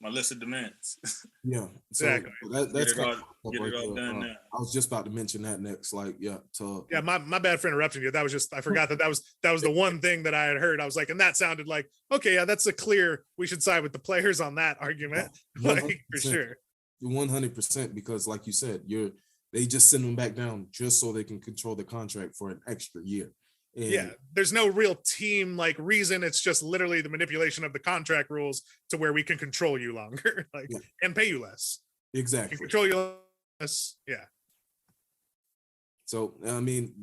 my list of demands. Yeah. Exactly. So that's get it all done now. I was just about to mention that next. Like, yeah. So yeah, my bad for interrupting you. That was just, I forgot that was the one thing that I had heard. I was like, and that sounded like, okay, yeah, that's a clear, we should side with the players on that argument. Like for sure. 100%, because like you said, they just send them back down just so they can control the contract for an extra year. And yeah, there's no real team like reason. It's just literally the manipulation of the contract rules to where we can control you longer, and pay you less. Exactly. Control you less. Yeah. So I mean,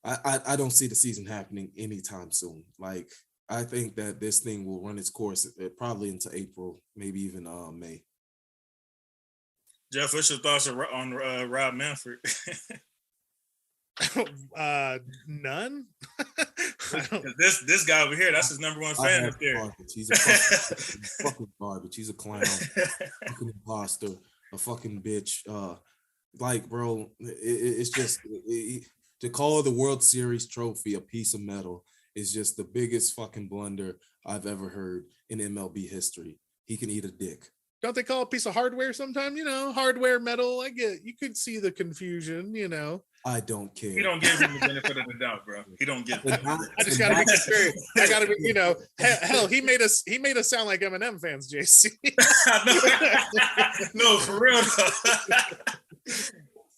I don't see the season happening anytime soon. Like I think that this thing will run its course probably into April, maybe even May. Jeff, what's your thoughts on Rob Manfred? None. This guy over here, that's his number one fan up there. He's a fucking garbage. He's a clown, fucking imposter, a fucking bitch. Like, bro, it's just to call the World Series trophy a piece of metal is just the biggest fucking blunder I've ever heard in MLB history. He can eat a dick. Don't they call a piece of hardware sometime? You know, hardware, metal. I get. You could see the confusion. You know. I don't care. You don't give him the benefit of the doubt, bro. He don't get that. I just gotta be contrarian. I gotta be, you know, hell, he made us sound like Eminem fans, JC. No, for real.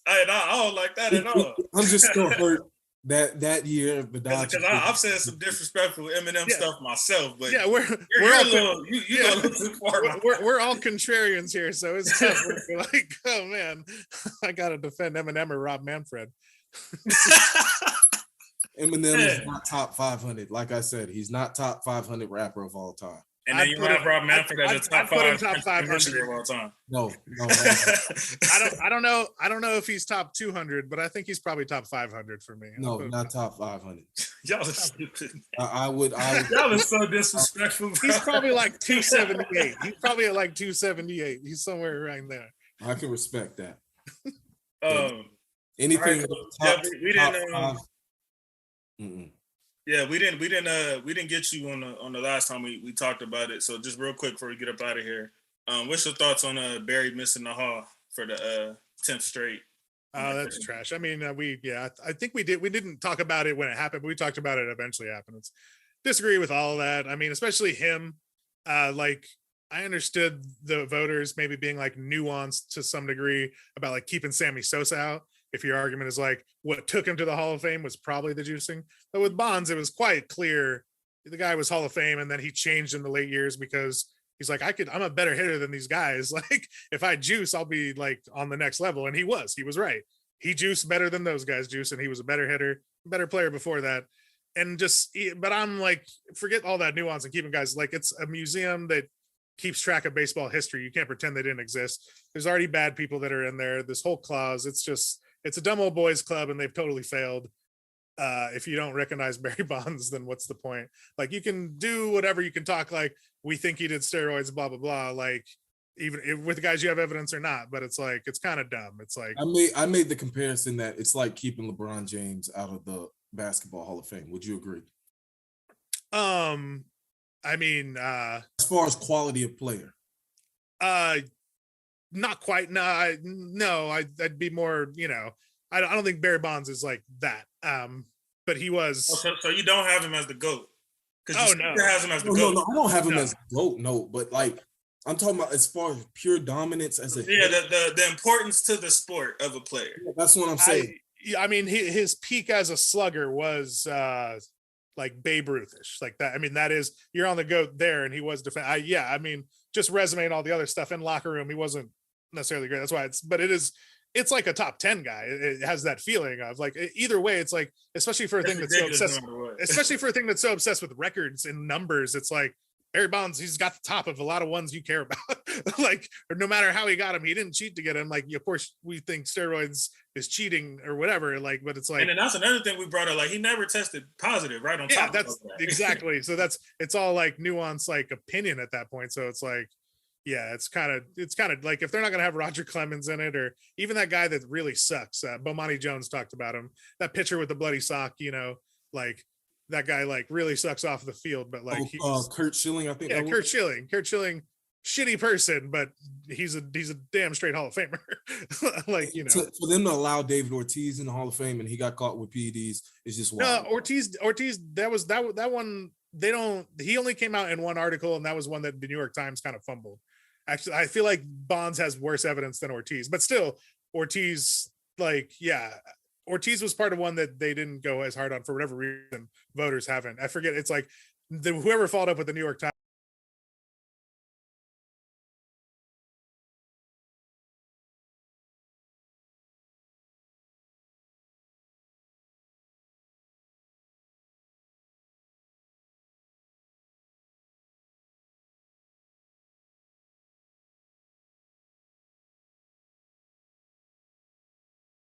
I don't like that at all. I'm just still hurt that year the Dodgers. Because I've said some disrespectful Eminem stuff myself, but we're we're all contrarians here, so it's tough. We're like, oh man, I gotta defend Eminem or Rob Manfred. Eminem is not top 500. Like I said, he's not top 500 rapper of all time. And then you have Rob Manfred as a top 500 of all time. No. I don't know if he's top 200, but I think he's probably top 500 for me. No, not top 500. Y'all are stupid. I would. Y'all are so disrespectful. Bro. He's probably like 278. He's probably at like 278. He's somewhere around there. I can respect that. Anything right, we didn't. Yeah, we didn't get you on the last time we talked about it. So just real quick before we get up out of here, what's your thoughts on Barry missing the Hall for the 10th straight? Oh, that's trash. I mean, I think we didn't talk about it when it happened, but we talked about it eventually happened. Disagree with all of that. I mean, especially him. Like, I understood the voters maybe being like nuanced to some degree about like keeping Sammy Sosa out. If your argument is like what took him to the Hall of Fame was probably the juicing. But with Bonds, it was quite clear the guy was Hall of Fame, and then he changed in the late years because he's like, I'm a better hitter than these guys. Like, if I juice, I'll be like on the next level. And he was right. He juiced better than those guys juice, and he was a better hitter, better player before that. And but I'm like, forget all that nuance and keeping guys like it's a museum that keeps track of baseball history. You can't pretend they didn't exist. There's already bad people that are in there. This whole clause, it's a dumb old boys club, and they've totally failed. If you don't recognize Barry Bonds, then what's the point? Like, you can do whatever, you can talk like we think he did steroids, blah blah blah. Like, even with the guys you have evidence or not, but it's like it's kind of dumb. It's like I made the comparison that it's like keeping LeBron James out of the Basketball Hall of Fame. Would you agree? I mean, as far as quality of player, not quite. No, I'd be more, you know, I don't think Barry Bonds is like that. But he was. So you don't have him as the GOAT? Oh no, has him as the GOAT. No, I don't have him as the GOAT. No, but like I'm talking about as far as pure dominance as a the importance to the sport of a player. That's what I'm saying. I mean, his peak as a slugger was like Babe Ruth-ish, like that. I mean, that is, you're on the GOAT there, and he was I mean, just resume and all the other stuff in locker room, he wasn't necessarily great. That's why it's like a top 10 guy. It has that feeling of like, either way, it's like, especially for a thing that's so obsessed with records and numbers, it's like Barry Bonds, he's got the top of a lot of ones you care about. Like, or no matter how he got him, he didn't cheat to get him. Like, of course, we think steroids is cheating or whatever. Like, but it's like, and then that's another thing we brought up. Like, he never tested positive, right? On top that's of that. Exactly. So it's all like nuance, like opinion at that point. So it's like, yeah, it's kind of like if they're not gonna have Roger Clemens in it, or even that guy that really sucks. Bomani Jones talked about him. That pitcher with the bloody sock, you know, like. That guy like really sucks off the field, but like Curt Schilling, I think. Yeah, Curt Schilling, shitty person, but he's a damn straight Hall of Famer. Like, you know, for them to allow David Ortiz in the Hall of Fame and he got caught with PEDs is just wild. No, Ortiz. That one. He only came out in one article, and that was one that the New York Times kind of fumbled. Actually, I feel like Bonds has worse evidence than Ortiz, but still, Ortiz, like, yeah. Ortiz was part of one that they didn't go as hard on for whatever reason. Voters haven't. I forget. It's like whoever followed up with the New York Times